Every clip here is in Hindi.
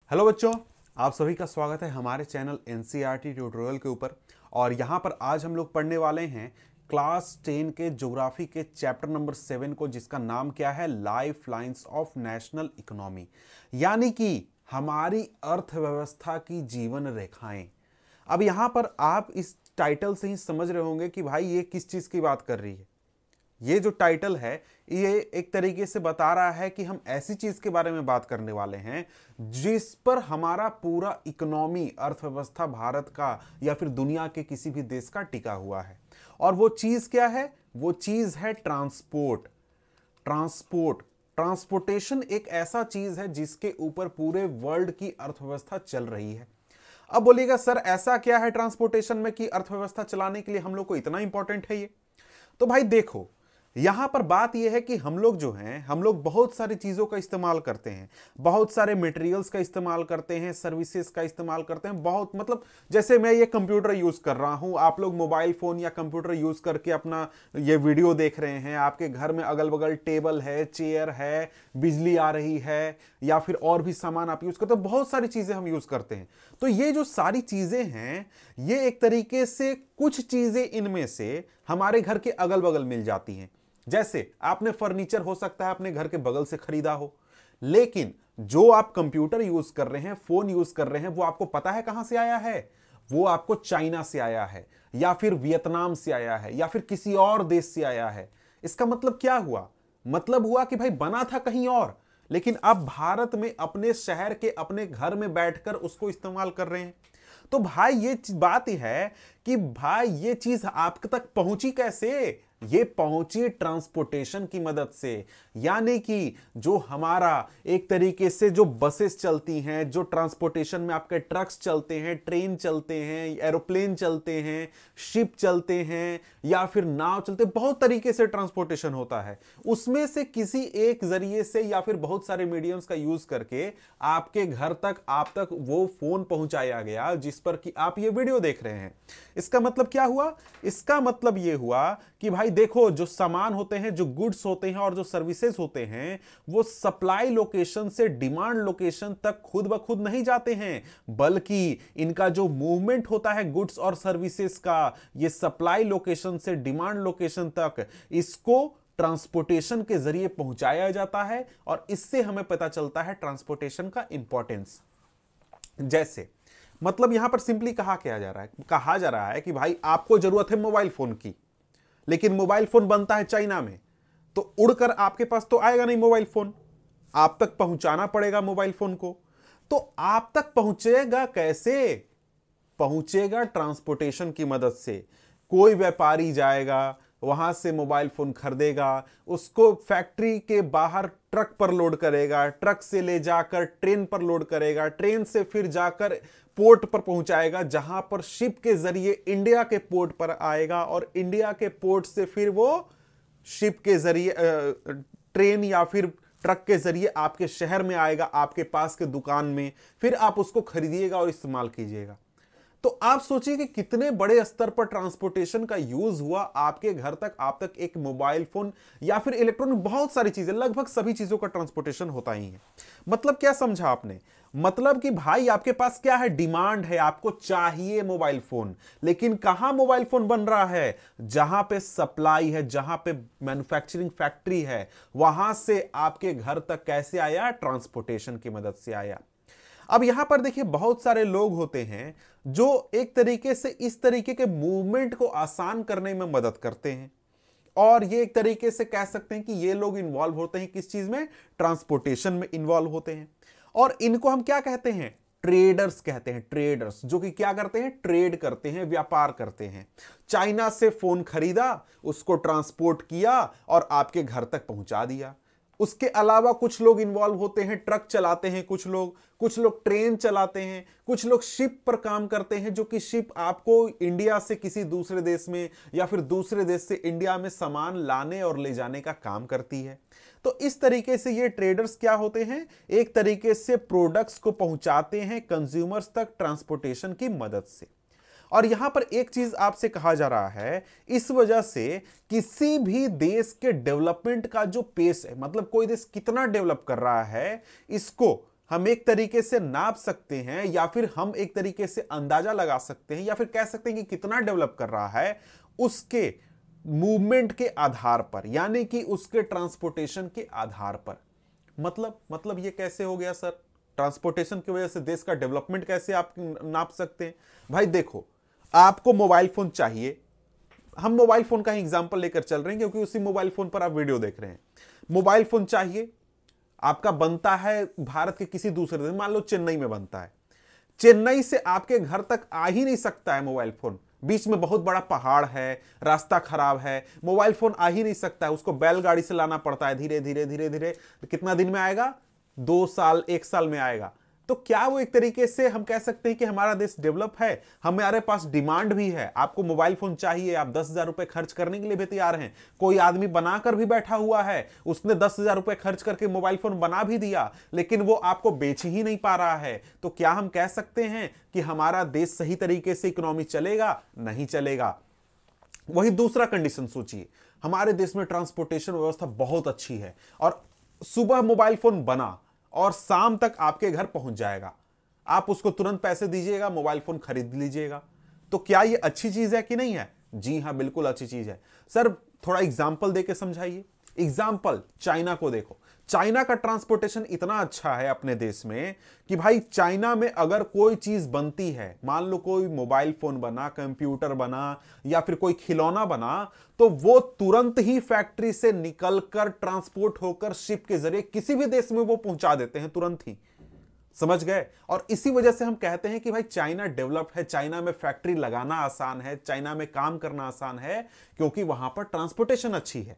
हेलो बच्चों, आप सभी का स्वागत है हमारे चैनल एनसीईआरटी ट्यूटोरियल के ऊपर। और यहाँ पर आज हम लोग पढ़ने वाले हैं क्लास 10 के ज्योग्राफी के चैप्टर नंबर 7 को, जिसका नाम क्या है, life lines of national economy, यानी कि हमारी अर्थव्यवस्था की जीवन रेखाएं। अब यहाँ पर आप इस टाइटल से ही समझ रहे होंगे कि भाई ये किस चीज की बात कर रही है। ये जो टाइटल है ये एक तरीके से बता रहा है कि हम ऐसी चीज के बारे में बात करने वाले हैं जिस पर हमारा पूरा इकोनॉमी, अर्थव्यवस्था भारत का या फिर दुनिया के किसी भी देश का टिका हुआ है। और वो चीज क्या है? वो चीज है ट्रांसपोर्ट। ट्रांसपोर्टेशन एक ऐसा चीज है जिसके ऊपर पूरे वर्ल्ड की अर्थव्यवस्था चल रही है। अब बोलिएगा सर ऐसा क्या है ट्रांसपोर्टेशन में कि अर्थव्यवस्था चलाने के लिए हम लोग को इतना इंपॉर्टेंट है ये? तो भाई देखो, यहां पर बात यह है कि हम लोग जो हैं, हम लोग बहुत सारी चीजों का इस्तेमाल करते हैं, बहुत सारे मटेरियल्स का इस्तेमाल करते हैं, सर्विसेज का इस्तेमाल करते हैं, बहुत मतलब जैसे मैं ये कंप्यूटर यूज कर रहा हूं, आप लोग मोबाइल फोन या कंप्यूटर यूज करके अपना ये वीडियो देख रहे हैं, आपके घर में अगल बगल टेबल है, चेयर है, बिजली आ रही है, या फिर और भी सामान आप यूज करते हैं, बहुत सारी चीजें हम यूज करते हैं। तो ये जो सारी चीजें हैं, ये एक तरीके से कुछ चीजें इनमें से हमारे घर के अगल बगल मिल जाती हैं। जैसे आपने फर्नीचर हो सकता है अपने घर के बगल से खरीदा हो, लेकिन जो आप कंप्यूटर यूज कर रहे हैं, फोन यूज कर रहे हैं, वो आपको पता है कहां से आया है? वो आपको चाइना से आया है, या फिर वियतनाम से आया है, या फिर किसी और देश से आया है। इसका मतलब क्या हुआ? मतलब हुआ कि भाई बना था कहीं और, लेकिन अब भारत में अपने शहर के अपने घर में बैठकर उसको इस्तेमाल कर रहे हैं। तो भाई ये बात ही है कि भाई ये चीज आप तक पहुंची कैसे? ये पहुंची ट्रांसपोर्टेशन की मदद से। यानी कि जो हमारा एक तरीके से जो बसेस चलती हैं, जो ट्रांसपोर्टेशन में आपके ट्रक्स चलते हैं, ट्रेन चलते हैं, एरोप्लेन चलते हैं, शिप चलते हैं, या फिर नाव चलते हैं, बहुत तरीके से ट्रांसपोर्टेशन होता है। उसमें से किसी एक जरिए से या फिर बहुत सारे मीडियम्स का यूज करके आपके घर तक, आप तक वो फोन पहुंचाया गया जिस पर कि आप ये वीडियो देख रहे हैं। इसका मतलब क्या हुआ? इसका मतलब ये हुआ कि भाई देखो, जो सामान होते हैं, जो गुड्स होते हैं और जो सर्विसेज होते हैं, वो सप्लाई लोकेशन से डिमांड लोकेशन तक खुद ब खुद नहीं जाते हैं, बल्कि इनका जो मूवमेंट होता है गुड्स और सर्विसेज का, ये सप्लाई लोकेशन से डिमांड लोकेशन तक, इसको ट्रांसपोर्टेशन के जरिए पहुंचाया जाता है। और इससे हमें पता चलता है ट्रांसपोर्टेशन का इंपॉर्टेंस। जैसे मतलब यहां पर सिंपली कहा जा रहा है कि भाई आपको जरूरत है मोबाइल फोन की, लेकिन मोबाइल फोन बनता है चाइना में, तो उड़कर आपके पास तो आएगा नहीं मोबाइल फोन, आप तक पहुंचाना पड़ेगा मोबाइल फोन को। तो आप तक पहुंचेगा कैसे? पहुंचेगा ट्रांसपोर्टेशन की मदद से। कोई व्यापारी जाएगा, वहां से मोबाइल फोन खरीदेगा, उसको फैक्ट्री के बाहर ट्रक पर लोड करेगा, ट्रक से ले जाकर ट्रेन पर लोड करेगा, ट्रेन से फिर जाकर पोर्ट पर पहुंचाएगा, जहां पर शिप के जरिए इंडिया के पोर्ट पर आएगा, और इंडिया के पोर्ट से फिर वो शिप के जरिए ट्रेन या फिर ट्रक के जरिए आपके शहर में आएगा, आपके पास के दुकान में, फिर आप उसको खरीदिएगा और इस्तेमाल कीजिएगा। तो आप सोचिए कि कितने बड़े स्तर पर ट्रांसपोर्टेशन का यूज हुआ आपके घर तक, आप तक एक मोबाइल फोन या फिर इलेक्ट्रॉनिक, बहुत सारी चीजें, लगभग सभी चीजों का ट्रांसपोर्टेशन होता ही है। मतलब क्या समझा आपने? मतलब कि भाई आपके पास क्या है? डिमांड है, आपको चाहिए मोबाइल फोन, लेकिन कहां मोबाइल फोन बन रहा है? जहां पे सप्लाई है, जहां पे मैन्युफैक्चरिंग फैक्ट्री है, वहां से आपके घर तक कैसे आया? ट्रांसपोर्टेशन की मदद से आया। अब यहां पर देखिए, बहुत सारे लोग होते हैं जो एक तरीके से इस तरीके के मूवमेंट को आसान करने में मदद करते हैं, और ये एक तरीके से कह सकते हैं कि ये लोग इन्वॉल्व होते हैं किस चीज में? ट्रांसपोर्टेशन में इन्वॉल्व होते हैं। और इनको हम क्या कहते हैं? ट्रेडर्स कहते हैं। ट्रेडर्स जो कि क्या करते हैं? ट्रेड करते हैं, व्यापार करते हैं। चाइना से फोन खरीदा, उसको ट्रांसपोर्ट किया और आपके घर तक पहुंचा दिया। उसके अलावा कुछ लोग इन्वॉल्व होते हैं, ट्रक चलाते हैं, कुछ लोग ट्रेन चलाते हैं, कुछ लोग शिप पर काम करते हैं, जो कि शिप आपको इंडिया से किसी दूसरे देश में या फिर दूसरे देश से इंडिया में सामान लाने और ले जाने का काम करती है। तो इस तरीके से ये ट्रेडर्स क्या होते हैं? एक तरीके से प्रोडक्ट्स को पहुंचाते हैं कंज्यूमर्स तक ट्रांसपोर्टेशन की मदद से। और यहां पर एक चीज आपसे कहा जा रहा है, इस वजह से किसी भी देश के डेवलपमेंट का जो पेस है, मतलब कोई देश कितना डेवलप कर रहा है, इसको हम एक तरीके से नाप सकते हैं या फिर हम एक तरीके से अंदाजा लगा सकते हैं या फिर कह सकते हैं कि कितना डेवलप कर रहा है उसके मूवमेंट के आधार पर, यानी कि उसके ट्रांसपोर्टेशन के आधार पर। मतलब ये कैसे हो गया सर? ट्रांसपोर्टेशन की वजह से देश का डेवलपमेंट कैसे आप नाप सकते हैं? भाई देखो, आपको मोबाइल फोन चाहिए, हम मोबाइल फोन का ही एग्जांपल लेकर चल रहे हैं क्योंकि उसी मोबाइल फोन पर आप वीडियो देख रहे हैं। मोबाइल फोन चाहिए, आपका बनता है भारत के किसी दूसरे देश, मान लो चेन्नई में बनता है, चेन्नई से आपके घर तक आ ही नहीं सकता है मोबाइल फोन, बीच में बहुत बड़ा पहाड़ है, रास्ता खराब है, मोबाइल फोन आ ही नहीं सकता है, उसको बैलगाड़ी से लाना पड़ता है, धीरे धीरे धीरे धीरे। कितना दिन में आएगा? 2 साल 1 साल में आएगा। तो क्या वो एक तरीके से हम कह सकते हैं कि हमारा देश डेवलप है? हमारे पास डिमांड भी है, आपको मोबाइल फोन चाहिए, आप 10,000 रुपए खर्च करने के लिए भी तैयार हैं। कोई आदमी बनाकर भी बैठा हुआ है, उसने 10,000 रुपए खर्च करके मोबाइल फोन बना भी दिया, लेकिन वो आपको बेच ही नहीं पा रहा है। तो क्या हम कह सकते हैं कि हमारा देश सही तरीके से इकोनॉमी चलेगा? नहीं चलेगा। वही दूसरा कंडीशन सोचिए, हमारे देश में ट्रांसपोर्टेशन व्यवस्था बहुत अच्छी है और सुबह मोबाइल फोन बना और शाम तक आपके घर पहुंच जाएगा, आप उसको तुरंत पैसे दीजिएगा, मोबाइल फोन खरीद लीजिएगा। तो क्या ये अच्छी चीज है कि नहीं है? जी हां, बिल्कुल अच्छी चीज है। सर थोड़ा एग्जाम्पल देके समझाइए। एग्जाम्पल, चाइना को देखो, चाइना का ट्रांसपोर्टेशन इतना अच्छा है अपने देश में कि भाई चाइना में अगर कोई चीज बनती है, मान लो कोई मोबाइल फोन बना, कंप्यूटर बना या फिर कोई खिलौना बना, तो वो तुरंत ही फैक्ट्री से निकलकर ट्रांसपोर्ट होकर शिप के जरिए किसी भी देश में वो पहुंचा देते हैं तुरंत ही। समझ गए? और इसी वजह से हम कहते हैं कि भाई चाइना डेवलप्ड है, चाइना में फैक्ट्री लगाना आसान है, चाइना में काम करना आसान है, क्योंकि वहां पर ट्रांसपोर्टेशन अच्छी है।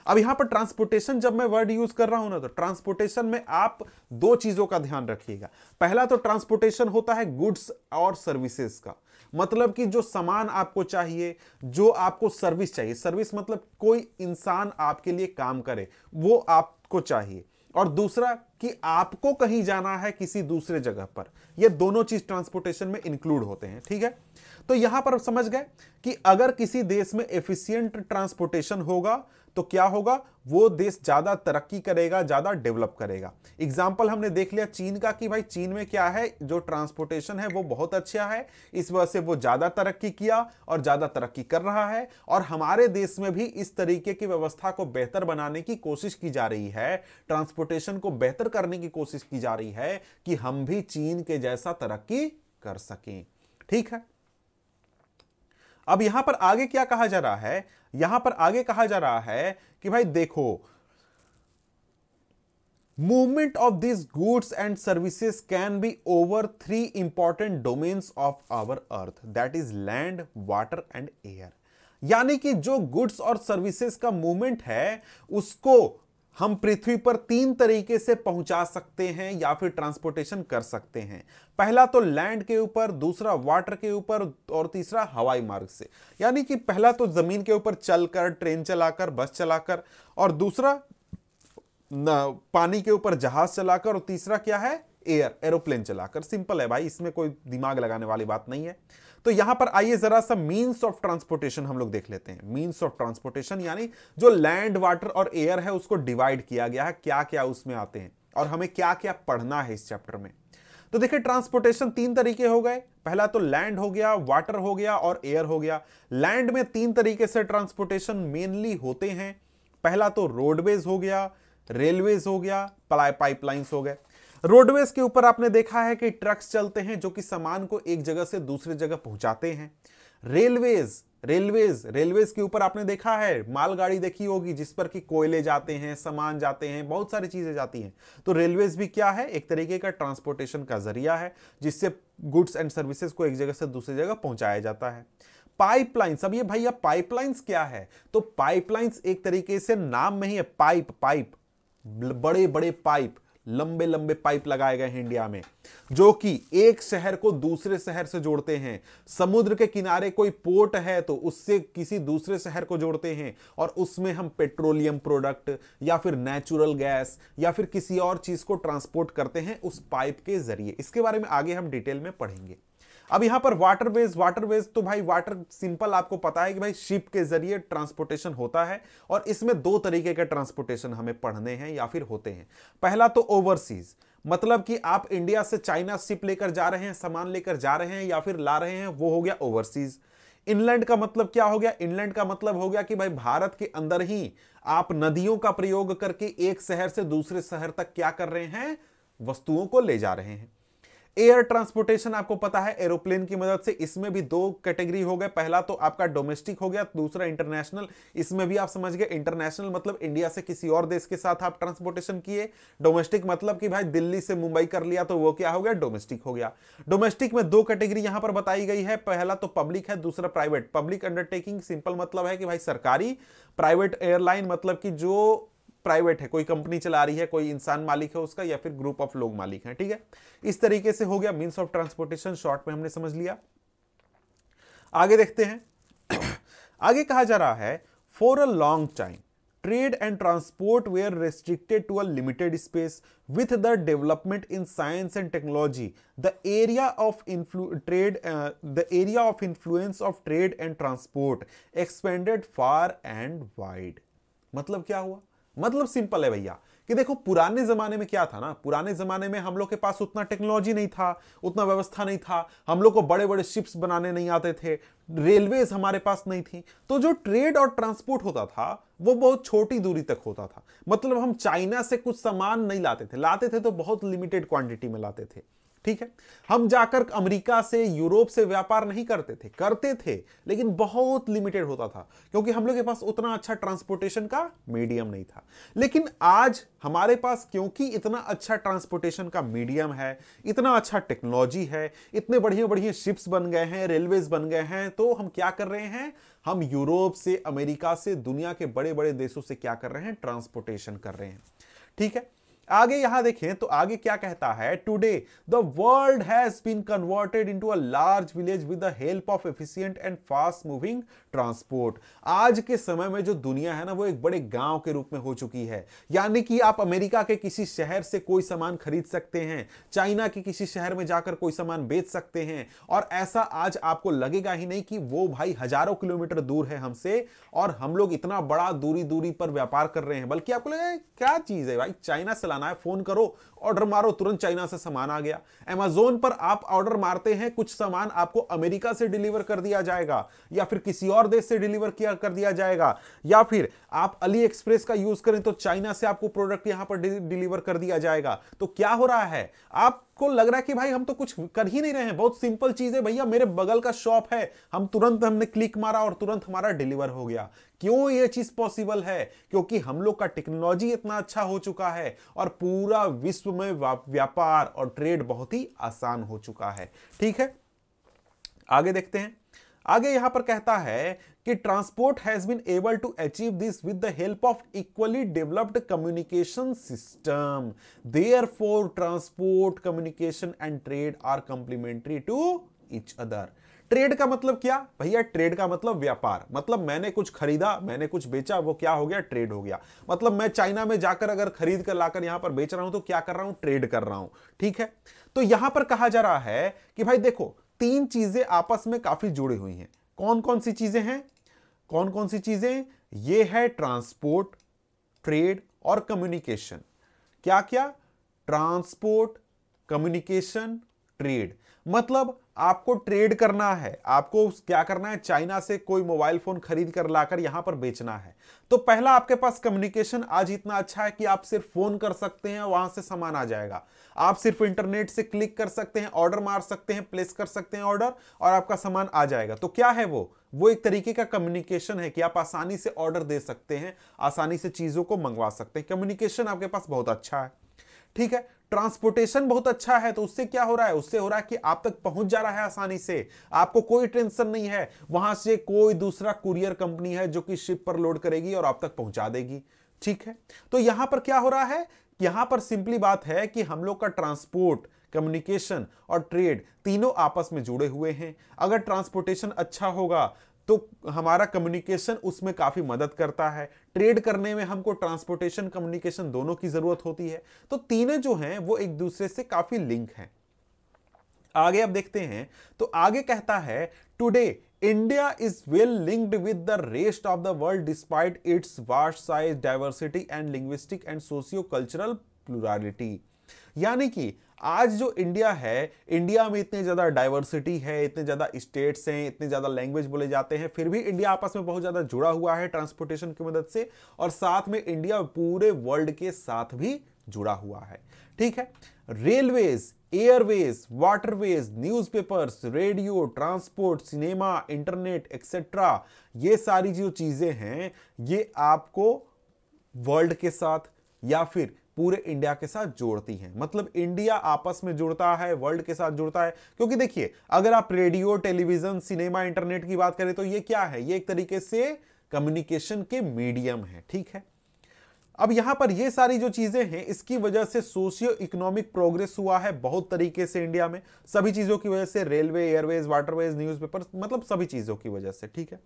अब यहां पर ट्रांसपोर्टेशन जब मैं वर्ड यूज कर रहा हूं ना, तो ट्रांसपोर्टेशन में आप 2 चीजों का ध्यान रखिएगा। पहला तो ट्रांसपोर्टेशन होता है गुड्स और सर्विसेज का, मतलब कि जो सामान आपको चाहिए, जो आपको सर्विस चाहिए, सर्विस मतलब कोई इंसान आपके लिए काम करे, वो आपको चाहिए। और दूसरा कि आपको कहीं जाना है किसी दूसरे जगह पर, ये दोनों चीज ट्रांसपोर्टेशन में इंक्लूड होते हैं। ठीक है, तो यहां पर समझ गए कि अगर किसी देश में एफिशिएंट ट्रांसपोर्टेशन होगा तो क्या होगा? वो देश ज्यादा तरक्की करेगा, ज्यादा डेवलप करेगा। एग्जाम्पल हमने देख लिया चीन का कि भाई चीन में क्या है, जो ट्रांसपोर्टेशन है वो बहुत अच्छा है, इस वजह से वो ज्यादा तरक्की किया और ज्यादा तरक्की कर रहा है। और हमारे देश में भी इस तरीके की व्यवस्था को बेहतर बनाने की कोशिश की जा रही है, ट्रांसपोर्टेशन को बेहतर करने की कोशिश की जा रही है कि हम भी चीन के जैसा तरक्की कर सकें। ठीक है, अब यहां पर आगे क्या कहा जा रहा है? यहां पर आगे कहा जा रहा है कि भाई देखो, movement of this goods and services can be over 3 important domains of our earth, that is land, water and air. यानी कि जो गुड्स और सर्विसेज का मूवमेंट है उसको हम पृथ्वी पर 3 तरीके से पहुंचा सकते हैं या फिर ट्रांसपोर्टेशन कर सकते हैं। पहला तो लैंड के ऊपर, दूसरा वाटर के ऊपर और तीसरा हवाई मार्ग से। यानी कि पहला तो जमीन के ऊपर चलकर, ट्रेन चलाकर, बस चलाकर, और दूसरा पानी के ऊपर जहाज चलाकर, और तीसरा क्या है? एरोप्लेन चलाकर। सिंपल है भाई, इसमें कोई दिमाग लगाने वाली बात नहीं है। तो यहां पर आइए जरा सा मीन्स ऑफ ट्रांसपोर्टेशन हम लोग देख लेते हैं। मीन्स ऑफ ट्रांसपोर्टेशन यानी जो लैंड, वाटर और एयर है उसको डिवाइड किया गया है, क्या क्या उसमें आते हैं और हमें क्या क्या पढ़ना है इस चैप्टर में। तो देखिए, ट्रांसपोर्टेशन 3 तरीके हो गए। पहला तो लैंड हो गया, वाटर हो गया और एयर हो गया। लैंड में 3 तरीके से ट्रांसपोर्टेशन मेनली होते हैं। पहला तो रोडवेज हो गया, रेलवेज हो गया, पाइपलाइंस हो गए। रोडवेज के ऊपर आपने देखा है कि ट्रक्स चलते हैं जो कि सामान को एक जगह से दूसरी जगह पहुंचाते हैं। रेलवेज के ऊपर आपने देखा है, मालगाड़ी देखी होगी जिस पर कि कोयले जाते हैं, सामान जाते हैं, बहुत सारी चीजें जाती हैं। तो रेलवेज भी क्या है? एक तरीके का ट्रांसपोर्टेशन का जरिया है जिससे गुड्स एंड सर्विसेज को एक जगह से दूसरी जगह पहुंचाया जाता है। पाइपलाइंस, अब ये भैया पाइपलाइंस क्या है? तो पाइपलाइंस एक तरीके से नाम में ही है, पाइप, बड़े बड़े पाइप, लंबे लंबे पाइप लगाए गए हैं इंडिया में, जो कि एक शहर को दूसरे शहर से जोड़ते हैं। समुद्र के किनारे कोई पोर्ट है तो उससे किसी दूसरे शहर को जोड़ते हैं और उसमें हम पेट्रोलियम प्रोडक्ट या फिर नेचुरल गैस या फिर किसी और चीज को ट्रांसपोर्ट करते हैं उस पाइप के जरिए। इसके बारे में आगे हम डिटेल में पढ़ेंगे। अब यहां पर वाटरवेज तो भाई वाटर सिंपल आपको पता है कि भाई शिप के जरिए ट्रांसपोर्टेशन होता है और इसमें 2 तरीके के ट्रांसपोर्टेशन हमें पढ़ने हैं या फिर होते हैं। पहला तो ओवरसीज, मतलब कि आप इंडिया से चाइना शिप लेकर जा रहे हैं, सामान लेकर जा रहे हैं या फिर ला रहे हैं, वो हो गया ओवरसीज। इनलैंड का मतलब क्या हो गया? इनलैंड का मतलब हो गया कि भाई भारत के अंदर ही आप नदियों का प्रयोग करके एक शहर से दूसरे शहर तक क्या कर रहे हैं? वस्तुओं को ले जा रहे हैं। एयर ट्रांसपोर्टेशन आपको पता है, एरोप्लेन की मदद से। इसमें भी दो कैटेगरी हो गए, पहला तो आपका डोमेस्टिक हो गया, दूसरा इंटरनेशनल। इसमें भी आप समझ गए, इंटरनेशनल मतलब इंडिया से किसी और देश के साथ आप ट्रांसपोर्टेशन किए। डोमेस्टिक मतलब कि भाई दिल्ली से मुंबई कर लिया तो वो क्या हो गया? डोमेस्टिक हो गया। डोमेस्टिक में दो कैटेगरी यहां पर बताई गई है, पहला तो पब्लिक है, दूसरा प्राइवेट। पब्लिक अंडरटेकिंग सिंपल मतलब है कि भाई सरकारी। प्राइवेट एयरलाइन मतलब कि जो प्राइवेट है, कोई कंपनी चला रही है, कोई इंसान मालिक है उसका, या फिर ग्रुप ऑफ लोग मालिक हैं। ठीक है, इस तरीके से हो गया मींस ऑफ ट्रांसपोर्टेशन, शॉर्ट में हमने समझ लिया। आगे देखते हैं। आगे कहा जा रहा है, for a long time trade and transport were restricted to a limited space with the development in science and technology the area of influence of trade and transport expanded far and wide. मतलब क्या हुआ? मतलब सिंपल है भैया कि देखो, पुराने जमाने में क्या था ना, पुराने जमाने में हम लोग के पास उतना टेक्नोलॉजी नहीं था, उतना व्यवस्था नहीं था, हम लोग को बड़े बड़े शिप्स बनाने नहीं आते थे, रेलवेज हमारे पास नहीं थी, तो जो ट्रेड और ट्रांसपोर्ट होता था वो बहुत छोटी दूरी तक होता था। मतलब हम चाइना से कुछ सामान नहीं लाते थे तो बहुत लिमिटेड क्वांटिटी में लाते थे। ठीक है, हम जाकर अमेरिका से, यूरोप से व्यापार नहीं करते थे लेकिन बहुत लिमिटेड होता था, क्योंकि हम लोग के पास उतना अच्छा ट्रांसपोर्टेशन का मीडियम नहीं था। लेकिन आज हमारे पास क्योंकि इतना अच्छा ट्रांसपोर्टेशन का मीडियम है, इतना अच्छा टेक्नोलॉजी है, इतने बढ़िया बढ़िया शिप्स बन गए हैं, रेलवेज बन गए हैं, तो हम क्या कर रहे हैं? हम यूरोप से, अमेरिका से, दुनिया के बड़े बड़े देशों से क्या कर रहे हैं? ट्रांसपोर्टेशन कर रहे हैं। ठीक है, आगे यहां देखें तो आगे क्या कहता है, today the world has been converted into a large village with the help of efficient and fast moving transport. आज के समय में जो दुनिया है ना, वो एक बड़े गांव के रूप में हो चुकी है। यानी कि आप अमेरिका के किसी शहर से कोई सामान खरीद सकते हैं, चाइना के किसी शहर में जाकर कोई सामान बेच सकते हैं, और ऐसा आज आपको लगेगा ही नहीं कि वो भाई हजारों किलोमीटर दूर है हमसे और हम लोग इतना बड़ा दूरी दूरी पर व्यापार कर रहे हैं, बल्कि आपको लगेगा क्या चीज है भाई, चाइना से लाना है, फोन करो, ऑर्डर मारो, तुरंत चाइना से सामान आ गया। अमेज़न पर आप ऑर्डर मारते हैं, कुछ सामान आपको अमेरिका से डिलीवर कर दिया जाएगा, या फिर किसी और देश से डिलीवर कर दिया जाएगा, या फिर आप अली एक्सप्रेस का यूज करें तो चाइना से आपको प्रोडक्ट यहां पर डिलीवर कर दिया जाएगा। तो क्या हो रहा है? आपको लग रहा है कि भाई हम तो कुछ कर ही नहीं रहे हैं, बहुत सिंपल चीज है भैया, मेरे बगल का शॉप है, हमने क्लिक मारा और तुरंत हमारा डिलीवर हो गया। क्यों ये चीज पॉसिबल है? क्योंकि हम लोग का टेक्नोलॉजी इतना अच्छा हो चुका है और पूरा विश्व में व्यापार और ट्रेड बहुत ही आसान हो चुका है। ठीक है, आगे देखते हैं। आगे यहां पर कहता है कि transport has been able to achieve this with the help of equally developed communication system, therefore transport, communication and trade are complementary to each other. Trade का मतलब क्या भैया? ट्रेड का मतलब व्यापार। मतलब मैंने कुछ खरीदा, मैंने कुछ बेचा, वो क्या हो गया? ट्रेड हो गया। मतलब मैं चाइना में जाकर अगर खरीद कर लाकर यहां पर बेच रहा हूं तो क्या कर रहा हूं? ट्रेड कर रहा हूं। ठीक है, तो यहां पर कहा जा रहा है कि भाई देखो, तीन चीजें आपस में काफी जुड़ी हुई हैं। कौन कौन सी चीजें हैं? कौन कौन सी चीजें? ये है ट्रांसपोर्ट, ट्रेड और कम्युनिकेशन। क्या क्या? Transport, communication, trade. मतलब आपको ट्रेड करना है, आपको क्या करना है? चाइना से कोई मोबाइल फोन खरीद कर लाकर यहां पर बेचना है। तो पहला, आपके पास कम्युनिकेशन आज इतना अच्छा है कि आप सिर्फ फोन कर सकते हैं, वहां से सामान आ जाएगा। आप सिर्फ इंटरनेट से क्लिक कर सकते हैं, ऑर्डर मार सकते हैं, प्लेस कर सकते हैं ऑर्डर, और आपका सामान आ जाएगा। तो क्या है वो एक तरीके का कम्युनिकेशन है कि आप आसानी से ऑर्डर दे सकते हैं, आसानी से चीजों को मंगवा सकते हैं। कम्युनिकेशन आपके पास बहुत अच्छा है। ठीक है, ट्रांसपोर्टेशन बहुत अच्छा है, तो उससे क्या हो रहा है? उससे हो रहा है कि आप तक पहुंच जा रहा है आसानी से, आपको कोई टेंशन नहीं है, वहां से कोई दूसरा कुरियर कंपनी है जो कि शिप पर लोड करेगी और आप तक पहुंचा देगी। ठीक है, तो यहां पर क्या हो रहा है? यहां पर सिंपली बात है कि हम लोग का ट्रांसपोर्ट, कम्युनिकेशन और ट्रेड तीनों आपस में जुड़े हुए हैं। अगर ट्रांसपोर्टेशन अच्छा होगा तो हमारा कम्युनिकेशन उसमें काफी मदद करता है। ट्रेड करने में हमको ट्रांसपोर्टेशन, कम्युनिकेशन दोनों की जरूरत होती है। तो तीनों जो हैं वो एक दूसरे से काफी लिंक हैं। आगे अब देखते हैं, तो आगे कहता है, today India is well linked with the rest of the world despite its vast size, diversity and linguistic and socio cultural plurality. यानी कि आज जो इंडिया है, इंडिया में इतने ज्यादा डाइवर्सिटी है, इतने ज्यादा स्टेट्स हैं, इतने ज्यादा लैंग्वेज बोले जाते हैं, फिर भी इंडिया आपस में बहुत ज्यादा जुड़ा हुआ है ट्रांसपोर्टेशन की मदद से, और साथ में इंडिया पूरे वर्ल्ड के साथ भी जुड़ा हुआ है। ठीक है, railways, Airways, waterways, newspapers, radio, transport, cinema, internet etcetera, ये सारी जो चीजें हैं ये आपको वर्ल्ड के साथ या फिर पूरे इंडिया के साथ जोड़ती हैं। मतलब इंडिया आपस में जुड़ता है, वर्ल्ड के साथ जुड़ता है। क्योंकि देखिए, अगर आप रेडियो, टेलीविजन, सिनेमा, इंटरनेट की बात करें तो ये क्या है, ये एक तरीके से कम्युनिकेशन के मीडियम है। ठीक है, अब यहां पर ये सारी जो चीजें हैं इसकी वजह से सोशियो इकोनॉमिक प्रोग्रेस हुआ है बहुत तरीके से इंडिया में, सभी चीजों की वजह से, रेलवे, एयरवेज, वाटरवेज, न्यूज़पेपर, मतलब सभी चीजों की वजह से। ठीक है,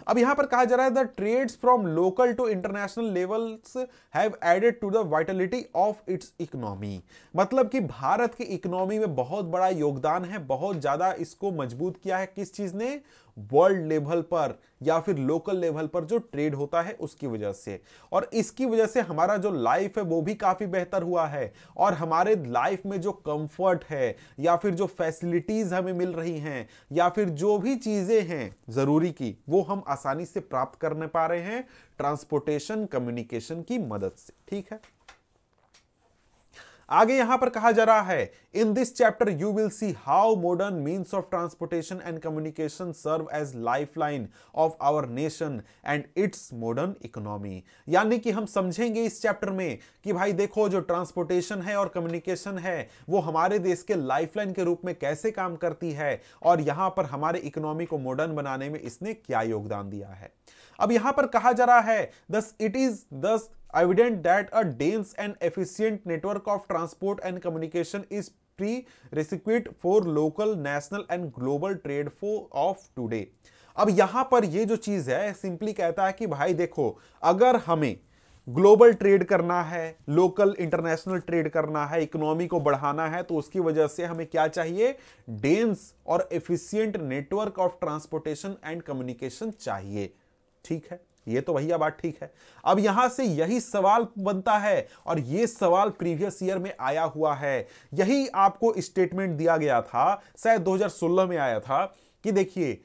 अब यहां पर कहा जा रहा है the trades from local to international levels have added to the vitality of its economy. मतलब कि भारत की इकोनॉमी में बहुत बड़ा योगदान है, बहुत ज्यादा इसको मजबूत किया है किस चीज ने, वर्ल्ड लेवल पर या फिर लोकल लेवल पर जो ट्रेड होता है उसकी वजह से। और इसकी वजह से हमारा जो लाइफ है वो भी काफी बेहतर हुआ है, और हमारे लाइफ में जो कंफर्ट है या फिर जो फैसिलिटीज हमें मिल रही हैं या फिर जो भी चीजें हैं जरूरी की, वो हम आसानी से प्राप्त करने पा रहे हैं ट्रांसपोर्टेशन, कम्युनिकेशन की मदद से। ठीक है, आगे यहां पर कहा जा रहा है, in this chapter you will see how modern means of transportation and communication serve as lifeline of our nation and its modern economy. यानी कि हम समझेंगे इस चैप्टर में कि भाई देखो, जो ट्रांसपोर्टेशन है और कम्युनिकेशन है वो हमारे देश के लाइफलाइन के रूप में कैसे काम करती है, और यहां पर हमारे इकोनॉमी को मॉडर्न बनाने में इसने क्या योगदान दिया है। अब यहां पर कहा जा रहा है, दस इट इज दस evident that a dense and efficient network of transport and communication is prerequisite for local, national and global trade of today। अब यहां पर ये जो चीज है सिंपली कहता है कि भाई देखो, अगर हमें ग्लोबल ट्रेड करना है, लोकल इंटरनेशनल ट्रेड करना है, इकोनॉमी को बढ़ाना है, तो उसकी वजह से हमें क्या चाहिए, डेंस और efficient network of transportation and communication चाहिए। ठीक है, ये तो भैया बात ठीक है। अब यहां से यही सवाल बनता है, और ये सवाल प्रीवियस ईयर में आया हुआ है, यही आपको स्टेटमेंट दिया गया था, शायद 2016 में आया था कि देखिए,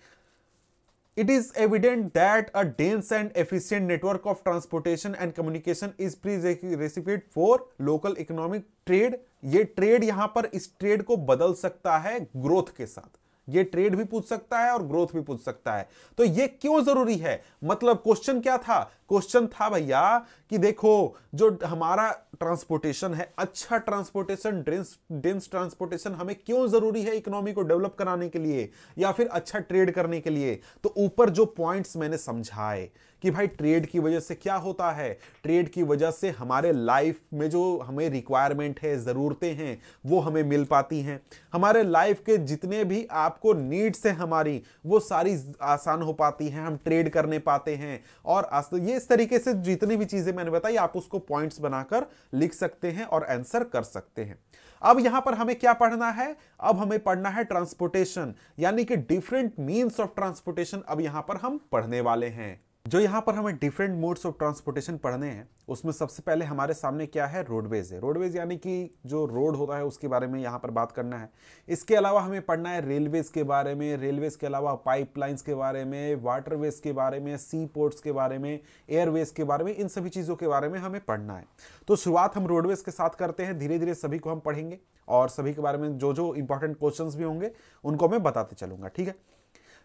it is evident that a dense and efficient network of transportation and communication is prerequisite for local economic trade. ये ट्रेड यहां पर इस ट्रेड को बदल सकता है ग्रोथ के साथ, ये ट्रेड भी पूछ सकता है और ग्रोथ भी पूछ सकता है। तो ये क्यों जरूरी है, मतलब क्वेश्चन क्या था, क्वेश्चन था भैया कि देखो, जो हमारा ट्रांसपोर्टेशन है, अच्छा ट्रांसपोर्टेशन, डेंस ट्रांसपोर्टेशन हमें क्यों जरूरी है इकोनॉमी को डेवलप कराने के लिए या फिर अच्छा ट्रेड करने के लिए। तो ऊपर जो पॉइंट्स मैंने समझाए कि भाई ट्रेड की वजह से क्या होता है, ट्रेड की वजह से हमारे लाइफ में जो हमें रिक्वायरमेंट है, जरूरतें हैं, वो हमें मिल पाती हैं। हमारे लाइफ के जितने भी आपको नीड्स हैं हमारी, वो सारी आसान हो पाती हैं, हम ट्रेड करने पाते हैं। और ये इस तरीके से जितनी भी चीजें मैंने बताई आप उसको पॉइंट्स बनाकर लिख सकते हैं और आंसर कर सकते हैं। अब यहां पर हमें क्या पढ़ना है, अब हमें पढ़ना है ट्रांसपोर्टेशन, यानी कि डिफरेंट मीन्स ऑफ ट्रांसपोर्टेशन अब यहां पर हम पढ़ने वाले हैं। जो यहां पर हमें डिफरेंट मोड्स ऑफ ट्रांसपोर्टेशन पढ़ने हैं, उसमें सबसे पहले हमारे सामने क्या है, रोडवेज है। रोडवेज यानी कि जो रोड होता है उसके बारे में यहां पर बात करना है। इसके अलावा हमें पढ़ना है रेलवेज के बारे में, रेलवेज के अलावा पाइपलाइंस के बारे में, वाटरवेज के बारे में, सी पोर्ट्स के बारे में, एयरवेज के बारे में, इन सभी चीज़ों के बारे में हमें पढ़ना है। तो शुरुआत हम रोडवेज के साथ करते हैं, धीरे धीरे सभी को हम पढ़ेंगे और सभी के बारे में जो जो इंपॉर्टेंट क्वेश्चन भी होंगे उनको मैं बताते चलूंगा। ठीक है,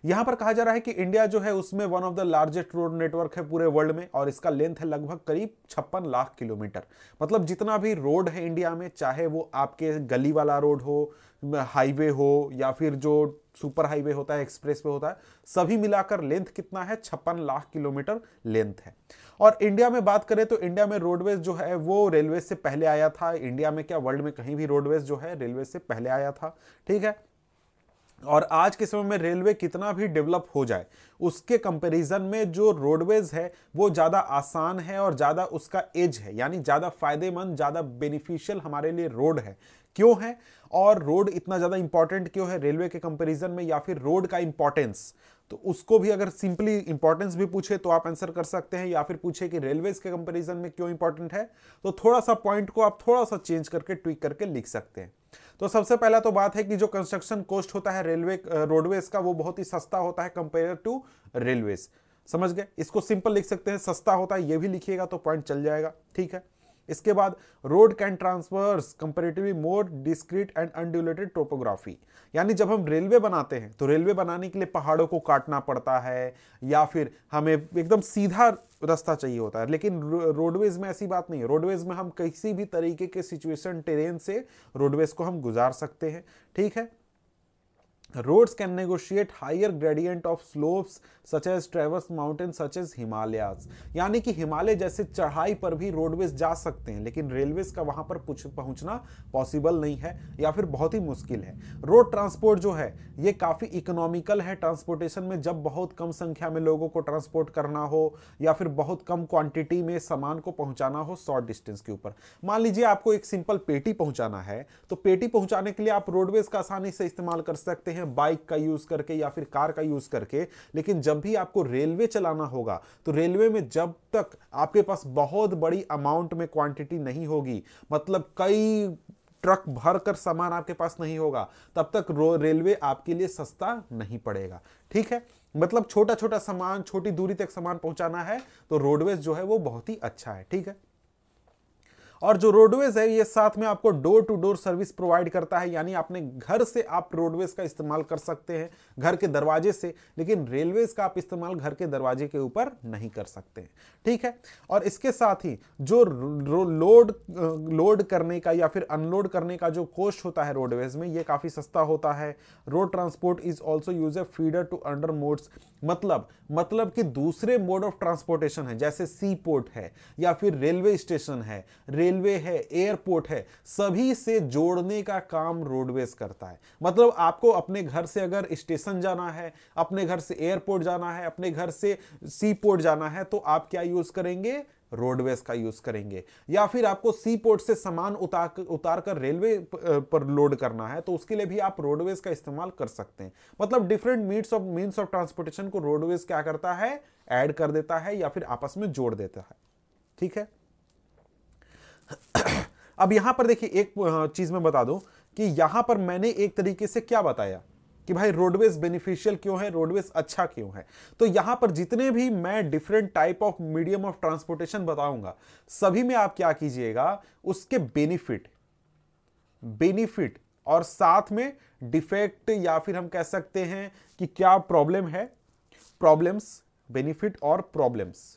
यहां पर कहा जा रहा है कि इंडिया जो है उसमें one of the largest road network है पूरे वर्ल्ड में, और इसका लेंथ है लगभग करीब 56 लाख किलोमीटर। मतलब जितना भी रोड है इंडिया में, चाहे वो आपके गली वाला रोड हो, हाईवे हो, या फिर जो सुपर हाईवे होता है, एक्सप्रेस वे होता है, सभी मिलाकर लेंथ कितना है, 56 लाख किलोमीटर लेंथ है। और इंडिया में बात करें तो इंडिया में रोडवेज जो है वो रेलवे से पहले आया था। इंडिया में क्या, वर्ल्ड में कहीं भी रोडवेज जो है रेलवे से पहले आया था। ठीक है, और आज के समय में रेलवे कितना भी डेवलप हो जाए, उसके कंपैरिजन में जो रोडवेज है वो ज़्यादा आसान है और ज़्यादा उसका एज है, यानी ज़्यादा फायदेमंद, ज़्यादा बेनिफिशियल हमारे लिए रोड है। क्यों है, और रोड इतना ज़्यादा इंपॉर्टेंट क्यों है रेलवे के कंपैरिजन में, या फिर रोड का इंपॉर्टेंस तो उसको भी अगर सिंपली इंपॉर्टेंस भी पूछे तो आप आंसर कर सकते हैं, या फिर पूछे कि रेलवेज के कंपैरिजन में क्यों इंपॉर्टेंट है, तो थोड़ा सा पॉइंट को आप थोड़ा सा चेंज करके ट्विक करके लिख सकते हैं। तो सबसे पहला तो बात है कि जो कंस्ट्रक्शन कॉस्ट होता है रेलवे रोडवेज का, वो बहुत ही सस्ता होता है कंपेयर टू रेलवेज। समझ गए? इसको सिंपल लिख सकते हैं, सस्ता होता है, ये भी लिखिएगा तो पॉइंट चल जाएगा। ठीक है। इसके बाद road can transfers comparatively more discrete and undulated topography, यानी जब हम रेलवे बनाते हैं तो रेलवे बनाने के लिए पहाड़ों को काटना पड़ता है या फिर हमें एकदम सीधा रास्ता चाहिए होता है, लेकिन रोडवेज में ऐसी बात नहीं है। रोडवेज में हम किसी भी तरीके के सिचुएशन टेरेन से रोडवेज को हम गुजार सकते हैं। ठीक है। Roads can negotiate higher gradient of slopes such as traverse mountains such as Himalayas, यानी कि हिमालय जैसे चढ़ाई पर भी रोडवेज जा सकते हैं, लेकिन रेलवेज का वहां पर पहुंचना पॉसिबल नहीं है या फिर बहुत ही मुश्किल है। रोड ट्रांसपोर्ट जो है ये काफी इकोनॉमिकल है ट्रांसपोर्टेशन में, जब बहुत कम संख्या में लोगों को ट्रांसपोर्ट करना हो या फिर बहुत कम क्वांटिटी में सामान को पहुंचाना हो शॉर्ट डिस्टेंस के ऊपर। मान लीजिए आपको एक सिंपल पेटी पहुंचाना है, तो पेटी पहुंचाने के लिए आप रोडवेज का आसानी से इस्तेमाल कर सकते हैं, बाइक का यूज करके या फिर कार का यूज करके। लेकिन जब भी आपको रेलवे चलाना होगा तो रेलवे में जब तक आपके पास बहुत बड़ी अमाउंट में क्वांटिटी नहीं होगी, मतलब कई ट्रक भरकर सामान आपके पास नहीं होगा, तब तक रेलवे आपके लिए सस्ता नहीं पड़ेगा। ठीक है। मतलब छोटा छोटा सामान, छोटी दूरी तक सामान पहुंचाना है तो रोडवेज जो है वो बहुत ही अच्छा है। ठीक है। और जो रोडवेज है ये साथ में आपको door to door service provide करता है, यानी अपने घर से आप रोडवेज का इस्तेमाल कर सकते हैं, घर के दरवाजे से, लेकिन रेलवेज का आप इस्तेमाल घर के दरवाजे के ऊपर नहीं कर सकते हैं। ठीक है। और इसके साथ ही जो लोड करने का या फिर अनलोड करने का जो कॉस्ट होता है रोडवेज में, ये काफी सस्ता होता है। Road transport is also use a feeder to under modes, मतलब कि दूसरे मोड ऑफ ट्रांसपोर्टेशन है, जैसे सी पोर्ट है या फिर रेलवे स्टेशन है, रेलवे है, एयरपोर्ट है, सभी से जोड़ने का काम रोडवेज करता है। मतलब आपको अपने घर से अगर स्टेशन जाना है, अपने घर से एयरपोर्ट जाना है, अपने घर से सी पोर्ट जाना है, तो आप क्या यूज करेंगे? रोडवेज का यूज करेंगे। या फिर आपको सी पोर्ट से सामान उतार कर रेलवे पर लोड करना है, तो उसके लिए भी आप रोडवेज का इस्तेमाल कर सकते हैं। मतलब डिफरेंट मीन्स ऑफ ट्रांसपोर्टेशन को रोडवेज क्या करता है? ऐड कर देता है या फिर आपस में जोड़ देता है। ठीक है। अब यहां पर देखिए एक चीज मैं बता दूं कि यहां पर मैंने एक तरीके से क्या बताया कि भाई रोडवेज बेनिफिशियल क्यों है, रोडवेज अच्छा क्यों है। तो यहां पर जितने भी मैं different type of medium of transportation बताऊंगा, सभी में आप क्या कीजिएगा, उसके बेनिफिट और साथ में डिफेक्ट या फिर हम कह सकते हैं कि क्या प्रॉब्लम है, प्रॉब्लम्स, बेनिफिट और प्रॉब्लम्स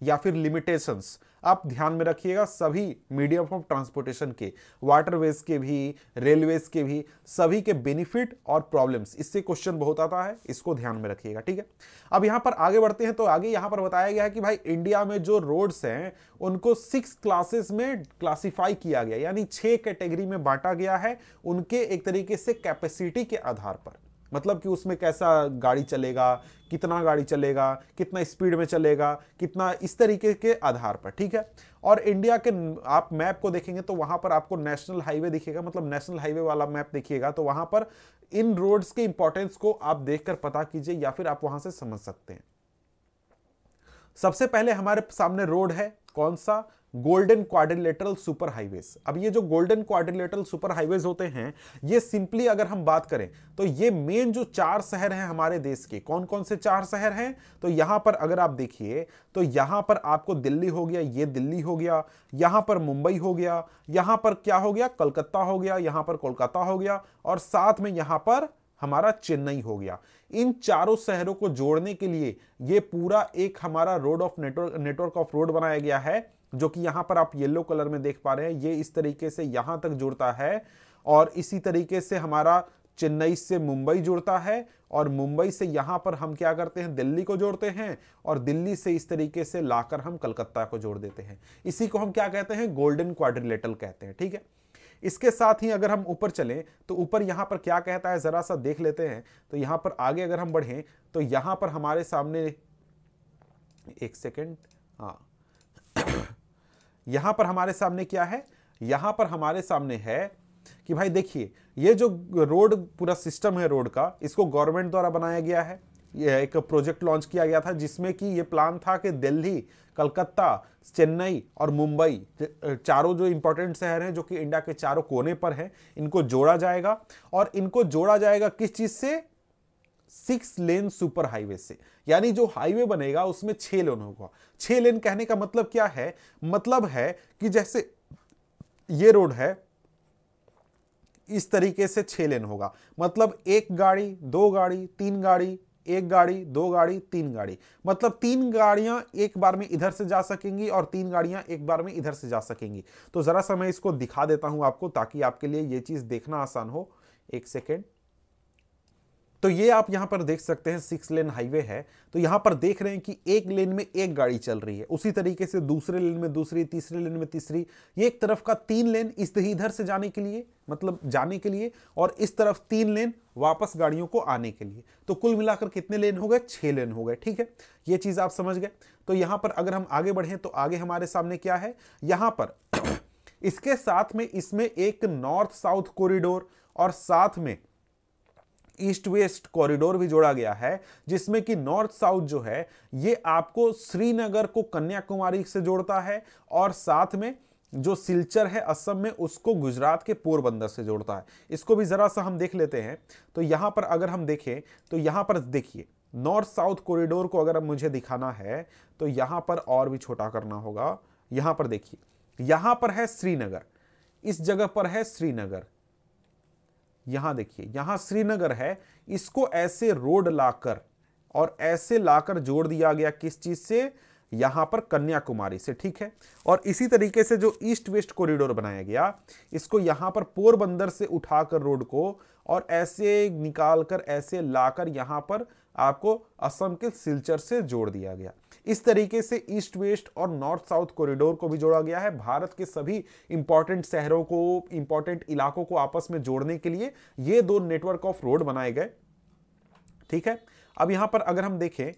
या फिर लिमिटेशंस आप ध्यान में रखिएगा। सभी मीडियम ऑफ ट्रांसपोर्टेशन के, वाटरवेज के भी, रेलवेज के भी, सभी के बेनिफिट और प्रॉब्लम्स, इससे क्वेश्चन बहुत आता है, इसको ध्यान में रखिएगा। ठीक है। अब यहां पर आगे बढ़ते हैं, तो आगे यहां पर बताया गया है कि भाई इंडिया में जो रोड्स हैं उनको 6 क्लासेस में क्लासिफाई किया गया, यानी 6 कैटेगरी में बांटा गया है, उनके एक तरीके से कैपेसिटी के आधार पर। मतलब कि उसमें कैसा गाड़ी चलेगा, कितना गाड़ी चलेगा, कितना स्पीड में चलेगा, कितना, इस तरीके के आधार पर। ठीक है। और इंडिया के आप मैप को देखेंगे तो वहां पर आपको नेशनल हाईवे दिखेगा, मतलब नेशनल हाईवे वाला मैप देखिएगा, तो वहां पर इन रोड्स के इंपॉर्टेंस को आप देखकर पता कीजिए या फिर आप वहां से समझ सकते हैं। सबसे पहले हमारे सामने रोड है, कौन सा? Golden quadrilateral super highways. अब ये जो गोल्डन क्वाड्रिलेटरल सुपर हाईवेज होते हैं, ये सिंपली अगर हम बात करें तो ये मेन जो 4 शहर हैं हमारे देश के, कौन कौन से 4 शहर हैं? तो यहां पर अगर आप देखिए तो यहां पर आपको दिल्ली हो गया, ये दिल्ली हो गया, यहां पर मुंबई हो गया, यहां पर क्या हो गया? कलकत्ता हो गया, यहां पर कोलकाता हो गया, और साथ में यहां पर हमारा चेन्नई हो गया। इन चारों शहरों को जोड़ने के लिए ये पूरा एक हमारा road of network of road बनाया गया है, जो कि यहां पर आप येलो कलर में देख पा रहे हैं। ये इस तरीके से यहां तक जुड़ता है, और इसी तरीके से हमारा चेन्नई से मुंबई जुड़ता है, और मुंबई से यहां पर हम क्या करते हैं? दिल्ली को जोड़ते हैं, और दिल्ली से इस तरीके से लाकर हम कलकत्ता को जोड़ देते हैं। इसी को हम क्या कहते हैं? गोल्डन क्वाड्रिलेटरल कहते हैं। ठीक है। इसके साथ ही अगर हम ऊपर चलें तो ऊपर यहां पर क्या कहता है जरा सा देख लेते हैं। तो यहां पर आगे अगर हम बढ़ें तो यहां पर हमारे सामने, एक सेकेंड, हाँ, यहां पर हमारे सामने क्या है? यहां पर हमारे सामने है कि भाई देखिए, ये जो रोड पूरा सिस्टम है रोड का, इसको गवर्नमेंट द्वारा बनाया गया है। ये एक प्रोजेक्ट लॉन्च किया गया था जिसमें कि ये प्लान था कि दिल्ली, कलकत्ता, चेन्नई और मुंबई, चारों जो इंपॉर्टेंट शहर हैं जो कि इंडिया के चारों कोने पर हैं, इनको जोड़ा जाएगा। और इनको जोड़ा जाएगा किस चीज से? 6 लेन सुपर हाईवे से। यानी जो हाईवे बनेगा उसमें 6 लेन होगा। 6 लेन कहने का मतलब क्या है? मतलब है कि जैसे ये रोड है, इस तरीके से 6 लेन होगा। मतलब 1 गाड़ी, 2 गाड़ी, 3 गाड़ी, 1 गाड़ी, 2 गाड़ी, 3 गाड़ी, मतलब 3 गाड़ियां एक बार में इधर से जा सकेंगी और 3 गाड़ियां एक बार में इधर से जा सकेंगी। तो जरा सा मैं इसको दिखा देता हूं आपको, ताकि आपके लिए ये चीज देखना आसान हो। 1 सेकेंड। तो ये आप यहां पर देख सकते हैं 6 लेन हाईवे है। तो यहां पर देख रहे हैं कि 1 लेन में 1 गाड़ी चल रही है, उसी तरीके से दूसरे लेन में दूसरी, तीसरे लेन में तीसरी, ये एक तरफ का 3 लेन इधर से जाने के लिए, मतलब जाने के लिए, और इस तरफ 3 लेन वापस गाड़ियों को आने के लिए। तो कुल मिलाकर कितने लेन हो गए? 6 लेन हो गए। ठीक है, ये चीज आप समझ गए। तो यहां पर अगर हम आगे बढ़े तो आगे हमारे सामने क्या है? यहां पर इसके साथ में इसमें एक नॉर्थ साउथ कॉरिडोर और साथ में ईस्ट वेस्ट कॉरिडोर भी जोड़ा गया है, जिसमें कि नॉर्थ साउथ जो है ये आपको श्रीनगर को कन्याकुमारी से जोड़ता है, और साथ में जो सिलचर है असम में, उसको गुजरात के पोरबंदर से जोड़ता है। इसको भी जरा सा हम देख लेते हैं। तो यहां पर अगर हम देखें तो यहां पर देखिए, नॉर्थ साउथ कॉरिडोर को अगर मुझे दिखाना है तो यहां पर और भी छोटा करना होगा। यहां पर देखिए, यहां पर है श्रीनगर, इस जगह पर है श्रीनगर, यहां देखिए, यहां श्रीनगर है। इसको ऐसे रोड लाकर और ऐसे लाकर जोड़ दिया गया किस चीज से? यहां पर कन्याकुमारी से। ठीक है, और इसी तरीके से जो ईस्ट वेस्ट कॉरिडोर बनाया गया, इसको यहां पर पोरबंदर से उठाकर रोड को और ऐसे निकालकर ऐसे लाकर यहां पर आपको असम के सिलचर से जोड़ दिया गया। इस तरीके से ईस्ट वेस्ट और नॉर्थ साउथ कॉरिडोर को भी जोड़ा गया है। भारत के सभी इंपॉर्टेंट शहरों को, इंपॉर्टेंट इलाकों को आपस में जोड़ने के लिए ये 2 नेटवर्क ऑफ रोड बनाए गए। ठीक है, अब यहां पर अगर हम देखें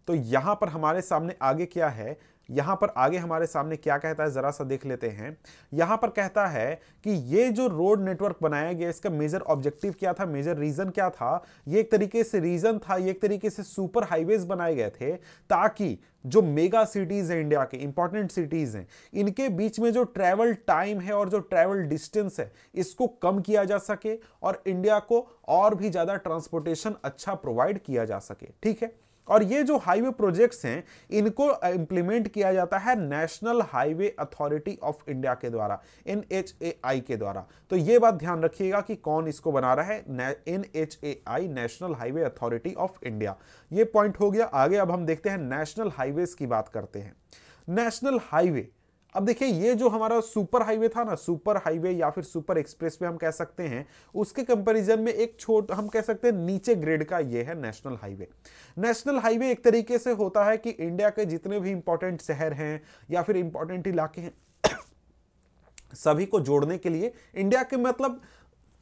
तो यहां पर हमारे सामने आगे क्या है? यहां पर आगे हमारे सामने क्या कहता है, जरा सा देख लेते हैं। यहां पर कहता है कि ये जो रोड नेटवर्क बनाया गया, इसका मेजर ऑब्जेक्टिव क्या था, मेजर रीजन क्या था? ये एक तरीके से रीजन था, ये एक तरीके से सुपर हाईवेज बनाए गए थे, ताकि जो मेगा सिटीज है, इंडिया के इंपॉर्टेंट सिटीज हैं, इनके बीच में जो ट्रैवल टाइम है और जो ट्रैवल डिस्टेंस है, इसको कम किया जा सके और इंडिया को और भी ज्यादा ट्रांसपोर्टेशन अच्छा प्रोवाइड किया जा सके। ठीक है, और ये जो हाईवे प्रोजेक्ट्स हैं, इनको इंप्लीमेंट किया जाता है national highway authority of India के द्वारा, NHAI के द्वारा। तो ये बात ध्यान रखिएगा कि कौन इसको बना रहा है, NHAI, national highway authority of India. ये पॉइंट हो गया। आगे अब हम देखते हैं नेशनल हाईवेज की बात करते हैं। नेशनल हाईवे, अब देखिए, ये जो हमारा सुपर हाईवे था ना, सुपर हाईवे या फिर सुपर एक्सप्रेसवे हम कह सकते हैं, उसके कंपैरिजन में एक हम कह सकते हैं नीचे ग्रेड का ये है नेशनल हाईवे। नेशनल हाईवे एक तरीके से होता है कि इंडिया के जितने भी इंपॉर्टेंट शहर हैं या फिर इंपॉर्टेंट इलाके हैं, सभी को जोड़ने के लिए इंडिया के, मतलब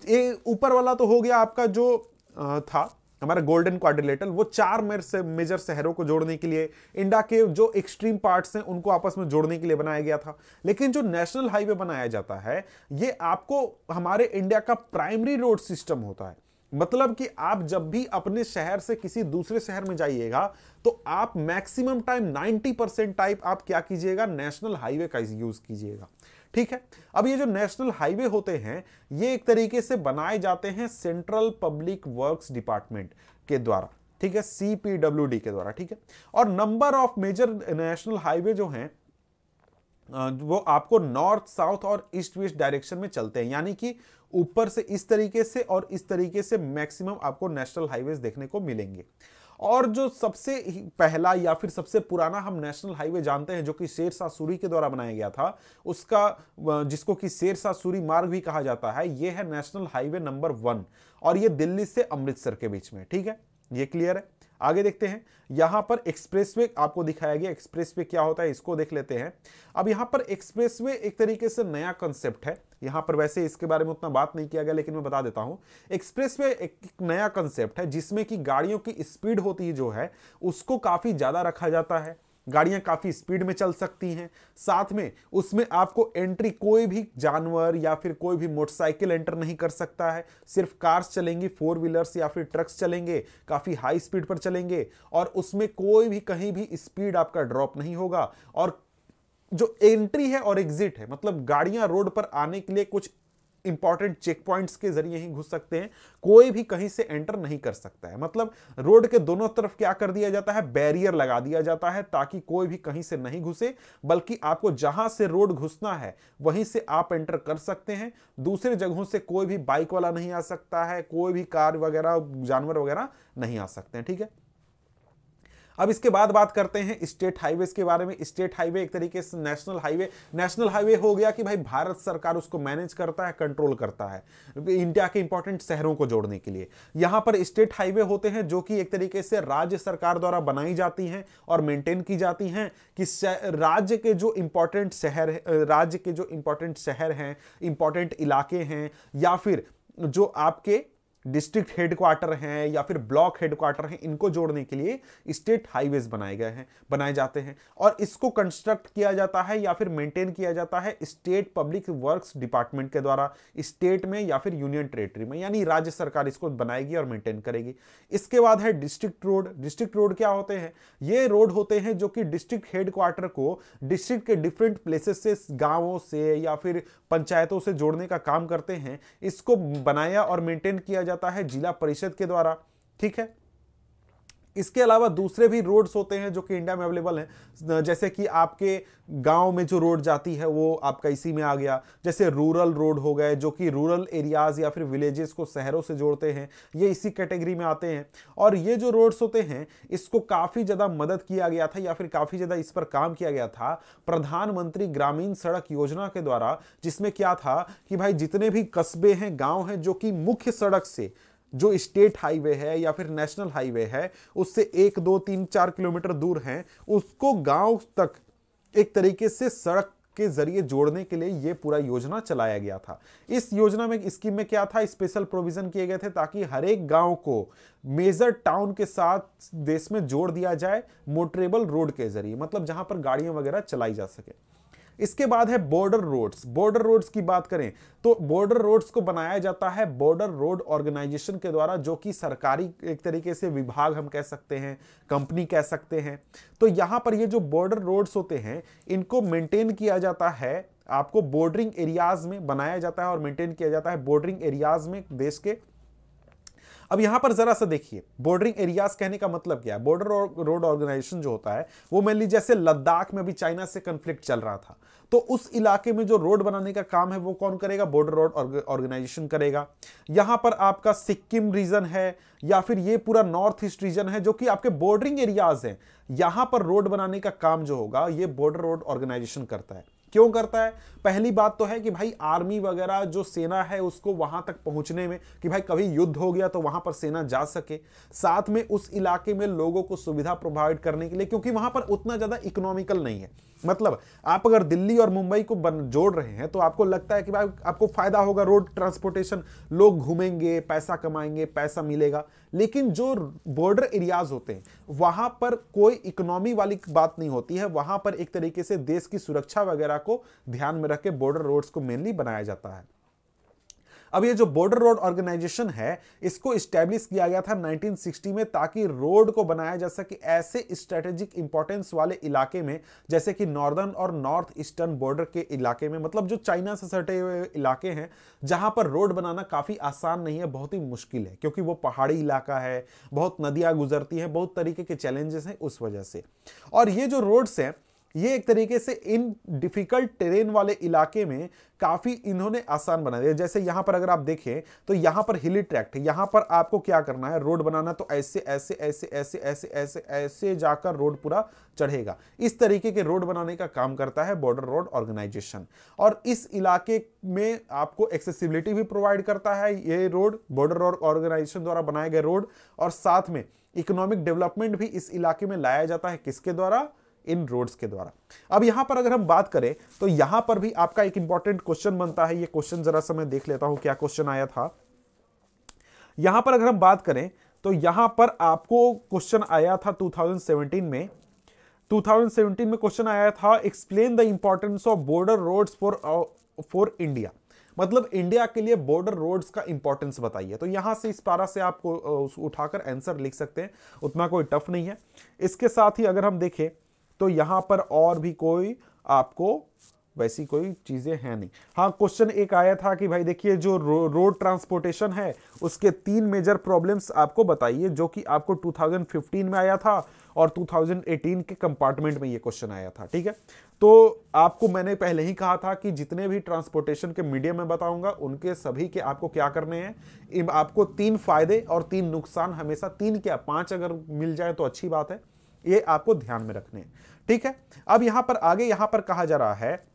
ये ऊपर वाला तो हो गया आपका जो था हमारा गोल्डन क्वाड्रिलेटरल, वो 4 मेजर शहरों को जोड़ने के लिए, इंडिया के जो एक्सट्रीम पार्ट्स हैं उनको आपस में जोड़ने के लिए बनाया गया था। लेकिन जो नेशनल हाईवे बनाया जाता है, ये आपको हमारे इंडिया का प्राइमरी रोड सिस्टम होता है। मतलब कि आप जब भी अपने शहर से किसी दूसरे शहर में जाइएगा, तो आप मैक्सिमम टाइम 90% टाइप आप क्या कीजिएगा, नेशनल हाईवे का यूज कीजिएगा। ठीक है, अब ये जो नेशनल हाईवे होते हैं, ये एक तरीके से बनाए जाते हैं सेंट्रल पब्लिक वर्क्स डिपार्टमेंट के द्वारा। ठीक है, CPWD के द्वारा। ठीक है, और number of major national highway जो हैं वो आपको नॉर्थ साउथ और ईस्ट वेस्ट डायरेक्शन में चलते हैं, यानी कि ऊपर से इस तरीके से और इस तरीके से मैक्सिमम आपको नेशनल हाईवेज देखने को मिलेंगे। और जो सबसे पहला या फिर सबसे पुराना हम नेशनल हाईवे जानते हैं, जो कि शेरशाह सूरी के द्वारा बनाया गया था, उसका जिसको कि शेरशाह सूरी मार्ग भी कहा जाता है, यह है नेशनल हाईवे नंबर 1, और यह दिल्ली से अमृतसर के बीच में। ठीक है, ये क्लियर है। आगे देखते हैं, यहां पर एक्सप्रेसवे आपको दिखाया गया। एक्सप्रेसवे क्या होता है, इसको देख लेते हैं। अब यहां पर एक्सप्रेसवे एक तरीके से नया कंसेप्ट है। यहां पर वैसे इसके बारे में उतना बात नहीं किया गया, लेकिन मैं बता देता हूं। एक्सप्रेसवे एक नया कंसेप्ट है जिसमें कि गाड़ियों की स्पीड होती है जो है, उसको काफी ज्यादा रखा जाता है, गाड़ियां काफी स्पीड में चल सकती हैं। साथ में उसमें आपको एंट्री कोई भी जानवर या फिर कोई भी मोटरसाइकिल एंटर नहीं कर सकता है, सिर्फ कार्स चलेंगी, फोर व्हीलर्स या फिर ट्रक्स चलेंगे, काफी हाई स्पीड पर चलेंगे और उसमें कोई भी कहीं भी स्पीड आपका ड्रॉप नहीं होगा। और जो एंट्री है और एग्जिट है, मतलब गाड़ियां रोड पर आने के लिए कुछ इंपॉर्टेंट चेक पॉइंट्स के जरिए ही घुस सकते हैं, कोई भी कहीं से एंटर नहीं कर सकता है। मतलब रोड के दोनों तरफ क्या कर दिया जाता है, बैरियर लगा दिया जाता है ताकि कोई भी कहीं से नहीं घुसे, बल्कि आपको जहां से रोड घुसना है वहीं से आप एंटर कर सकते हैं। दूसरे जगहों से कोई भी बाइक वाला नहीं आ सकता है, कोई भी कार वगैरह जानवर वगैरह नहीं आ सकते हैं। ठीक है, अब इसके बाद बात करते हैं स्टेट हाईवेज के बारे में। स्टेट हाईवे एक तरीके से नेशनल हाईवे हो गया कि भाई भारत सरकार उसको मैनेज करता है, कंट्रोल करता है इंडिया के इंपॉर्टेंट शहरों को जोड़ने के लिए। यहां पर स्टेट हाईवे होते हैं जो कि एक तरीके से राज्य सरकार द्वारा बनाई जाती हैं और मेंटेन की जाती हैं कि राज्य के जो इंपॉर्टेंट शहर हैं, इंपॉर्टेंट इलाके हैं, या फिर जो आपके डिस्ट्रिक्ट हेडक्वार्टर हैं या फिर ब्लॉक हेडक्वार्टर हैं, इनको जोड़ने के लिए स्टेट हाईवेज बनाए जाते हैं। और इसको कंस्ट्रक्ट किया जाता है या फिर मेंटेन किया जाता है स्टेट पब्लिक वर्क्स डिपार्टमेंट के द्वारा, स्टेट में या फिर यूनियन टेरिटरी में, यानी राज्य सरकार इसको बनाएगी और मेंटेन करेगी। इसके बाद है डिस्ट्रिक्ट रोड। डिस्ट्रिक्ट रोड क्या होते हैं? ये रोड होते हैं जो कि डिस्ट्रिक्ट हेडक्वार्टर को डिस्ट्रिक्ट के डिफरेंट प्लेसेस से, गांवों से या फिर पंचायतों से जोड़ने का काम करते हैं। इसको बनाया और मेंटेन किया जाता है जिला परिषद के द्वारा। ठीक है, इसके अलावा दूसरे भी रोड्स होते हैं जो कि इंडिया में अवेलेबल हैं, जैसे कि आपके गांव में जो रोड जाती है वो आपका इसी में आ गया। जैसे रूरल रोड हो गए जो कि रूरल एरियाज या फिर विलेजेस को शहरों से जोड़ते हैं, ये इसी कैटेगरी में आते हैं। और ये जो रोड्स होते हैं इसको काफी ज्यादा मदद किया गया था या फिर काफी ज्यादा इस पर काम किया गया था प्रधानमंत्री ग्रामीण सड़क योजना के द्वारा, जिसमें क्या था कि भाई जितने भी कस्बे हैं, गांव हैं जो कि मुख्य सड़क से, जो स्टेट हाईवे है या फिर नेशनल हाईवे है उससे 1, 2, 3, 4 किलोमीटर दूर हैं, उसको गांव तक एक तरीके से सड़क के जरिए जोड़ने के लिए ये पूरा योजना चलाया गया था। इस योजना में, स्कीम में क्या था, स्पेशल प्रोविजन किए गए थे ताकि हर एक गांव को मेजर टाउन के साथ देश में जोड़ दिया जाए मोटरेबल रोड के जरिए, मतलब जहां पर गाड़ियां वगैरह चलाई जा सके। इसके बाद है बॉर्डर रोड्स। बॉर्डर रोड्स की बात करें तो बॉर्डर रोड्स को बनाया जाता है बॉर्डर रोड ऑर्गेनाइजेशन के द्वारा, जो कि सरकारी एक तरीके से विभाग हम कह सकते हैं, कंपनी कह सकते हैं। तो यहां पर ये जो बॉर्डर रोड्स होते हैं इनको मेंटेन किया जाता है, आपको बॉर्डरिंग एरियाज में बनाया जाता है और मेंटेन किया जाता है बॉर्डरिंग एरियाज में देश के। अब यहां पर जरा सा देखिए, बॉर्डरिंग एरियाज कहने का मतलब क्या है। बॉर्डर रोड ऑर्गेनाइजेशन जो होता है वो मान लीजिए जैसे लद्दाख में अभी चाइना से कंफ्लिक्ट चल रहा था, तो उस इलाके में जो रोड बनाने का काम है वो कौन करेगा? बॉर्डर रोड ऑर्गेनाइजेशन करेगा। यहां पर आपका सिक्किम रीजन है या फिर ये पूरा नॉर्थ ईस्ट रीजन है जो कि आपके बॉर्डरिंग एरियाज हैं, यहां पर रोड बनाने का काम जो होगा ये बॉर्डर रोड ऑर्गेनाइजेशन करता है। क्यों करता है? पहली बात तो है कि भाई आर्मी वगैरह जो सेना है उसको वहां तक पहुंचने में, कि भाई कभी युद्ध हो गया तो वहां पर सेना जा सके, साथ में उस इलाके में लोगों को सुविधा प्रोवाइड करने के लिए, क्योंकि वहां पर उतना ज्यादा इकोनॉमिकल नहीं है। मतलब आप अगर दिल्ली और मुंबई को जोड़ रहे हैं तो आपको लगता है कि भाई आपको फायदा होगा, रोड ट्रांसपोर्टेशन, लोग घूमेंगे, पैसा कमाएंगे, पैसा मिलेगा। लेकिन जो बॉर्डर एरियाज होते हैं वहां पर कोई इकोनॉमी वाली बात नहीं होती है, वहां पर एक तरीके से देश की सुरक्षा वगैरह को ध्यान में रख के बॉर्डर रोड्स को मेनली बनाया जाता है। अब ये जो बॉर्डर रोड ऑर्गेनाइजेशन है इसको स्टैब्लिश किया गया था 1960 में, ताकि रोड को बनाया जा सके ऐसे स्ट्रेटेजिक इंपॉर्टेंस वाले इलाके में, जैसे कि नॉर्दर्न और नॉर्थ ईस्टर्न बॉर्डर के इलाके में, मतलब जो चाइना से सटे हुए इलाके हैं जहां पर रोड बनाना काफी आसान नहीं है, बहुत ही मुश्किल है, क्योंकि वो पहाड़ी इलाका है, बहुत नदियां गुजरती हैं, बहुत तरीके के चैलेंजेस हैं उस वजह से। और ये जो रोड्स हैं ये एक तरीके से इन डिफिकल्ट टेरेन वाले इलाके में काफी इन्होंने आसान बना दिया। जैसे यहां पर अगर आप देखें तो यहां पर हिली ट्रैक्ट है, यहां पर आपको क्या करना है, रोड बनाना तो ऐसे ऐसे ऐसे ऐसे ऐसे ऐसे ऐसे जाकर रोड पूरा चढ़ेगा। इस तरीके के रोड बनाने का काम करता है बॉर्डर रोड ऑर्गेनाइजेशन, और इस इलाके में आपको एक्सेसिबिलिटी भी प्रोवाइड करता है ये रोड, बॉर्डर रोड ऑर्गेनाइजेशन द्वारा बनाए गए रोड। और साथ में इकोनॉमिक डेवलपमेंट भी इस इलाके में लाया जाता है, किसके द्वारा? इन रोड्स के द्वारा। अब यहां पर अगर हम बात करें तो यहां पर भी आपका एक इंपॉर्टेंट क्वेश्चन बनता है। ये क्वेश्चन जरा सा मैं देख लेता हूं क्या क्वेश्चन आया था। यहां पर अगर हम बात करें तो यहां पर आपको क्वेश्चन आया था 2017 में। 2017 में क्वेश्चन आया था, explain the importance of border roads for India. मतलब इंडिया के लिए बॉर्डर रोड्स का इंपॉर्टेंस बताइए। तो यहां से इस पारा से आपको उठाकर आंसर लिख सकते हैं, उतना कोई टफ नहीं है। इसके साथ ही अगर हम देखें तो यहां पर और भी कोई आपको वैसी कोई चीजें हैं नहीं। हाँ, क्वेश्चन एक आया था कि भाई देखिए जो रोड ट्रांसपोर्टेशन है उसके 3 मेजर प्रॉब्लम्स आपको बताइए, जो कि आपको 2015 में आया था और 2018 के कंपार्टमेंट में ये क्वेश्चन आया था। ठीक है, तो आपको मैंने पहले ही कहा था कि जितने भी ट्रांसपोर्टेशन के मीडियम में बताऊंगा उनके सभी के आपको क्या करने हैं, आपको 3 फायदे और 3 नुकसान, हमेशा 3 क्या 5 अगर मिल जाए तो अच्छी बात है, ये आपको ध्यान में रखने हैं। ठीक है, अब यहां पर आगे यहां पर कहा जा रहा है,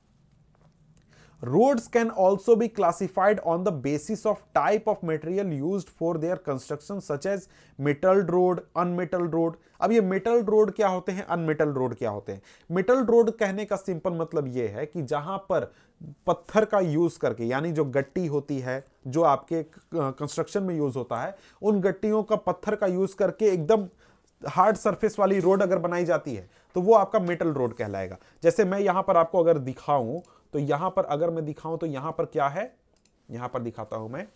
roads can also be classified on the basis of type of material used for their construction such as metalled road, unmetalled road। अब ये मेटल रोड क्या होते हैं, अनमेटल रोड क्या होते हैं? मेटल रोड कहने का सिंपल मतलब ये है कि जहां पर पत्थर का यूज करके, यानी जो गट्टी होती है जो आपके कंस्ट्रक्शन में यूज होता है, उन गट्टियों का पत्थर का यूज करके एकदम हार्ड सरफेस वाली रोड अगर बनाई जाती है तो वो आपका मेटल रोड कहलाएगा। जैसे मैं यहां पर आपको अगर दिखाऊं तो यहां पर अगर मैं दिखाऊं तो यहां पर क्या है, यहां पर दिखाता हूं मैं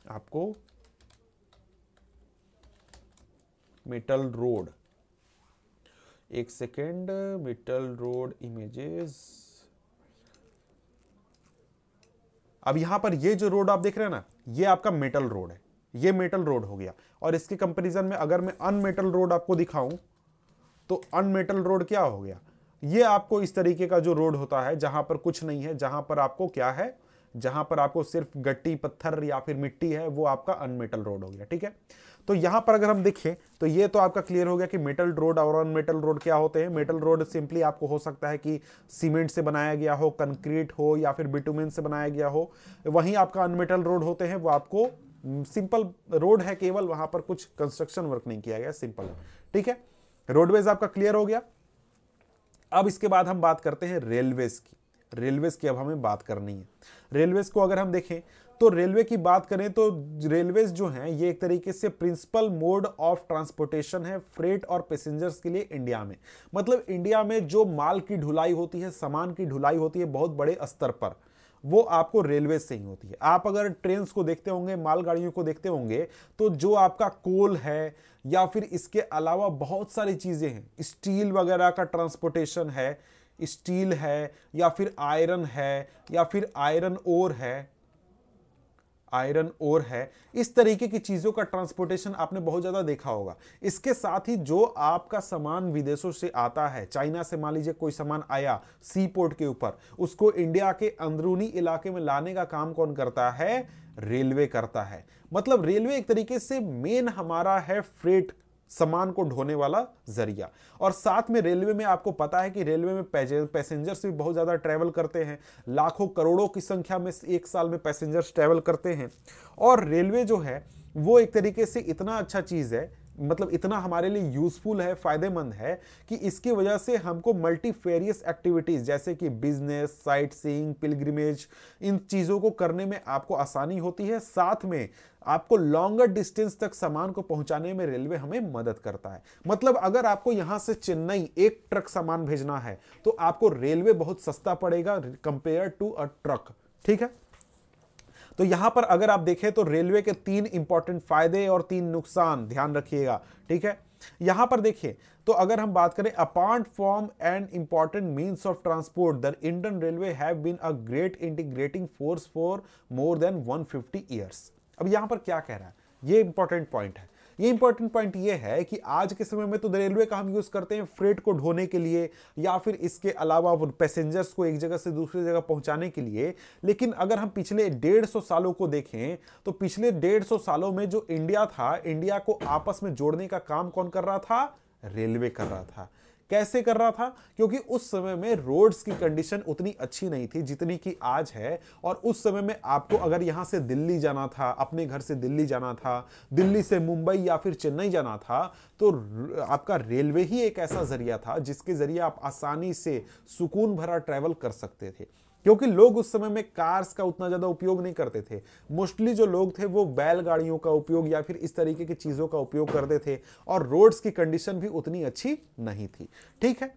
आपको मेटल रोड, एक सेकेंड, मेटल रोड इमेजेस। अब यहां पर ये जो रोड आप देख रहे हैं ना, ये आपका मेटल रोड है, ये मेटल रोड हो गया। और इसके कंपैरिजन में अगर मैं अनमेटल रोड आपको दिखाऊं तो अनमेटल रोड क्या हो गया, ये आपको इस तरीके का जो रोड होता है जहां पर कुछ नहीं है, जहां पर आपको क्या है, जहां पर आपको सिर्फ गट्टी पत्थर या फिर मिट्टी है, वो आपका अनमेटल रोड हो गया। ठीक है, तो यहां पर अगर हम देखें तो ये तो आपका क्लियर हो गया कि मेटल रोड और अनमेटल रोड क्या होते हैं। मेटल रोड सिंपली आपको हो सकता है कि सीमेंट से बनाया गया हो, कंक्रीट हो या फिर बिटुमेन से बनाया गया हो। वहीं आपका अनमेटल रोड होते हैं वो आपको सिंपल रोड है, केवल वहां पर कुछ कंस्ट्रक्शन वर्क नहीं किया गया, सिंपल है। ठीक है, रोडवेज आपका क्लियर हो गया। अब इसके बाद हम बात करते हैं रेलवेज की। रेलवेज की अब हमें बात करनी है। रेलवेज को अगर हम देखें तो रेलवे की बात करें तो रेलवेज जो हैं ये एक तरीके से प्रिंसिपल मोड ऑफ ट्रांसपोर्टेशन है फ्रेट और पैसेंजर्स के लिए इंडिया में। मतलब इंडिया में जो माल की ढुलाई होती है, सामान की ढुलाई होती है बहुत बड़े स्तर पर, वो आपको रेलवे से ही होती है। आप अगर ट्रेन्स को देखते होंगे, मालगाड़ियों को देखते होंगे, तो जो आपका कोल है या फिर इसके अलावा बहुत सारी चीजें हैं, स्टील वगैरह का ट्रांसपोर्टेशन है, स्टील है या फिर आयरन है या फिर आयरन ओर है, इस तरीके की चीजों का ट्रांसपोर्टेशन आपने बहुत ज्यादा देखा होगा। इसके साथ ही जो आपका सामान विदेशों से आता है, चाइना से मान लीजिए कोई सामान आया सी पोर्ट के ऊपर, उसको इंडिया के अंदरूनी इलाके में लाने का काम कौन करता है? रेलवे करता है। मतलब रेलवे एक तरीके से मेन हमारा है फ्रेट, सामान को ढोने वाला जरिया। और साथ में रेलवे में आपको पता है कि रेलवे में पैसेंजर्स भी बहुत ज्यादा ट्रैवल करते हैं, लाखों करोड़ों की संख्या में एक साल में पैसेंजर्स ट्रैवल करते हैं। और रेलवे जो है वो एक तरीके से इतना अच्छा चीज है, मतलब इतना हमारे लिए यूजफुल है, फायदेमंद है कि इसकी वजह से हमको मल्टीफेरियस एक्टिविटीज जैसे कि बिजनेस, साइट सीइंग, पिलग्रिमेज, इन चीजों को करने में आपको आसानी होती है। साथ में आपको लॉन्गर डिस्टेंस तक सामान को पहुंचाने में रेलवे हमें मदद करता है। मतलब अगर आपको यहां से चेन्नई एक ट्रक सामान भेजना है तो आपको रेलवे बहुत सस्ता पड़ेगा कंपेयर टू अ ट्रक। ठीक है, तो यहां पर अगर आप देखें तो रेलवे के 3 इंपॉर्टेंट फायदे और 3 नुकसान ध्यान रखिएगा। ठीक है, यहां पर देखिए तो अगर हम बात करें, apart from an important means of transport the Indian railway have been a great integrating force for more than 150 years. अब यहां पर क्या कह रहा है, ये इंपॉर्टेंट पॉइंट है। ये इंपॉर्टेंट पॉइंट ये है कि आज के समय में तो रेलवे का हम यूज करते हैं फ्रेट को ढोने के लिए या फिर इसके अलावा पैसेंजर्स को एक जगह से दूसरी जगह पहुंचाने के लिए। लेकिन अगर हम पिछले 150 सालों को देखें तो पिछले 150 सालों में जो इंडिया था, इंडिया को आपस में जोड़ने का काम कौन कर रहा था? रेलवे कर रहा था। कैसे कर रहा था? क्योंकि उस समय में रोड्स की कंडीशन उतनी अच्छी नहीं थी जितनी कि आज है। और उस समय में आपको अगर यहां से दिल्ली जाना था, अपने घर से दिल्ली जाना था, दिल्ली से मुंबई या फिर चेन्नई जाना था, तो आपका रेलवे ही एक ऐसा जरिया था जिसके जरिए आप आसानी से सुकून भरा ट्रैवल कर सकते थे। क्योंकि लोग उस समय में कार्स का उतना ज्यादा उपयोग नहीं करते थे। मोस्टली जो लोग थे वो बैलगाड़ियों का उपयोग या फिर इस तरीके की चीजों का उपयोग करते थे और रोड्स की कंडीशन भी उतनी अच्छी नहीं थी। ठीक है,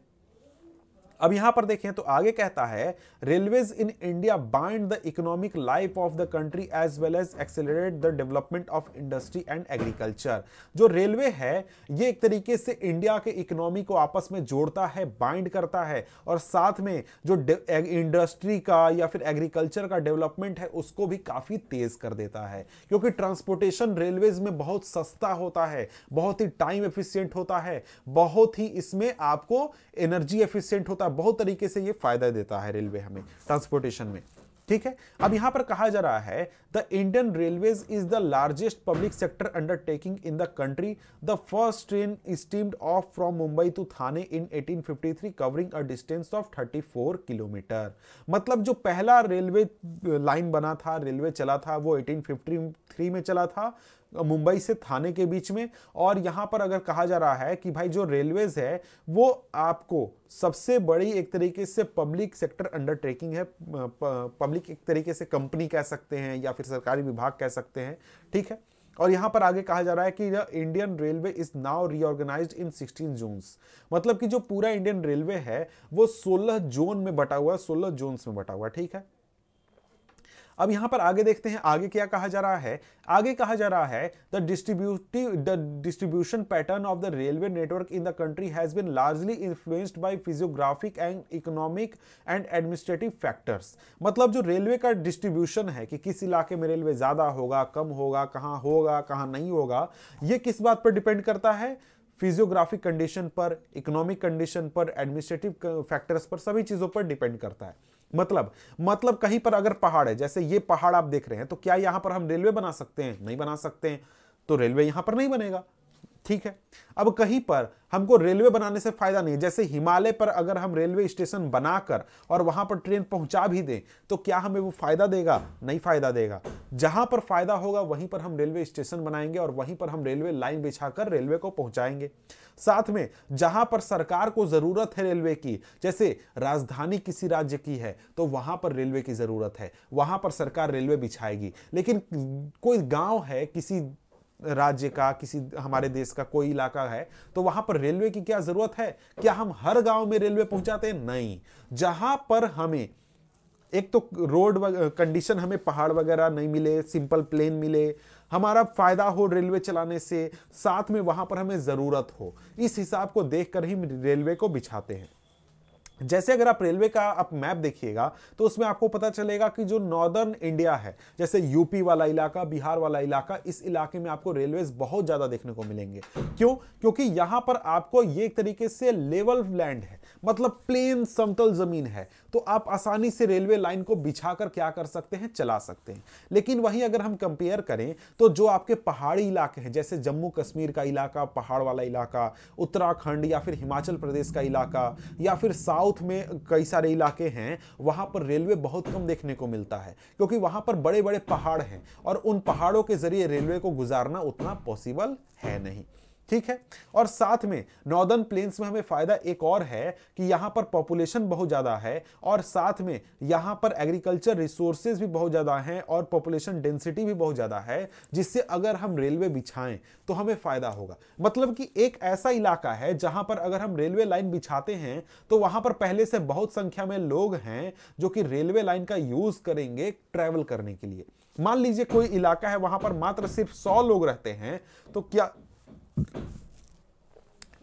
अब यहां पर देखें तो आगे कहता है railways in India bind the economic life of the country as well as accelerate the development of industry and agriculture. जो रेलवे है ये एक तरीके से इंडिया के इकोनॉमी को आपस में जोड़ता है, बाइंड करता है, और साथ में जो इंडस्ट्री का या फिर एग्रीकल्चर का डेवलपमेंट है उसको भी काफी तेज कर देता है, क्योंकि ट्रांसपोर्टेशन रेलवेज में बहुत सस्ता होता है, बहुत ही टाइम एफिशिएंट होता है, बहुत ही इसमें आपको एनर्जी एफिशिएंट होता है, बहुत तरीके से ये फायदा देता है रेलवे हमें ट्रांसपोर्टेशन में। ठीक है, अब यहां पर कहा जा रहा है the Indian railways is the largest public sector undertaking in the country. The first train steamed off from Mumbai to Thane in 1853 covering a distance of 34 kilometre. मतलब जो पहला रेलवे लाइन बना था, रेलवे चला था, वो 1853 में चला था मुंबई से थाने के बीच में। और यहां पर अगर कहा जा रहा है कि भाई जो रेलवेज है वो आपको सबसे बड़ी एक तरीके से पब्लिक सेक्टर अंडरटेकिंग है, पब्लिक एक तरीके से कंपनी कह सकते हैं या फिर सरकारी विभाग कह सकते हैं। ठीक है, और यहां पर आगे कहा जा रहा है कि Indian railway is now reorganised in 16 zones. मतलब कि जो पूरा इंडियन रेलवे है वो 16 जोन में बटा हुआ है, 16 जोन्स में बटा हुआ है। ठीक है, अब यहां पर आगे देखते हैं आगे क्या कहा जा रहा है। आगे कहा जा रहा है the distribution pattern of the railway network in the country has been largely influenced by physiographic and economic and administrative factors. मतलब जो रेलवे का डिस्ट्रीब्यूशन है कि किस इलाके में रेलवे ज्यादा होगा, कम होगा, कहां नहीं होगा, ये किस बात पर डिपेंड करता है? फिजियोग्राफिक कंडीशन पर, इकोनॉमिक कंडीशन पर, एडमिनिस्ट्रेटिव फैक्टर्स पर, सभी चीजों पर डिपेंड करता है। मतलब कहीं पर अगर पहाड़ है, जैसे ये पहाड़ आप देख रहे हैं, तो क्या यहां पर हम रेलवे बना सकते हैं? नहीं बना सकते हैं, तो रेलवे यहां पर नहीं बनेगा। ठीक है, अब कहीं पर हमको रेलवे बनाने से फायदा नहीं है, जैसे हिमालय पर अगर हम रेलवे स्टेशन बनाकर और वहां पर ट्रेन पहुंचा भी दें तो क्या हमें वो फायदा देगा? नहीं फायदा देगा। जहां पर फायदा होगा वहीं पर हम रेलवे स्टेशन बनाएंगे और वहीं पर हम रेलवे लाइन बिछाकर रेलवे को पहुंचाएंगे। साथ में जहां पर सरकार को जरूरत है रेलवे की, जैसे राजधानी किसी राज्य की है तो वहां पर रेलवे की जरूरत है, वहां पर सरकार रेलवे बिछाएगी। लेकिन कोई गांव है किसी राज्य का, किसी हमारे देश का कोई इलाका है, तो वहां पर रेलवे की क्या जरूरत है? क्या हम हर गांव में रेलवे पहुंचाते हैं? नहीं। जहां पर हमें एक तो रोड कंडीशन, हमें पहाड़ वगैरह नहीं मिले, सिंपल प्लेन मिले, हमारा फायदा हो रेलवे चलाने से, साथ में वहां पर हमें जरूरत हो, इस हिसाब को देखकर ही रेलवे को बिछाते हैं। जैसे अगर आप रेलवे का आप मैप देखिएगा तो उसमें आपको पता चलेगा कि जो नॉर्दर्न इंडिया है, जैसे यूपी वाला इलाका, बिहार वाला इलाका, इस इलाके में आपको रेलवेज बहुत ज्यादा देखने को मिलेंगे। क्यों? क्योंकि यहां पर आपको ये एक तरीके से लेवल लैंड है, मतलब प्लेन समतल जमीन है, तो आप आसानी से रेलवे लाइन को बिछाकर क्या कर सकते हैं? चला सकते हैं। लेकिन वहीं अगर हम कंपेयर करें तो जो आपके पहाड़ी इलाके हैं, जैसे जम्मू कश्मीर का इलाका, पहाड़ वाला इलाका, उत्तराखंड या फिर हिमाचल प्रदेश का इलाका, या फिर साउथ में कई सारे इलाके हैं, वहां पर रेलवे बहुत कम देखने को मिलता है, क्योंकि वहां पर बड़े बड़े पहाड़ हैं और उन पहाड़ों के जरिए रेलवे को गुजारना उतना पॉसिबल है नहीं। ठीक है, और साथ में नॉर्दर्न प्लेन्स में हमें फायदा एक और है कि यहां पर पॉपुलेशन बहुत ज्यादा है और साथ में यहां पर एग्रीकल्चर रिसोर्सेज भी बहुत ज्यादा हैं और पॉपुलेशन डेंसिटी भी बहुत ज्यादा है, जिससे अगर हम रेलवे बिछाएं तो हमें फायदा होगा। मतलब कि एक ऐसा इलाका है जहां पर अगर हम रेलवे लाइन बिछाते हैं तो वहां पर पहले से बहुत संख्या में लोग हैं जो कि रेलवे लाइन का यूज करेंगे ट्रैवल करने के लिए। मान लीजिए कोई इलाका है, वहां पर मात्र सिर्फ 100 लोग रहते हैं,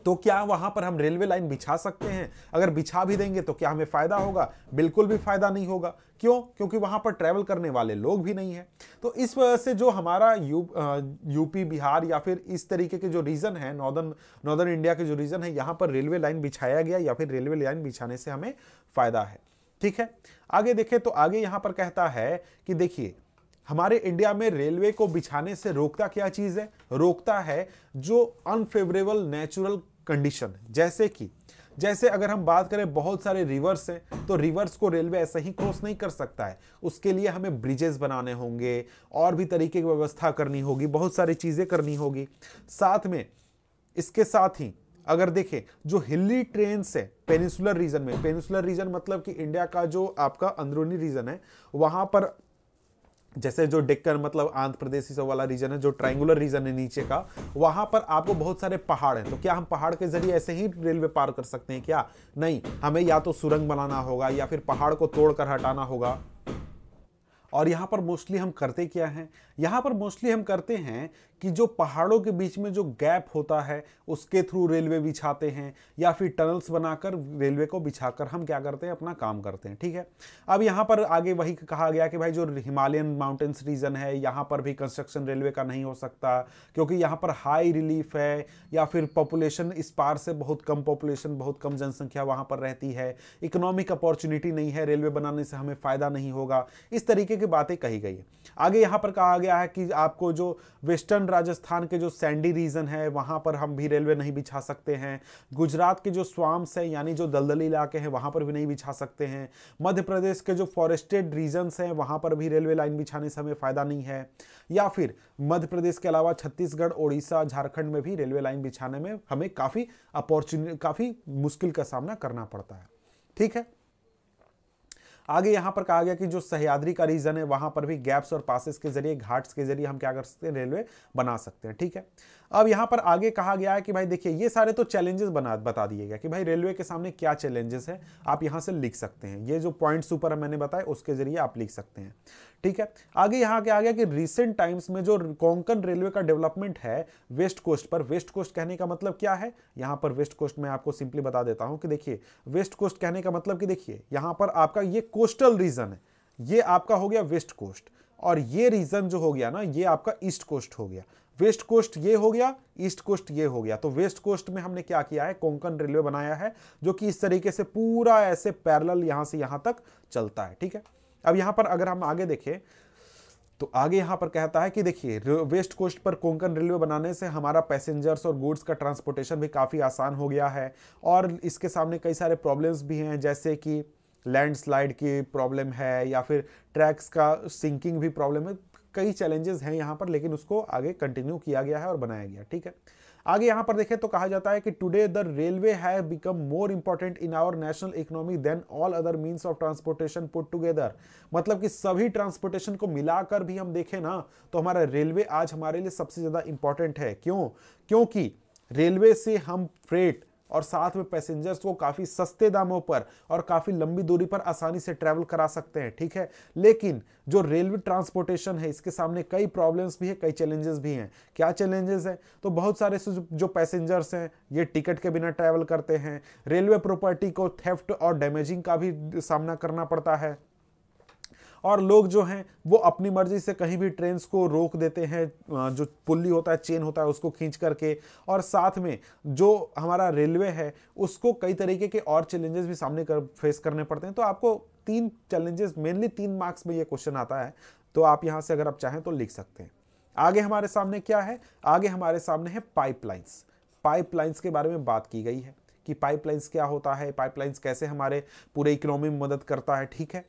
तो क्या वहां पर हम रेलवे लाइन बिछा सकते हैं? अगर बिछा भी देंगे तो क्या हमें फायदा होगा? बिल्कुल भी फायदा नहीं होगा। क्यों? क्योंकि वहां पर ट्रैवल करने वाले लोग भी नहीं है। तो इस वजह से जो हमारा यूपी, बिहार या फिर इस तरीके के जो रीजन है, नॉर्दर्न इंडिया के जो रीजन है, यहां पर रेलवे लाइन बिछाया गया या फिर रेलवे लाइन बिछाने से हमें फायदा है। ठीक है, आगे देखें तो आगे यहां पर कहता है कि देखिए हमारे इंडिया में रेलवे को बिछाने से रोकता क्या चीज है? रोकता है जो अनफेवरेबल नेचुरल कंडीशन, जैसे अगर हम बात करें बहुत सारे रिवर्स हैं, तो रिवर्स को रेलवे ऐसे ही क्रॉस नहीं कर सकता है, उसके लिए हमें ब्रिजेस बनाने होंगे और भी तरीके की व्यवस्था करनी होगी, बहुत सारी चीजें करनी होगी। साथ में इसके साथ ही अगर देखें जो हिली ट्रेन है पेनिसुलर रीजन में, पेनिसुलर रीजन मतलब कि इंडिया का जो आपका अंदरूनी रीजन है, वहां पर जैसे जो डेक्कन मतलब आंध्र प्रदेश सब वाला रीजन है, जो ट्रायंगुलर रीजन है नीचे का, वहां पर आपको बहुत सारे पहाड़ हैं। तो क्या हम पहाड़ के जरिए ऐसे ही रेलवे पार कर सकते हैं क्या? नहीं, हमें या तो सुरंग बनाना होगा या फिर पहाड़ को तोड़कर हटाना होगा। और यहां पर मोस्टली हम करते क्या हैं? यहां पर मोस्टली हम करते हैं कि जो पहाड़ों के बीच में जो गैप होता है उसके थ्रू रेलवे बिछाते हैं, या फिर टनल्स बनाकर रेलवे को बिछाकर हम क्या करते हैं, अपना काम करते हैं। ठीक है, अब यहां पर आगे वही कहा गया कि भाई जो हिमालयन माउंटेन्स रीजन है यहां पर भी कंस्ट्रक्शन रेलवे का नहीं हो सकता, क्योंकि यहां पर हाई रिलीफ है, या फिर पॉपुलेशन इस पार से बहुत कम पॉपुलेशन, बहुत कम जनसंख्या वहां पर रहती है, इकोनॉमिक अपॉर्चुनिटी नहीं है, रेलवे बनाने से हमें फायदा नहीं होगा, इस तरीके की बातें कही गई है। आगे यहां पर कहा गया है कि आपको जो वेस्टर्न राजस्थान के जो सैंडी रीजन है वहां पर हम भी रेलवे नहीं बिछा सकते हैं, गुजरात के जो स्वाम्स है यानी जो दलदली इलाके हैं वहां पर भी नहीं बिछा सकते हैं, मध्य प्रदेश के जो फॉरेस्टेड रीजन्स हैं वहां पर भी रेलवे लाइन बिछाने से हमें फायदा नहीं है, या फिर मध्य प्रदेश के अलावा छत्तीसगढ़, ओडिशा, झारखंड में भी रेलवे लाइन बिछाने में हमें काफी मुश्किल का सामना करना पड़ता है। ठीक है, आगे यहां पर कहा गया कि जो सह्याद्री का रीजन है वहां पर भी गैप्स और पासेस के जरिए, घाट्स के जरिए हम क्या कर सकते हैं, रेलवे बना सकते हैं। ठीक है, अब यहां पर आगे कहा गया है कि भाई देखिए ये सारे तो चैलेंजेस बता दिए गए कि भाई रेलवे के सामने क्या चैलेंजेस है, आप यहां से लिख सकते हैं। ये जो पॉइंट्स ऊपर मैंने बताए उसके जरिए आप लिख सकते हैं। ठीक है, आगे यहां क्या आ गया कि रिसेंट टाइम्स में जो कोंकण रेलवे का डेवलपमेंट है वेस्ट कोस्ट पर, वेस्ट कोस्ट कहने का मतलब क्या है, यहां पर वेस्ट कोस्ट में आपको सिंपली बता देता हूं कि देखिए वेस्ट कोस्ट कहने का मतलब कि देखिए यहां पर आपका ये कोस्टल रीजन है, ये आपका हो गया वेस्ट कोस्ट, और ये रीजन जो हो गया ना ये आपका ईस्ट कोस्ट हो गया। वेस्ट कोस्ट ये हो गया, ईस्ट कोस्ट ये हो गया। तो वेस्ट कोस्ट में हमने क्या किया है, कोंकण रेलवे बनाया है जो कि इस तरीके से पूरा ऐसे पैरेलल यहां से यहां तक चलता है। ठीक है, अब यहां पर अगर हम आगे देखें तो आगे यहां पर कहता है कि देखिए वेस्ट कोस्ट पर कोंकण रेलवे बनाने से हमारा पैसेंजर्स और गुड्स का ट्रांसपोर्टेशन भी काफ़ी आसान हो गया है, और इसके सामने कई सारे प्रॉब्लम्स भी हैं, जैसे कि लैंडस्लाइड की प्रॉब्लम है, या फिर ट्रैक्स का सिंकिंग भी प्रॉब्लम है, कई चैलेंजेस हैं यहाँ पर, लेकिन उसको आगे कंटिन्यू किया गया है और बनाया गया। ठीक है, आगे यहां पर देखें तो कहा जाता है कि today the railway have become more important in our national economy than all other means of transportation put together. मतलब कि सभी ट्रांसपोर्टेशन को मिलाकर भी हम देखें ना तो हमारा रेलवे आज हमारे लिए सबसे ज्यादा इंपॉर्टेंट है। क्यों? क्योंकि रेलवे से हम फ्रेट और साथ में पैसेंजर्स को काफी सस्ते दामों पर और काफी लंबी दूरी पर आसानी से ट्रैवल करा सकते हैं। ठीक है, लेकिन जो रेलवे ट्रांसपोर्टेशन है इसके सामने कई प्रॉब्लम्स भी है, कई चैलेंजेस भी हैं। क्या चैलेंजेस हैं? तो बहुत सारे जो पैसेंजर्स हैं ये टिकट के बिना ट्रैवल करते हैं, रेलवे प्रॉपर्टी को थेफ्ट और डैमेजिंग का भी सामना करना पड़ता है, और लोग जो हैं वो अपनी मर्जी से कहीं भी ट्रेन को रोक देते हैं, जो पुल्ली होता है, चेन होता है, उसको खींच करके, और साथ में जो हमारा रेलवे है उसको कई तरीके के और चैलेंजेस भी सामने फेस करने पड़ते हैं। तो आपको 3 चैलेंजेस, मेनली 3 मार्क्स में ये क्वेश्चन आता है, तो आप यहां से अगर आप चाहें तो लिख सकते हैं। आगे हमारे सामने क्या है? आगे हमारे सामने है पाइपलाइंस। पाइपलाइंस के बारे में बात की गई है कि पाइपलाइंस क्या होता है, पाइपलाइंस कैसे हमारे पूरे इकोनॉमी में मदद करता है। ठीक है,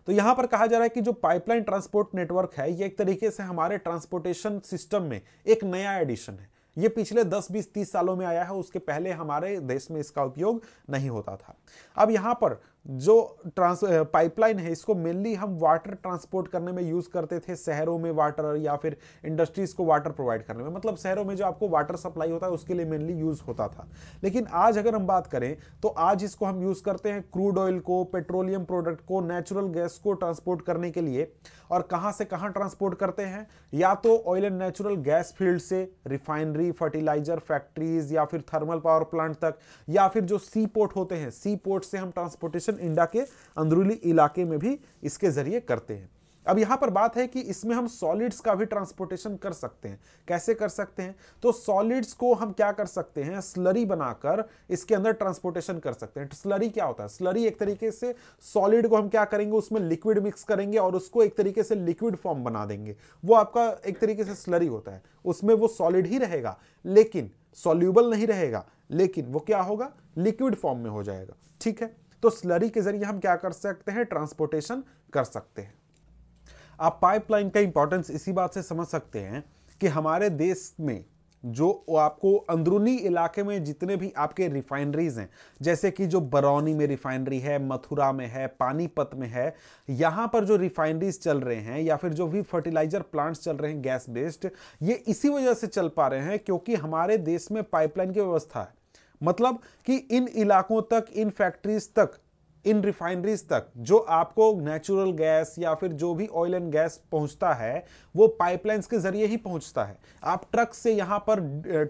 तो यहां पर कहा जा रहा है कि जो पाइपलाइन ट्रांसपोर्ट नेटवर्क है ये एक तरीके से हमारे ट्रांसपोर्टेशन सिस्टम में एक नया एडिशन है। ये पिछले 10, 20, 30 सालों में आया है, उसके पहले हमारे देश में इसका उपयोग नहीं होता था। अब यहां पर जो पाइपलाइन है इसको मेनली हम वाटर ट्रांसपोर्ट करने में यूज करते थे, शहरों में वाटर या फिर इंडस्ट्रीज को वाटर प्रोवाइड करने में, मतलब शहरों में जो आपको वाटर सप्लाई होता है उसके लिए मेनली यूज होता था। लेकिन आज अगर हम बात करें तो आज इसको हम यूज करते हैं क्रूड ऑयल को, पेट्रोलियम प्रोडक्ट को, नेचुरल गैस को ट्रांसपोर्ट करने के लिए। और कहां से कहां ट्रांसपोर्ट करते हैं? या तो oil and natural gas field से रिफाइनरी, फर्टिलाइजर फैक्ट्रीज या फिर थर्मल पावर प्लांट तक, या फिर जो सी पोर्ट होते हैं, सी पोर्ट से हम ट्रांसपोर्टेशन इंडिया के अंदरूनी इलाके में भी इसके जरिए करते हैं। अब यहां पर बात है कि इसमें हम सॉलिड्स का भी ट्रांसपोर्टेशन कर सकते हैं। कैसे कर सकते हैं? तो सॉलिड्स को हम क्या कर सकते हैं, स्लरी बनाकर इसके अंदर ट्रांसपोर्टेशन कर सकते हैं। स्लरी क्या होता है? स्लरी एक तरीके से सॉलिड को हम क्या करेंगे, उसमें लिक्विड मिक्स करेंगे और उसको एक तरीके से लिक्विड फॉर्म बना देंगे। वो आपका एक तरीके से स्लरी होता है, उसमें वो सॉलिड ही रहेगा लेकिन सॉल्यूबल नहीं रहेगा, लेकिन वो क्या होगा, लिक्विड फॉर्म में हो जाएगा। ठीक है, तो स्लरी के जरिए हम क्या कर सकते हैं, ट्रांसपोर्टेशन कर सकते हैं। आप पाइपलाइन का इंपॉर्टेंस इसी बात से समझ सकते हैं कि हमारे देश में जो आपको अंदरूनी इलाके में जितने भी आपके रिफाइनरीज हैं, जैसे कि जो बरौनी में रिफाइनरी है, मथुरा में है, पानीपत में है, यहां पर जो रिफाइनरीज चल रहे हैं या फिर जो भी फर्टिलाइजर प्लांट्स चल रहे हैं गैस बेस्ड, ये इसी वजह से चल पा रहे हैं क्योंकि हमारे देश में पाइपलाइन की व्यवस्था है। मतलब कि इन इलाकों तक, इन फैक्ट्रीज तक, इन रिफाइनरीज तक जो आपको नेचुरल गैस या फिर जो भी ऑयल एंड गैस पहुंचता है वो पाइपलाइंस के जरिए ही पहुंचता है। आप ट्रक से यहां पर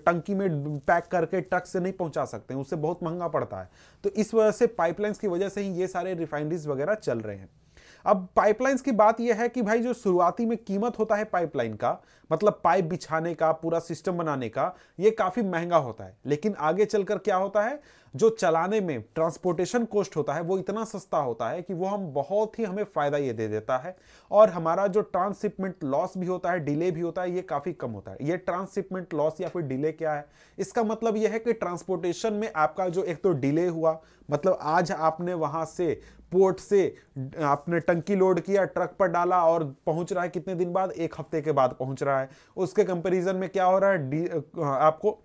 टंकी में पैक करके ट्रक से नहीं पहुंचा सकते, उससे बहुत महंगा पड़ता है। तो इस वजह से पाइपलाइंस की वजह से ही ये सारे रिफाइनरीज वगैरह चल रहे हैं। अब पाइपलाइंस की बात यह है कि भाई जो शुरुआती में कीमत होता है पाइपलाइन का, मतलब पाइप बिछाने का, पूरा सिस्टम बनाने का, ये काफी महंगा होता है। लेकिन आगे चलकर क्या होता है, जो चलाने में ट्रांसपोर्टेशन कॉस्ट होता है वो इतना सस्ता होता है कि वो हम बहुत ही हमें फायदा ये दे देता है। और हमारा जो ट्रांसशिपमेंट लॉस भी होता है, डिले भी होता है, ये काफी कम होता है। ये ट्रांसशिपमेंट लॉस या फिर डिले क्या है, इसका मतलब यह है कि ट्रांसपोर्टेशन में आपका जो एक तो डिले हुआ, मतलब आज आपने वहां से पोर्ट से आपने टंकी लोड किया, ट्रक पर डाला और पहुंच रहा है कितने दिन बाद, 1 हफ्ते के बाद पहुंच रहा है। उसके कंपैरिजन में क्या हो रहा है, आपको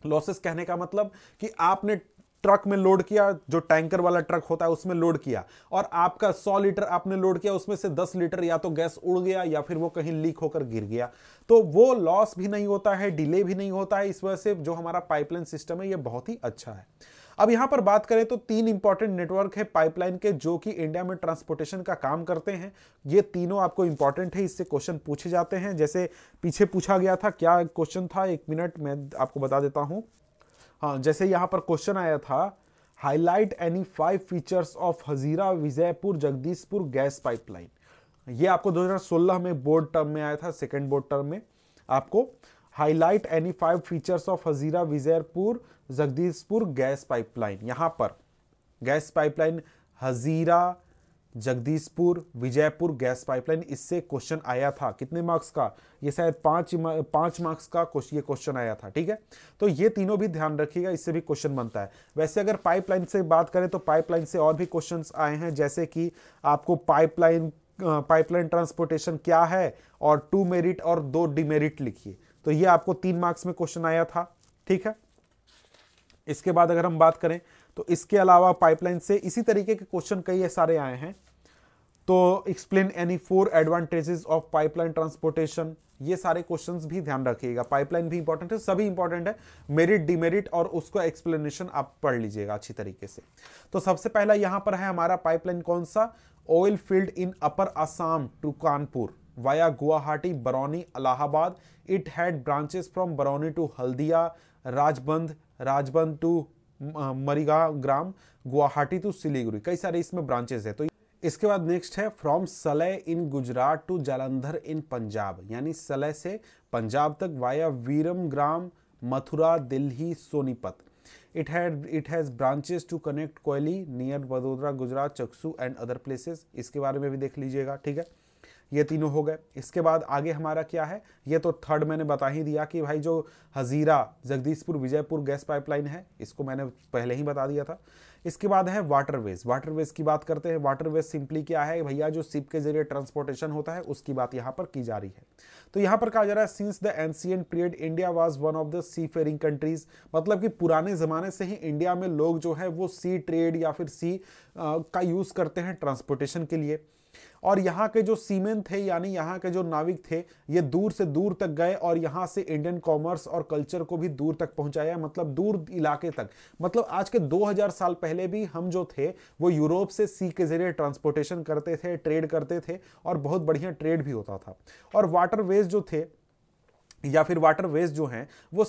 लॉसेस कहने का मतलब कि आपने ट्रक में लोड किया, जो टैंकर वाला ट्रक होता है उसमें लोड किया, और आपका 100 लीटर आपने लोड किया, उसमें से 10 लीटर या तो गैस उड़ गया या फिर वो कहीं लीक होकर गिर गया। तो वो लॉस भी नहीं होता है, डिले भी नहीं होता है। इस वजह से जो हमारा पाइपलाइन सिस्टम है ये बहुत ही अच्छा है। अब यहां पर बात करें तो 3 इंपॉर्टेंट नेटवर्क है पाइपलाइन के जो कि इंडिया में ट्रांसपोर्टेशन का काम करते हैं। ये तीनों आपको इंपॉर्टेंट है, इससे क्वेश्चन पूछे जाते हैं। जैसे पीछे पूछा गया था, क्या क्वेश्चन था, 1 मिनट मैं आपको बता देता हूं। हाँ, जैसे यहां पर क्वेश्चन आया था, highlight any 5 features of Hazira Vijaypur Jagdishpur gas pipeline. ये आपको 2016 में बोर्ड टर्म में आया था, सेकेंड बोर्ड टर्म में आपको highlight any 5 features of Hazira Vijaypur Jagdishpur gas pipeline. यहां पर gas pipeline Hazira Jagdishpur Vijaypur gas pipeline, इससे क्वेश्चन आया था। कितने मार्क्स का, ये शायद 5 मार्क्स का ये क्वेश्चन आया था। ठीक है, तो ये तीनों भी ध्यान रखिएगा, इससे भी क्वेश्चन बनता है। वैसे अगर पाइपलाइन से बात करें तो पाइपलाइन से और भी क्वेश्चंस आए हैं, जैसे कि आपको पाइपलाइन ट्रांसपोर्टेशन क्या है और 2 मेरिट और 2 डिमेरिट लिखिए। तो ये आपको 3 मार्क्स में क्वेश्चन आया था। ठीक है, इसके बाद अगर हम बात करें तो इसके अलावा पाइपलाइन से इसी तरीके के क्वेश्चन कई सारे आए हैं। तो explain any 4 advantages of pipeline transportation, ये सारे क्वेश्चंस भी ध्यान रखिएगा। पाइपलाइन भी इंपॉर्टेंट है, सभी इंपॉर्टेंट है, मेरिट डिमेरिट और उसका एक्सप्लेनेशन आप पढ़ लीजिएगा अच्छी तरीके से। तो सबसे पहला यहां पर है हमारा पाइपलाइन कौन सा, oil field in upper Assam to Kanpur via Guwahati Barauni Allahabad. It had branches from Barauni to Haldia, Rajbandh to Morigaon, Guwahati to Siliguri, कई सारे इसमें ब्रांचेस है। तो इसके बाद नेक्स्ट है from Salaya in Gujarat to Jalandhar in Punjab, यानी सलह से पंजाब तक via Viramgam Mathura Delhi Sonipat. It has branches to connect Koyali near Vadodara Gujarat Chaksu and other places, इसके बारे में भी देख लीजिएगा। ठीक है, ये तीनों हो गए। इसके बाद आगे हमारा क्या है, ये तो थर्ड मैंने बता ही दिया कि भाई जो हजीरा जगदीशपुर विजयपुर गैस पाइपलाइन है, इसको मैंने पहले ही बता दिया था। इसके बाद है वाटरवेज। वाटरवेज की बात करते हैं। वाटरवेज सिंपली क्या है भैया, जो शिप के जरिए ट्रांसपोर्टेशन होता है उसकी बात यहाँ पर की जा रही है। तो यहाँ पर कहा जा रहा है since the ancient period India was one of the seafaring countries, मतलब कि पुराने जमाने से ही इंडिया में लोग जो है वो सी ट्रेड या फिर सी का यूज करते हैं ट्रांसपोर्टेशन के लिए। और यहाँ के जो सीमेन थे, यानी यहाँ के जो नाविक थे, ये दूर से दूर तक गए और यहाँ से इंडियन कॉमर्स और कल्चर को भी दूर तक पहुंचाया, मतलब दूर इलाके तक। मतलब आज के 2000 साल पहले भी हम जो थे वो यूरोप से सी के जरिए ट्रांसपोर्टेशन करते थे, ट्रेड करते थे, और बहुत बढ़िया ट्रेड भी होता था। और वाटरवेज जो थे या फिर वाटरवेज जो हैं वो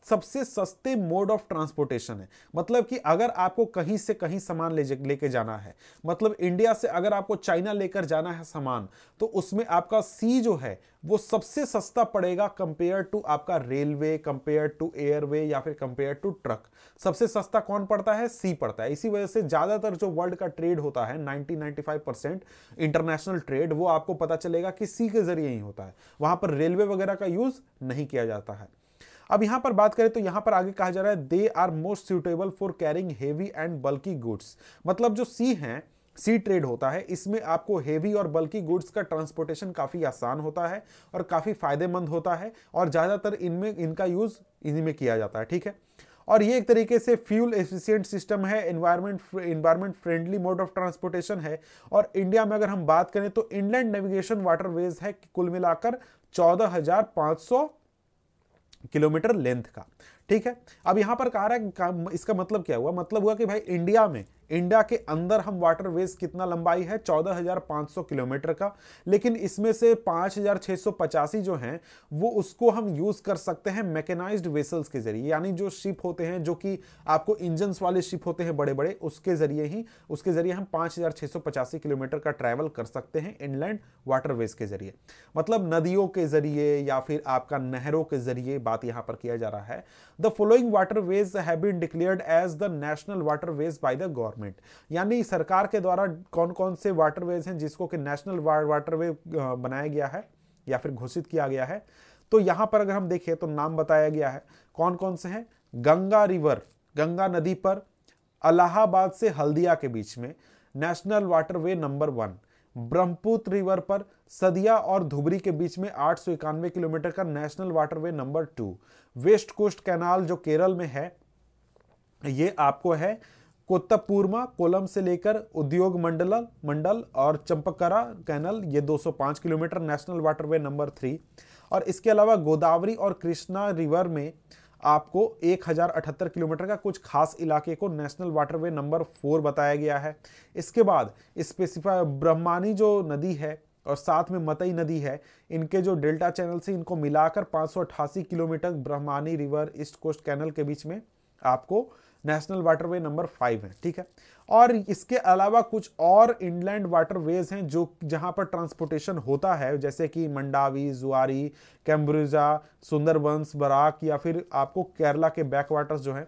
सबसे सस्ते मोड ऑफ ट्रांसपोर्टेशन है। मतलब कि अगर आपको कहीं से कहीं सामान लेके जाना है, मतलब इंडिया से अगर आपको चाइना लेकर जाना है सामान, तो उसमें आपका सी जो है वो सबसे सस्ता पड़ेगा कंपेयर टू आपका रेलवे, कंपेयर टू एयरवे या फिर कंपेयर टू ट्रक। सबसे सस्ता कौन पड़ता है, सी पड़ता है। इसी वजह से ज्यादातर जो वर्ल्ड का ट्रेड होता है 90-95% इंटरनेशनल ट्रेड, वो आपको पता चलेगा कि सी के जरिए ही होता है। वहां पर रेलवे वगैरह का यूज नहीं किया जाता है। अब यहां पर बात करें तो यहां पर आगे कहा जा रहा है they are most suitable for carrying heavy and bulky goods. मतलब जो सी हैं सी ट्रेड होता है, इसमें आपको हेवी और बल्की गुड्स का ट्रांसपोर्टेशन काफ़ी आसान होता है और काफ़ी फायदेमंद होता है और ज़्यादातर इनमें इनका यूज़ इन्हीं में किया जाता है, ठीक है। और ये एक तरीके से फ्यूल एफिशिएंट सिस्टम है, environment friendly mode of transportation है। और इंडिया में अगर हम बात करें तो इनलैंड नेविगेशन वाटरवेज है कुल मिलाकर 14,500 किलोमीटर लेंथ का, ठीक है। अब यहां पर कह रहा है इसका मतलब क्या हुआ, मतलब हुआ कि भाई इंडिया के अंदर हम वाटरवेज कितना लंबाई है 14,500 किलोमीटर का, लेकिन इसमें से 5,685 जो हैं वो उसको हम यूज कर सकते हैं मैकेनाइज्ड वेसल्स के जरिए, यानी जो शिप होते हैं जो कि आपको इंजन्स वाले शिप होते हैं बड़े बड़े, उसके जरिए हम 5,685 किलोमीटर का ट्रैवल कर सकते हैं इनलैंड वाटरवेज के जरिए, मतलब नदियों के जरिए या फिर आपका नहरों के जरिए बात यहां पर किया जा रहा है। The following waterways have been declared as the national waterways by the government, यानी सरकार के द्वारा कौन कौन से वाटरवेज हैं जिसको कि नेशनल वाटरवे बनाया गया है या फिर घोषित किया गया है। तो यहां पर अगर हम देखें तो नाम बताया गया है कौन कौन से हैं। गंगा रिवर, गंगा नदी पर इलाहाबाद से हल्दिया के बीच में national waterway number 1, Brahmaputra river पर सदिया और धुबरी के बीच में 891 किलोमीटर का national waterway number 2, west coast canal जो केरल में है ये आपको है कोत्तपूर्मा कोलम से लेकर उद्योग मंडल और चंपकरा कैनल, ये 205 किलोमीटर नेशनल वाटरवे नंबर 3। और इसके अलावा गोदावरी और कृष्णा रिवर में आपको 1078 किलोमीटर का कुछ खास इलाके को नेशनल वाटरवे नंबर 4 बताया गया है। इसके बाद स्पेसिफाई ब्रह्मानी जो नदी है और साथ में मतई नदी है, इनके जो डेल्टा चैनल से इनको मिलाकर 588 kilometre Brahmani river east coast canal के बीच में आपको नेशनल वाटरवे नंबर 5 है, ठीक है। और इसके अलावा कुछ और इनलैंड वाटरवेज हैं जो जहां पर ट्रांसपोर्टेशन होता है, जैसे कि मंडावी, जुआरी, कैम्ब्रिजा, सुंदरबंस, बराक या फिर आपको केरला के बैकवाटर्स जो हैं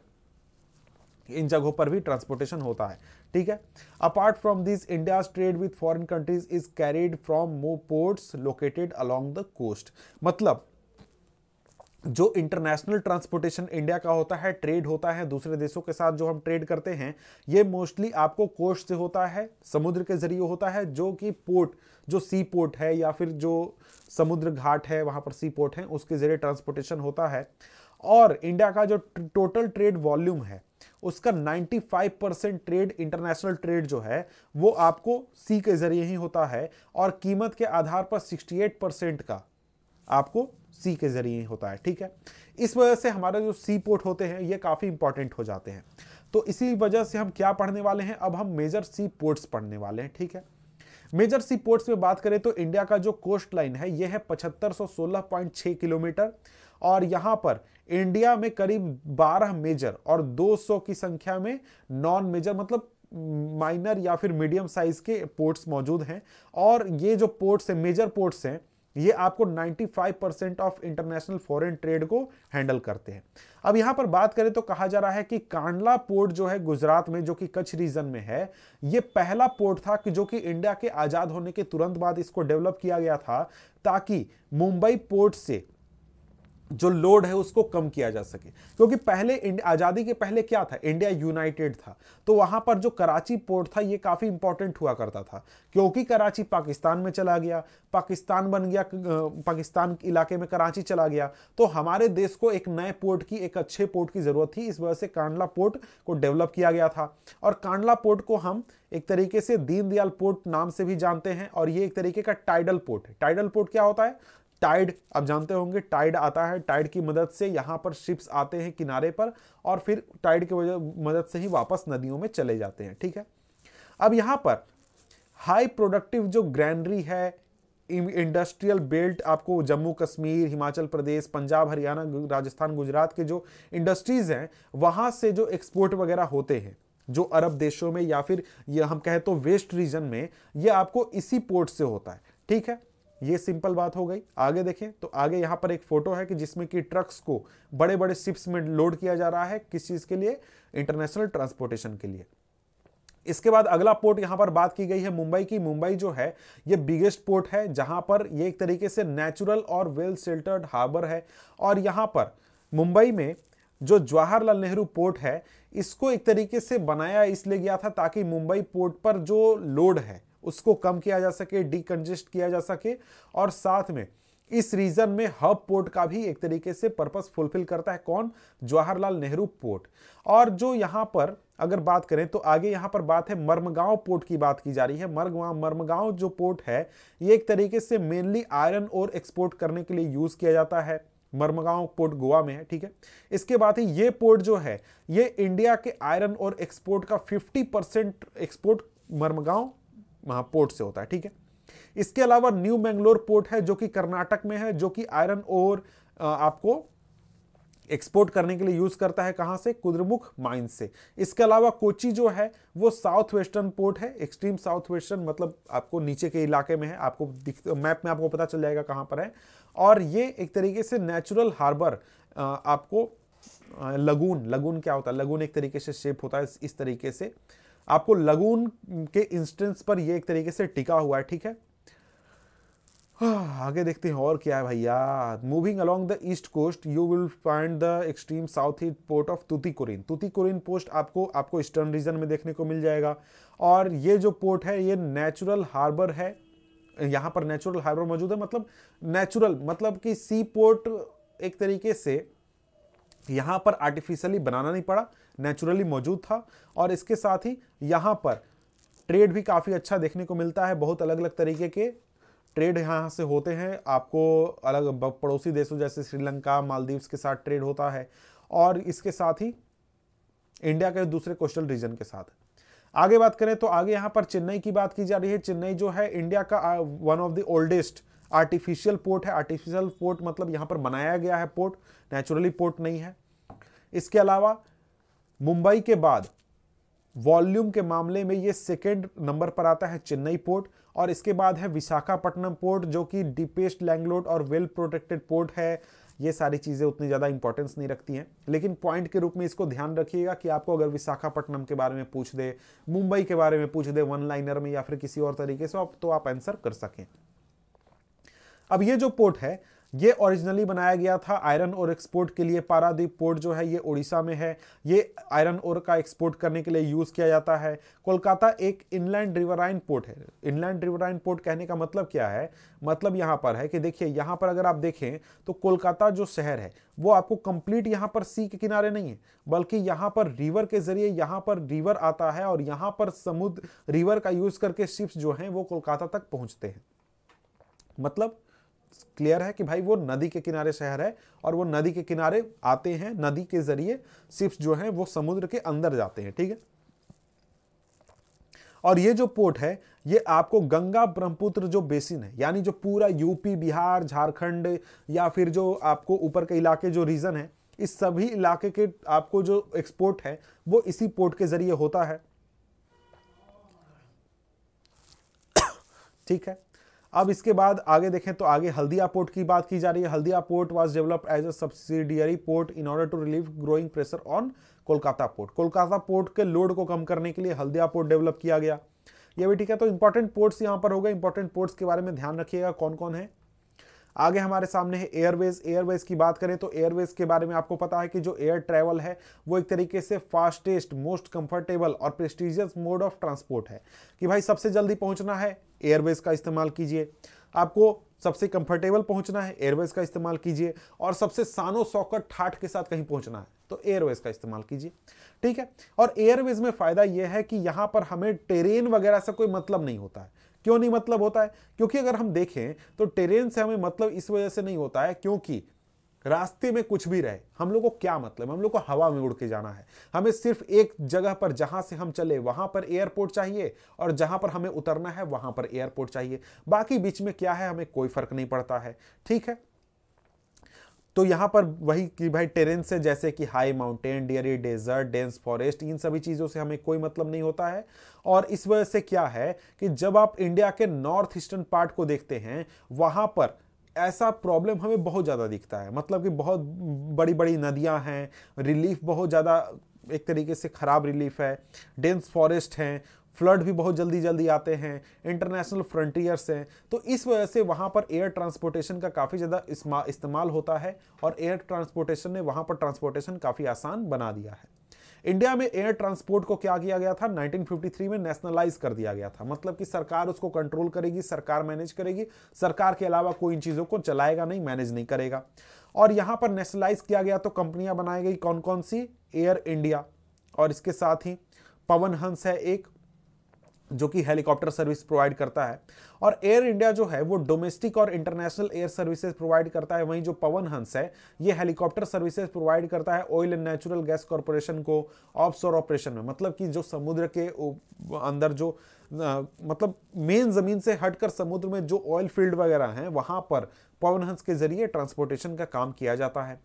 इन जगहों पर भी ट्रांसपोर्टेशन होता है, ठीक है। Apart from this India's trade with foreign countries is carried from ports located along the coast, मतलब जो इंटरनेशनल ट्रांसपोर्टेशन इंडिया का होता है, ट्रेड होता है दूसरे देशों के साथ जो हम ट्रेड करते हैं, ये मोस्टली आपको कोस्ट से होता है, समुद्र के जरिए होता है, जो कि पोर्ट, जो सी पोर्ट है या फिर जो समुद्र घाट है वहां पर सी पोर्ट है उसके जरिए ट्रांसपोर्टेशन होता है। और इंडिया का जो टोटल ट्रेड वॉल्यूम है उसका 95% ट्रेड, इंटरनेशनल ट्रेड जो है वो आपको सी के जरिए ही होता है और कीमत के आधार पर 68% का आपको सी के जरिए ही होता है, ठीक है। इस वजह से हमारे जो सी पोर्ट होते हैं ये काफी इंपॉर्टेंट हो जाते हैं। तो इसी वजह से हम क्या पढ़ने वाले हैं, अब हम मेजर सी पोर्ट्स पढ़ने वाले हैं, ठीक है। मेजर सी पोर्ट्स में बात करें तो इंडिया का जो कोस्ट लाइन है ये है 7516.6 किलोमीटर और यहां पर इंडिया में करीब 12 मेजर और 200 की संख्या में नॉन मेजर मतलब माइनर या फिर मीडियम साइज के पोर्ट्स मौजूद हैं। और ये जो पोर्ट्स हैं, मेजर पोर्ट्स हैं, ये आपको 95% ऑफ इंटरनेशनल फॉरेन ट्रेड को हैंडल करते हैं। अब यहां पर बात करें तो कहा जा रहा है कि कांडला पोर्ट जो है गुजरात में, जो कि कच्छ रीजन में है, ये पहला पोर्ट था कि जो कि इंडिया के आजाद होने के तुरंत बाद इसको डेवलप किया गया था ताकि मुंबई पोर्ट से जो लोड है उसको कम किया जा सके, क्योंकि पहले आजादी के पहले क्या था, इंडिया यूनाइटेड था, तो वहां पर जो कराची पोर्ट था ये काफी इंपॉर्टेंट हुआ करता था, क्योंकि कराची पाकिस्तान में चला गया, पाकिस्तान बन गया, पाकिस्तान इलाके में कराची चला गया, तो हमारे देश को एक नए पोर्ट की, एक अच्छे पोर्ट की जरूरत थी। इस वजह से कांडला पोर्ट को डेवलप किया गया था। और कांडला पोर्ट को हम एक तरीके से दीनदयाल पोर्ट नाम से भी जानते हैं और ये एक तरीके का टाइडल पोर्ट है। टाइडल पोर्ट क्या होता है, टाइड आप जानते होंगे, टाइड आता है, टाइड की मदद से यहां पर शिप्स आते हैं किनारे पर और फिर टाइड की मदद से ही वापस नदियों में चले जाते हैं, ठीक है। अब यहां पर हाई प्रोडक्टिव जो ग्रैनरी है, इंडस्ट्रियल बेल्ट, आपको जम्मू कश्मीर, हिमाचल प्रदेश, पंजाब, हरियाणा, राजस्थान, गुजरात के जो इंडस्ट्रीज हैं वहां से जो एक्सपोर्ट वगैरह होते हैं जो अरब देशों में या फिर ये हम कहें तो वेस्ट रीजन में, ये आपको इसी पोर्ट से होता है, ठीक है। ये सिंपल बात हो गई। आगे देखें तो आगे यहां पर एक फोटो है कि जिसमें कि ट्रक्स को बड़े बड़े शिप्स में लोड किया जा रहा है, किस चीज के लिए, इंटरनेशनल ट्रांसपोर्टेशन के लिए। इसके बाद अगला पोर्ट यहां पर बात की गई है मुंबई की। मुंबई जो है ये बिगेस्ट पोर्ट है जहां पर ये एक तरीके से नेचुरल और वेल शेल्टर्ड हार्बर है और यहां पर मुंबई में जो जवाहरलाल नेहरू पोर्ट है इसको एक तरीके से बनाया इसलिए गया था ताकि मुंबई पोर्ट पर जो लोड है उसको कम किया जा सके, डीकंजेस्ट किया जा सके, और साथ में इस रीजन में हब पोर्ट का भी एक तरीके से पर्पस फुलफिल करता है। कौन? जवाहरलाल नेहरू पोर्ट। और जो यहां पर अगर बात करें तो आगे यहां पर बात है मर्मगांव पोर्ट की बात की जा रही है। मर्मगांव जो पोर्ट है ये एक तरीके से मेनली आयरन और एक्सपोर्ट करने के लिए यूज किया जाता है। मर्मगांव पोर्ट गोवा में है, ठीक है। इसके बाद ही ये पोर्ट जो है ये इंडिया के आयरन और एक्सपोर्ट का 50% एक्सपोर्ट मर्मगांव पोर्ट से होता है, ठीक है। इसके अलावा न्यू मैंगलोर पोर्ट है जो कि कर्नाटक में है, जो कि आयरन और आपको एक्सपोर्ट करने के लिए यूज करता है। कहां से? कुद्रेमुख माइन से। इसके अलावा कोची जो है वो साउथ वेस्टर्न पोर्ट है, एक्सट्रीम साउथ वेस्टर्न, मतलब आपको नीचे के इलाके में है। आपको मैप में आपको पता चल जाएगा कहां पर है। और ये एक तरीके से नेचुरल हार्बर, आपको लगून क्या होता है? लगून एक तरीके से शेप होता है इस तरीके से, आपको लगून के इंस्टेंस पर ये एक तरीके से टिका हुआ है, ठीक है। आगे देखते हैं और क्या है भैया। Moving along the east coast you will find the extreme south east port of Tuticorin. Tuticorin post आपको ईस्टर्न रीजन में देखने को मिल जाएगा। और ये जो पोर्ट है ये नेचुरल हार्बर है, यहाँ पर नेचुरल हार्बर मौजूद है। मतलब नेचुरल मतलब कि सी पोर्ट एक तरीके से यहाँ पर आर्टिफिशियली बनाना नहीं पड़ा, नेचुरली मौजूद था। और इसके साथ ही यहाँ पर ट्रेड भी काफ़ी अच्छा देखने को मिलता है। बहुत अलग अलग तरीके के ट्रेड यहाँ से होते हैं। आपको अलग पड़ोसी देशों जैसे श्रीलंका, मालदीव्स के साथ ट्रेड होता है, और इसके साथ ही इंडिया के दूसरे कोस्टल रीजन के साथ। आगे बात करें तो आगे यहाँ पर चेन्नई की बात की जा रही है। चेन्नई जो है इंडिया का one of the oldest artificial port है। आर्टिफिशियल पोर्ट मतलब यहाँ पर बनाया गया है पोर्ट, नेचुरली पोर्ट नहीं है। इसके अलावा मुंबई के बाद वॉल्यूम के मामले में ये सेकेंड नंबर पर आता है चेन्नई पोर्ट, और इसके बाद है विशाखापट्टनम पोर्ट जो कि डीपेस्ट लैंडलॉर्ड और वेल प्रोटेक्टेड पोर्ट है। ये सारी चीज़ें उतनी ज़्यादा इंपॉर्टेंस नहीं रखती हैं, लेकिन पॉइंट के रूप में इसको ध्यान रखिएगा कि आपको अगर विशाखापट्टनम के बारे में पूछ दे, मुंबई के बारे में पूछ दे वन लाइनर में या फिर किसी और तरीके से, तो आप आंसर कर सकें। अब ये जो पोर्ट है ये ओरिजिनली बनाया गया था आयरन और एक्सपोर्ट के लिए। पारादीप पोर्ट जो है ये उड़ीसा में है, ये आयरन और का एक्सपोर्ट करने के लिए यूज़ किया जाता है। कोलकाता एक इनलैंड रिवराइन पोर्ट है। इनलैंड रिवराइन पोर्ट कहने का मतलब क्या है? मतलब यहाँ पर है कि देखिए यहाँ पर अगर आप देखें तो कोलकाता जो शहर है वो आपको कंप्लीट यहाँ पर सी के किनारे नहीं है, बल्कि यहाँ पर रिवर के जरिए यहाँ पर रिवर आता है, और यहाँ पर समुद्र रिवर का यूज़ करके शिप्स जो हैं वो कोलकाता तक पहुँचते हैं। मतलब क्लियर है कि भाई वो नदी के किनारे शहर है, और वो नदी के किनारे आते हैं, नदी के जरिए शिप्स जो हैं वो समुद्र के अंदर जाते हैं, ठीक है। और ये जो पोर्ट है ये आपको गंगा ब्रह्मपुत्र जो बेसिन है, यानी जो पूरा यूपी, बिहार, झारखंड या फिर जो आपको ऊपर के इलाके जो रीजन है, इस सभी इलाके के आपको जो एक्सपोर्ट है वो इसी पोर्ट के जरिए होता है, ठीक है। अब इसके बाद आगे देखें तो आगे हल्दिया पोर्ट की बात की जा रही है। Haldia port was developed as a subsidiary port in order to relieve growing pressure on Kolkata port. Kolkata port के लोड को कम करने के लिए हल्दिया पोर्ट डेवलप किया गया। ये भी ठीक है। तो इंपॉर्टेंट पोर्ट्स यहां पर हो गए। इंपॉर्टेंट पोर्ट्स के बारे में ध्यान रखिएगा कौन कौन है। आगे हमारे सामने है एयरवेज। एयरवेज की बात करें तो एयरवेज के बारे में आपको पता है कि जो एयर ट्रैवल है वो एक तरीके से फास्टेस्ट, मोस्ट कंफर्टेबल और प्रेस्टिजियस मोड ऑफ ट्रांसपोर्ट है, कि भाई सबसे जल्दी पहुंचना है एयरवेज का इस्तेमाल कीजिए, आपको सबसे कंफर्टेबल पहुंचना है एयरवेज का इस्तेमाल कीजिए, और सबसे शानो शौकत ठाठ के साथ कहीं पहुंचना है तो एयरवेज का इस्तेमाल कीजिए, ठीक है। और एयरवेज में फायदा यह है कि यहां पर हमें टेरेन वगैरह से कोई मतलब नहीं होता है। क्यों नहीं मतलब होता है? क्योंकि अगर हम देखें तो टेरेन से हमें मतलब इस वजह से नहीं होता है क्योंकि रास्ते में कुछ भी रहे हम लोग को क्या मतलब, हम लोग को हवा में उड़ के जाना है। हमें सिर्फ एक जगह पर जहां से हम चले वहां पर एयरपोर्ट चाहिए, और जहां पर हमें उतरना है वहां पर एयरपोर्ट चाहिए। बाकी बीच में क्या है हमें कोई फर्क नहीं पड़ता है, ठीक है। तो यहां पर वही कि भाई टेरेन से जैसे कि high mountain, dreary desert, dense forest, इन सभी चीज़ों से हमें कोई मतलब नहीं होता है। और इस वजह से क्या है कि जब आप इंडिया के नॉर्थ ईस्टर्न पार्ट को देखते हैं वहां पर ऐसा प्रॉब्लम हमें बहुत ज़्यादा दिखता है। मतलब कि बहुत बड़ी बड़ी नदियां हैं, रिलीफ बहुत ज़्यादा एक तरीके से ख़राब रिलीफ है, डेंस फॉरेस्ट हैं, फ्लड भी बहुत जल्दी जल्दी आते हैं, इंटरनेशनल फ्रंटियर्स हैं, तो इस वजह से वहाँ पर एयर ट्रांसपोर्टेशन का काफ़ी ज़्यादा इस्तेमाल होता है और एयर ट्रांसपोर्टेशन ने वहाँ पर ट्रांसपोर्टेशन काफ़ी आसान बना दिया है। इंडिया में एयर ट्रांसपोर्ट को क्या किया गया था, 1953 में नेशनलाइज कर दिया गया था, मतलब कि सरकार उसको कंट्रोल करेगी, सरकार मैनेज करेगी, सरकार के अलावा कोई इन चीज़ों को चलाएगा नहीं, मैनेज नहीं करेगा। और यहाँ पर नेशनलाइज किया गया तो कंपनियां बनाई गई, कौन कौन सी, एयर इंडिया, और इसके साथ ही पवन हंस है एक, जो कि हेलीकॉप्टर सर्विस प्रोवाइड करता है। और एयर इंडिया जो है वो डोमेस्टिक और इंटरनेशनल एयर सर्विसेज प्रोवाइड करता है, वहीं जो पवन हंस है ये हेलीकॉप्टर सर्विसेज प्रोवाइड करता है oil and natural gas corporation को ऑफशोर ऑपरेशन में, मतलब कि जो समुद्र के अंदर जो मतलब मेन जमीन से हटकर समुद्र में जो ऑयल फील्ड वगैरह हैं वहां पर पवन हंस के जरिए ट्रांसपोर्टेशन का काम किया जाता है।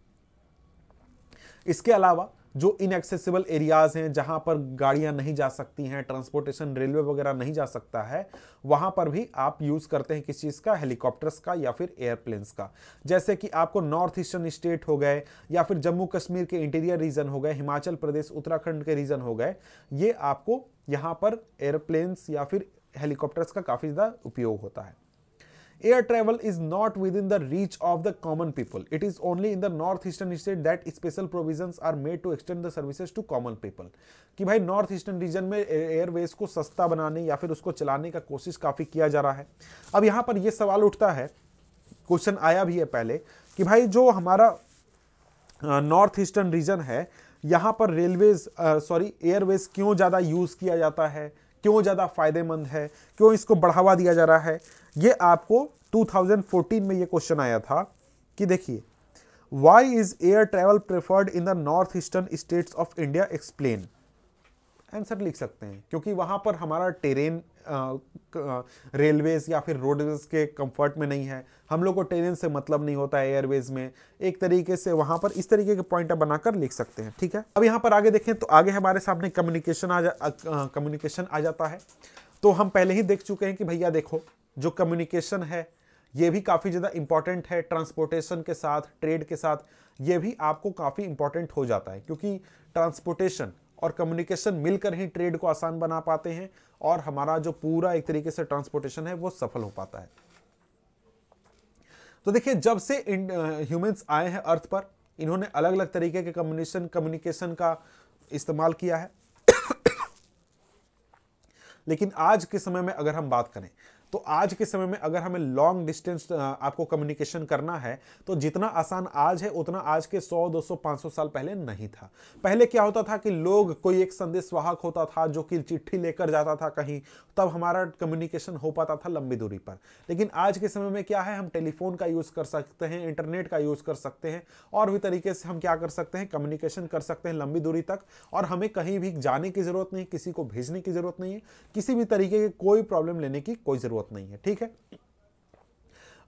इसके अलावा जो इनएक्सेसिबल एरियाज हैं, जहां पर गाड़ियां नहीं जा सकती हैं, ट्रांसपोर्टेशन रेलवे वगैरह नहीं जा सकता है, वहां पर भी आप यूज करते हैं किस चीज का, हेलीकॉप्टर्स का या फिर एयरप्लेन्स का। जैसे कि आपको नॉर्थ ईस्टर्न स्टेट हो गए या फिर जम्मू कश्मीर के इंटीरियर रीजन हो गए, हिमाचल प्रदेश उत्तराखंड के रीजन हो गए, ये आपको यहां पर एयरप्लेन्स या फिर हेलीकॉप्टर्स का काफी ज्यादा उपयोग होता है। Air travel is not within the reach of the common people. It is only in the northeastern state that special provisions are made to extend the services to common people. कि भाई नॉर्थ ईस्टर्न रीजन में एयरवेज को सस्ता बनाने या फिर उसको चलाने का कोशिश काफ़ी किया जा रहा है। अब यहाँ पर ये सवाल उठता है, क्वेश्चन आया भी है पहले, कि भाई जो हमारा नॉर्थ ईस्टर्न रीजन है यहाँ पर एयरवेज क्यों ज़्यादा यूज़ किया जाता है, क्यों ज़्यादा फायदेमंद है, क्यों इसको बढ़ावा दिया जा रहा है। ये आपको 2014 में ये क्वेश्चन आया था कि देखिए, why is air travel preferred in the north eastern states of India, explain. Answer लिख सकते हैं क्योंकि वहां पर हमारा टेरेन रेलवेज या फिर रोडवेज के कंफर्ट में नहीं है, हम लोग को टेरेन से मतलब नहीं होता है एयरवेज में, एक तरीके से वहां पर इस तरीके के पॉइंट बनाकर लिख सकते हैं। ठीक है, अब यहाँ पर आगे देखें तो आगे हमारे सामने कम्युनिकेशन आ जाता है। तो हम पहले ही देख चुके हैं कि भैया देखो, जो कम्युनिकेशन है ये भी काफ़ी ज़्यादा इंपॉर्टेंट है, ट्रांसपोर्टेशन के साथ, ट्रेड के साथ ये भी आपको काफ़ी इंपॉर्टेंट हो जाता है, क्योंकि ट्रांसपोर्टेशन और कम्युनिकेशन मिलकर ही ट्रेड को आसान बना पाते हैं और हमारा जो पूरा एक तरीके से ट्रांसपोर्टेशन है वो सफल हो पाता है। तो देखिए, जब से ह्यूमंस आए हैं अर्थ पर, इन्होंने अलग अलग तरीके के कम्युनिकेशन का इस्तेमाल किया है। लेकिन आज के समय में अगर हम बात करें तो आज के समय में अगर हमें लॉन्ग डिस्टेंस आपको कम्युनिकेशन करना है तो जितना आसान आज है उतना आज के 100, 200, 500 साल पहले नहीं था। पहले क्या होता था कि लोग, कोई एक संदेश वाहक होता था जो कि चिट्ठी लेकर जाता था कहीं, तब हमारा कम्युनिकेशन हो पाता था लंबी दूरी पर। लेकिन आज के समय में क्या है, हम टेलीफोन का यूज कर सकते हैं, इंटरनेट का यूज कर सकते हैं, और भी तरीके से हम क्या कर सकते हैं, कम्युनिकेशन कर सकते हैं लंबी दूरी तक, और हमें कहीं भी जाने की जरूरत नहीं, किसी को भेजने की जरूरत नहीं है, किसी भी तरीके की कोई प्रॉब्लम लेने की कोई जरूरत नहीं है। ठीक है,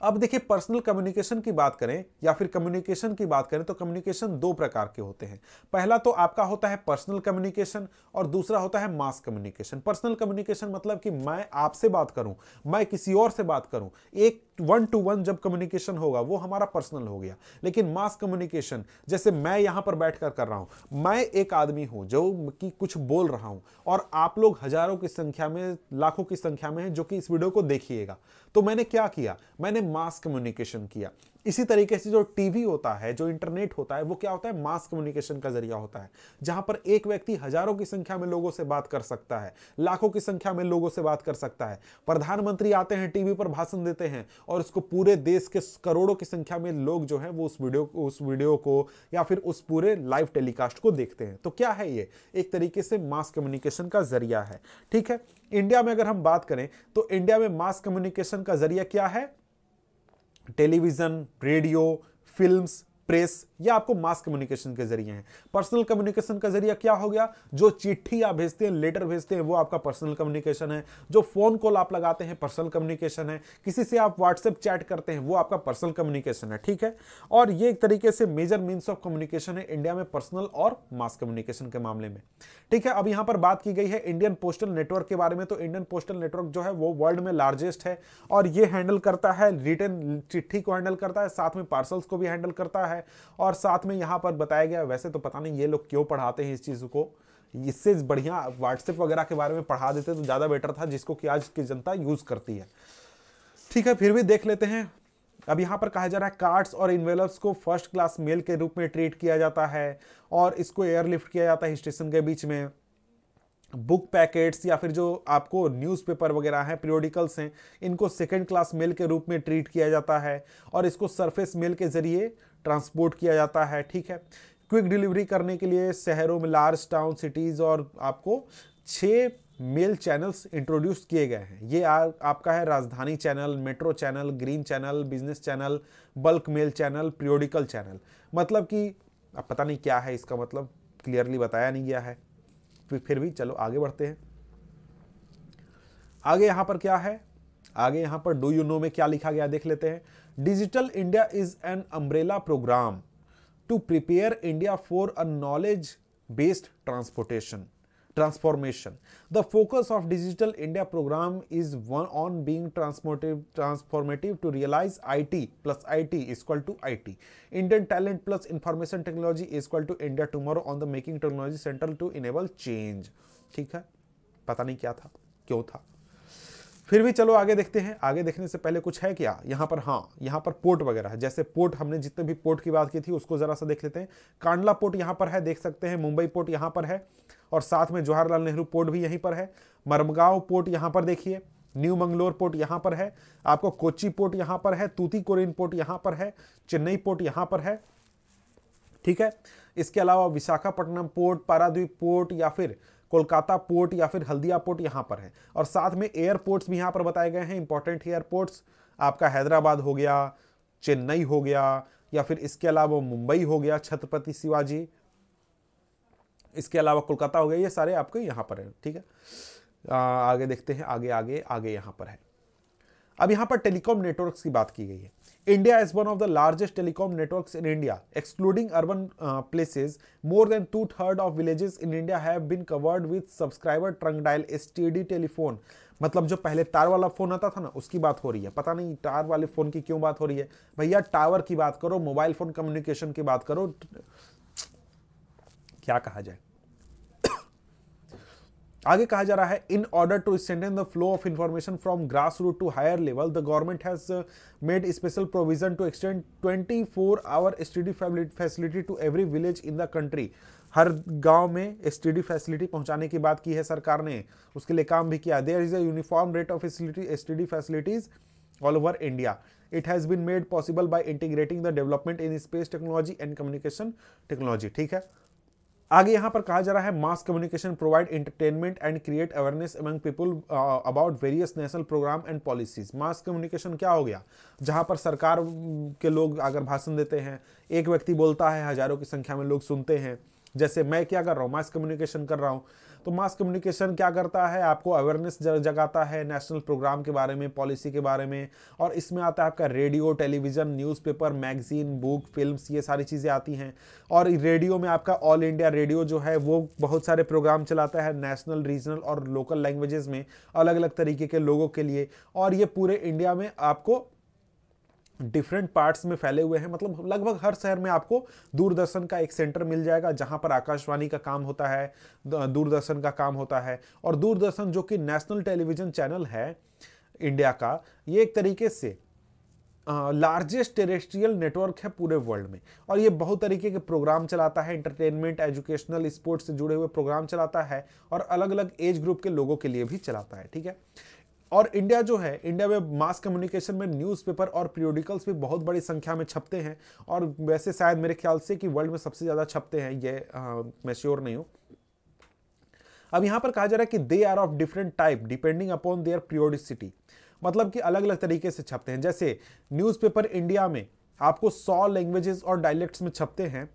अब देखिए, पर्सनल कम्युनिकेशन की बात करें या फिर कम्युनिकेशन की बात करें तो कम्युनिकेशन दो प्रकार के होते हैं। पहला तो आपका होता है पर्सनल कम्युनिकेशन और दूसरा होता है मास कम्युनिकेशन। पर्सनल कम्युनिकेशन मतलब कि मैं आपसे बात करूं, मैं किसी और से बात करूं, एक 1 to 1 जब कम्युनिकेशन होगा वो हमारा पर्सनल हो गया। लेकिन मास कम्युनिकेशन, जैसे मैं यहां पर बैठकर कर रहा हूं, मैं एक आदमी हूं जो कि कुछ बोल रहा हूं और आप लोग हजारों की संख्या में, लाखों की संख्या में हैं जो कि इस वीडियो को देखिएगा, तो मैंने क्या किया, मैंने मास कम्युनिकेशन किया। इसी तरीके से जो टीवी होता है, जो इंटरनेट होता है, वो क्या होता है, मास कम्युनिकेशन का जरिया होता है, जहां पर एक व्यक्ति हजारों की संख्या में लोगों से बात कर सकता है, लाखों की संख्या में लोगों से बात कर सकता है। प्रधानमंत्री आते हैं, टीवी पर भाषण देते हैं और उसको पूरे देश के करोड़ों की संख्या में लोग जो है वो उस वीडियो को या फिर उस पूरे लाइव टेलीकास्ट को देखते हैं। तो क्या है, ये एक तरीके से मास कम्युनिकेशन का जरिया है। ठीक है, इंडिया में अगर हम बात करें तो इंडिया में मास कम्युनिकेशन का जरिया क्या है, टेलीविजन, रेडियो, फिल्म्स, प्रेस, या आपको मास कम्युनिकेशन के जरिए हैं। पर्सनल कम्युनिकेशन का जरिया क्या हो गया, जो चिट्ठी आप भेजते हैं, लेटर भेजते हैं, वो आपका पर्सनल कम्युनिकेशन है। जो फोन कॉल आप लगाते हैं, पर्सनल कम्युनिकेशन है। किसी से आप व्हाट्सएप चैट करते हैं, वो आपका पर्सनल कम्युनिकेशन है। ठीक है, और ये एक तरीके से मेजर मीन्स ऑफ कम्युनिकेशन है इंडिया में, पर्सनल और मास कम्युनिकेशन के मामले में। ठीक है, अब यहां पर बात की गई है इंडियन पोस्टल नेटवर्क के बारे में। तो इंडियन पोस्टल नेटवर्क जो है वो वर्ल्ड में लार्जेस्ट है और ये हैंडल करता है रिटर्न चिट्ठी को हैंडल करता है, साथ में पार्सल्स को भी हैंडल करता है, और साथ में यहां पर बताया गया, वैसे तो पता नहीं ये लोग क्यों पढ़ाते हैं इस चीज को, इससे बढ़िया व्हाट्सएप वगैरह के बारे में पढ़ा देते तो ज़्यादा बेटर था, जिसको कि आज की जनता यूज़ करती है। ठीक है, फिर भी देख लेते हैं। अब यहाँ पर कहा जा रहा है कार्ड्स और इन्वेलप्स को फर्स्ट क्लास मेल के रूप में ट्रीट किया जाता है और इसको एयरलिफ्ट किया जाता है स्टेशन के बीच में। बुक पैकेट्स या फिर जो आपको न्यूज़पेपर वगैरह हैं, पीरियोडिकल्स हैं, इनको सेकंड क्लास मेल के रूप में ट्रीट किया जाता है और इसको सरफेस मेल के जरिए ट्रांसपोर्ट किया जाता है। ठीक है, क्विक डिलीवरी करने के लिए शहरों में, लार्ज टाउन सिटीज़ और आपको 6 मेल चैनल्स इंट्रोड्यूस किए गए हैं। ये आपका है Rajdhani channel, metro channel, green channel, business channel, bulk mail channel, periodical channel. मतलब कि अब पता नहीं क्या है इसका मतलब, क्लियरली बताया नहीं गया है, फिर भी चलो आगे बढ़ते हैं। आगे यहां पर क्या है, आगे यहां पर डू यू नो में क्या लिखा गया देख लेते हैं। Digital India is an umbrella programme to prepare India for a knowledge based transformation. The focus of Digital India program is on being transformative to realize IT plus IT is equal to IT. Indian talent plus information technology is equal to India tomorrow on the making technology center to enable change. ठीक है, पता नहीं क्या था, क्यों था, फिर भी चलो आगे देखते हैं। आगे देखने से पहले कुछ है क्या यहाँ पर, हाँ यहाँ पर पोर्ट वगैरह है। जैसे पोर्ट, हमने जितने भी पोर्ट की बात की थी उसको जरा सा देख लेते हैं। कांडला पोर्ट यहाँ पर है, देख सकते हैं। मुंबई पोर्ट यहाँ पर है और साथ में जवाहरलाल नेहरू पोर्ट भी यहीं पर है। मरमगांव पोर्ट यहाँ पर देखिए, न्यू मंगलोर पोर्ट यहाँ पर है, आपको कोच्चि पोर्ट यहाँ पर है, तूतीकोरिन पोर्ट यहाँ पर है, चेन्नई पोर्ट यहाँ पर है। ठीक है, इसके अलावा विशाखापट्टनम पोर्ट, पारादीप पोर्ट या फिर कोलकाता पोर्ट या फिर हल्दिया पोर्ट यहाँ पर है। और साथ में एयरपोर्ट्स भी यहाँ पर बताए गए हैं, इंपॉर्टेंट एयरपोर्ट्स। आपका हैदराबाद हो गया, चेन्नई हो गया, या फिर इसके अलावा मुंबई हो गया, छत्रपति शिवाजी, इसके अलावा कोलकाता हो गया, ये सारे आपके यहाँ पर है। ठीक है, आगे देखते हैं, आगे आगे आगे यहाँ पर है। अब यहाँ पर टेलीकॉम नेटवर्क्स की बात की गई है। India is one of the largest telecom networks in India, excluding urban places. More than 2/3 of villages in India have been covered with subscriber trunk dial STD telephone. मतलब जो पहले तार वाला फोन आता था ना, उसकी बात हो रही है। पता नहीं टावर वाले फोन की क्यों बात हो रही है भैया, टावर की बात करो, मोबाइल फोन कम्युनिकेशन की बात करो, क्या कहा जाए। आगे कहा जा रहा है, in order to strengthen the flow of information from grass root to higher level, the government has made special provision to extend 24 hour STD facility to every village in the country. हर गांव में एसटीडी फैसिलिटी पहुंचाने की बात की है सरकार ने, उसके लिए काम भी किया। There is a uniform rate of STD facilities all over India. It has been made possible by integrating the development in space technology and communication technology. ठीक है, आगे यहां पर कहा जा रहा है, mass communication provide entertainment and create awareness among people about various national programme and policies. Mass communication क्या हो गया, जहां पर सरकार के लोग अगर भाषण देते हैं, एक व्यक्ति बोलता है, हजारों की संख्या में लोग सुनते हैं। जैसे मैं क्या कर रहा हूँ, मास कम्युनिकेशन कर रहा हूँ। तो मास कम्युनिकेशन क्या करता है, आपको अवेयरनेस जगाता है नेशनल प्रोग्राम के बारे में, पॉलिसी के बारे में। और इसमें आता है आपका radio, television, newspaper, magazine, book, films, ये सारी चीज़ें आती हैं। और रेडियो में आपका ऑल इंडिया रेडियो जो है वो बहुत सारे प्रोग्राम चलाता है नेशनल, रीजनल और लोकल लैंग्वेजेस में, अलग अलग तरीके के लोगों के लिए। और ये पूरे इंडिया में आपको डिफरेंट पार्ट्स में फैले हुए हैं। मतलब लगभग हर शहर में आपको दूरदर्शन का एक सेंटर मिल जाएगा, जहां पर आकाशवाणी का काम होता है, दूरदर्शन का काम होता है। और दूरदर्शन जो कि नेशनल टेलीविजन चैनल है इंडिया का, ये एक तरीके से लार्जेस्ट टेरेस्ट्रियल नेटवर्क है पूरे वर्ल्ड में। और ये बहुत तरीके के प्रोग्राम चलाता है, एंटरटेनमेंट, एजुकेशनल, स्पोर्ट्स से जुड़े हुए प्रोग्राम चलाता है, और अलग अलग एज ग्रुप के लोगों के लिए भी चलाता है। ठीक है, और इंडिया जो है, इंडिया में मास कम्युनिकेशन में न्यूज़पेपर और पीरियोडिकल्स भी बहुत बड़ी संख्या में छपते हैं। और वैसे शायद मेरे ख्याल से कि वर्ल्ड में सबसे ज़्यादा छपते हैं, ये मैं श्योर नहीं हूँ। अब यहाँ पर कहा जा रहा है कि they are of different type depending upon their periodicity. मतलब कि अलग अलग तरीके से छपते हैं। जैसे न्यूज़पेपर इंडिया में आपको 100 लैंग्वेजेस और डायलेक्ट्स में छपते हैं।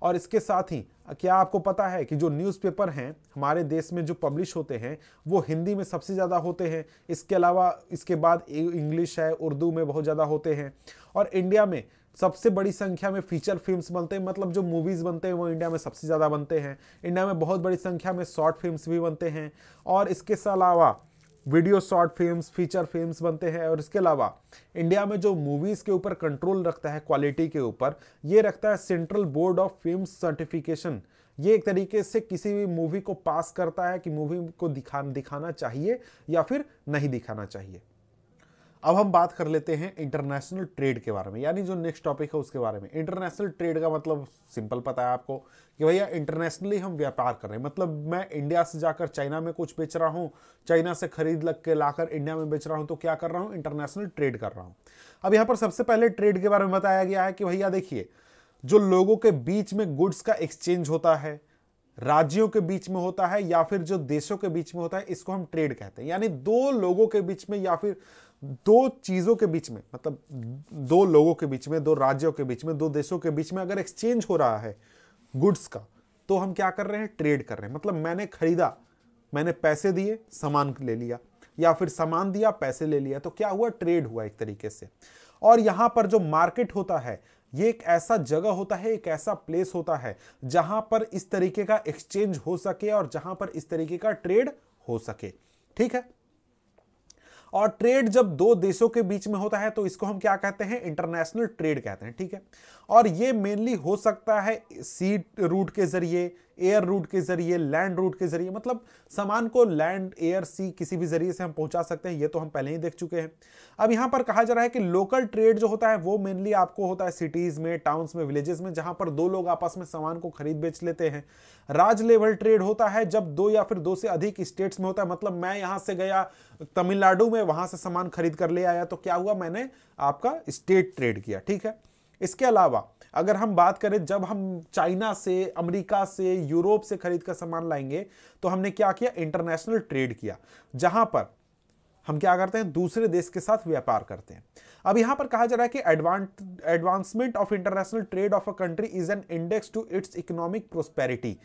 और इसके साथ ही क्या आपको पता है कि जो न्यूज़पेपर हैं हमारे देश में जो पब्लिश होते हैं वो हिंदी में सबसे ज़्यादा होते हैं। इसके अलावा इसके बाद इंग्लिश है, उर्दू में बहुत ज़्यादा होते हैं। और इंडिया में सबसे बड़ी संख्या में फीचर फिल्म्स बनते हैं, मतलब जो मूवीज़ बनते हैं वो इंडिया में सबसे ज़्यादा बनते हैं। इंडिया में बहुत बड़ी संख्या में शॉर्ट फिल्म्स भी बनते हैं। और इसके अलावा video short films, feature films बनते हैं। और इसके अलावा इंडिया में जो मूवीज़ के ऊपर कंट्रोल रखता है क्वालिटी के ऊपर, ये रखता है central board of film certification. ये एक तरीके से किसी भी मूवी को पास करता है कि मूवी को दिखाना चाहिए या फिर नहीं दिखाना चाहिए। अब हम बात कर लेते हैं इंटरनेशनल ट्रेड के बारे में, यानी जो नेक्स्ट टॉपिक है उसके बारे में। इंटरनेशनल ट्रेड का मतलब सिंपल पता है आपको कि भैया इंटरनेशनली हम व्यापार कर रहे हैं। मतलब मैं इंडिया से जाकर चाइना में कुछ बेच रहा हूं, चाइना से खरीद लग के लाकर इंडिया में बेच रहा हूं, तो क्या कर रहा हूं, इंटरनेशनल ट्रेड कर रहा हूं। अब यहां पर सबसे पहले ट्रेड के बारे में बताया गया है कि भैया देखिए, जो लोगों के बीच में गुड्स का एक्सचेंज होता है, राज्यों के बीच में होता है या फिर जो देशों के बीच में होता है, इसको हम ट्रेड कहते हैं। यानी दो लोगों के बीच में या फिर दो चीजों के बीच में, मतलब दो लोगों के बीच में, दो राज्यों के बीच में, दो देशों के बीच में अगर एक्सचेंज हो रहा है गुड्स का, तो हम क्या कर रहे हैं, ट्रेड कर रहे हैं। मतलब मैंने खरीदा, मैंने पैसे दिए, सामान ले लिया, या फिर सामान दिया, पैसे ले लिया, तो क्या हुआ, ट्रेड हुआ एक तरीके से। और यहां पर जो मार्केट होता है, ये एक ऐसा जगह होता है, एक ऐसा प्लेस होता है जहां पर इस तरीके का एक्सचेंज हो सके और जहां पर इस तरीके का ट्रेड हो सके। ठीक है। और ट्रेड जब दो देशों के बीच में होता है तो इसको हम क्या कहते हैं, इंटरनेशनल ट्रेड कहते हैं। ठीक है। और ये मेनली हो सकता है सी रूट के जरिए, एयर रूट के जरिए, लैंड रूट के जरिए। मतलब सामान को लैंड, एयर, सी किसी भी जरिए से हम पहुंचा सकते हैं। ये तो हम पहले ही देख चुके हैं। अब यहां पर कहा जा रहा है कि लोकल ट्रेड जो होता है वो मेनली आपको होता है सिटीज में, टाउन्स में, विलेजेस में, जहां पर दो लोग आपस में सामान को खरीद बेच लेते हैं। राज्य लेवल ट्रेड होता है जब दो या फिर दो से अधिक स्टेट्स में होता है। मतलब मैं यहां से गया तमिलनाडु में, वहां से सामान खरीद कर ले आया, तो क्या हुआ, मैंने आपका स्टेट ट्रेड किया। ठीक है। इसके अलावा अगर हम बात करें, जब हम चाइना से, अमेरिका से, यूरोप से खरीद कर सामान लाएंगे, तो हमने क्या किया, इंटरनेशनल ट्रेड किया, जहां पर हम क्या करते हैं, दूसरे देश के साथ व्यापार करते हैं। अब यहां पर कहा जा रहा है कि advancement of international trade of a country is an index to its economic prosperity.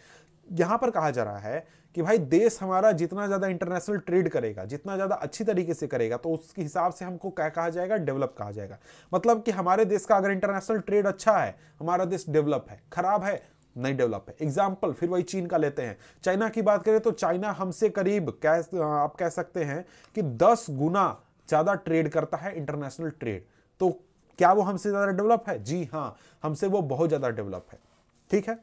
यहां पर कहा जा रहा है कि भाई देश हमारा जितना ज्यादा इंटरनेशनल ट्रेड करेगा, जितना ज्यादा अच्छी तरीके से करेगा, तो उसके हिसाब से हमको क्या कहा जाएगा, डेवलप कहा जाएगा। मतलब कि हमारे देश का अगर इंटरनेशनल ट्रेड अच्छा है, हमारा देश डेवलप है, खराब है, नहीं डेवलप है। एग्जाम्पल फिर वही चीन का लेते हैं। चाइना की बात करें तो चाइना हमसे करीब आप कह सकते हैं कि 10 गुना ज्यादा ट्रेड करता है, इंटरनेशनल ट्रेड। तो क्या वो हमसे ज्यादा डेवलप है? जी हाँ, हमसे वो बहुत ज्यादा डेवलप है। ठीक है।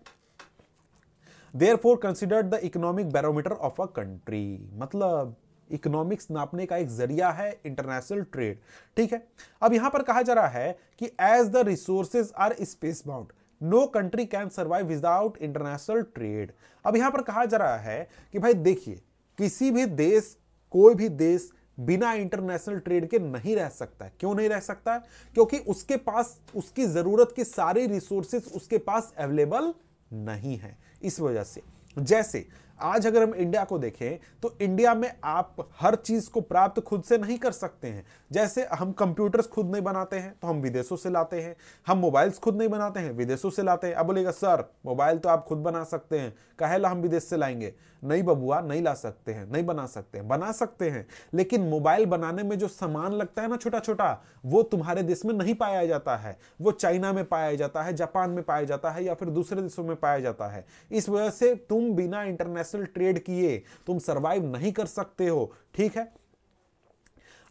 Therefore considered the economic barometer of a country। मतलब इकोनॉमिक्स नापने का एक जरिया है इंटरनेशनल ट्रेड। ठीक है। अब यहां पर कहा जा रहा है कि as the resources are space bound, no country can survive without international trade. अब यहां पर कहा जा रहा है कि भाई देखिए, किसी भी देश, कोई भी देश बिना इंटरनेशनल ट्रेड के नहीं रह सकता है। क्यों नहीं रह सकता है? क्योंकि उसके पास उसकी जरूरत की सारी रिसोर्सेज उसके पास अवेलेबल नहीं है। इस वजह से, जैसे आज अगर हम इंडिया को देखें तो इंडिया में आप हर चीज को प्राप्त खुद से नहीं कर सकते हैं। जैसे हम कंप्यूटर्स खुद नहीं बनाते हैं तो हम विदेशों से लाते हैं, हम मोबाइल्स खुद नहीं बनाते हैं, विदेशों से लाते हैं। अब बोलेगा सर मोबाइल तो आप खुद बना सकते हैं, काहेला हम विदेश से लाएंगे? नहीं बबुआ, नहीं ला सकते हैं, नहीं बना सकते हैं, बना सकते हैं, लेकिन मोबाइल बनाने में जो सामान लगता है ना छोटा छोटा, वो तुम्हारे देश में नहीं पाया जाता है, वो चाइना में पाया जाता है, जापान में पाया जाता है, या फिर दूसरे देशों में पाया जाता है। इस वजह से तुम बिना इंटरनेशनल ट्रेड किए तुम सरवाइव नहीं कर सकते हो। ठीक है।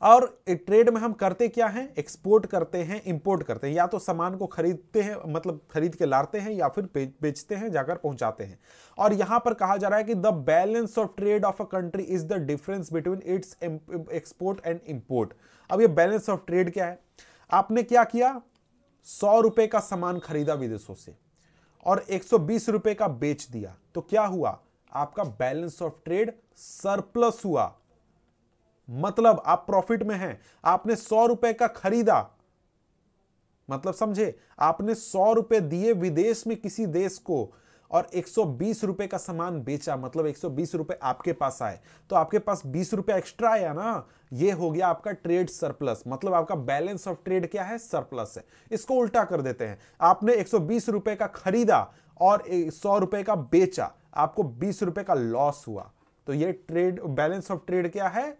और ट्रेड में हम करते क्या हैं, एक्सपोर्ट करते हैं, इंपोर्ट करते हैं। या तो सामान को खरीदते हैं, मतलब खरीद के लाते हैं, या फिर बेचते हैं, जाकर पहुंचाते हैं। और यहां पर कहा जा रहा है कि the balance of trade of a country is the difference between its export and import. अब ये बैलेंस ऑफ ट्रेड क्या है? आपने क्या किया, 100 रुपए का सामान खरीदा विदेशों से और 120 रुपए का बेच दिया, तो क्या हुआ, आपका बैलेंस ऑफ ट्रेड सरप्लस हुआ। मतलब आप प्रॉफिट में हैं। आपने 100 रुपए का खरीदा, मतलब समझे, आपने 100 रुपए दिए विदेश में किसी देश को और 120 रुपए का सामान बेचा, मतलब 120 रुपए आपके पास आए, तो आपके पास 20 रुपए एक्स्ट्रा आया ना, ये हो गया आपका ट्रेड सरप्लस। मतलब आपका बैलेंस ऑफ ट्रेड क्या है, सरप्लस है। इसको उल्टा कर देते हैं, आपने 120 रुपए का खरीदा और 100 रुपए का बेचा, आपको 20 रुपए का लॉस हुआ, तो ये ट्रेड बैलेंस ऑफ ट्रेड क्या है,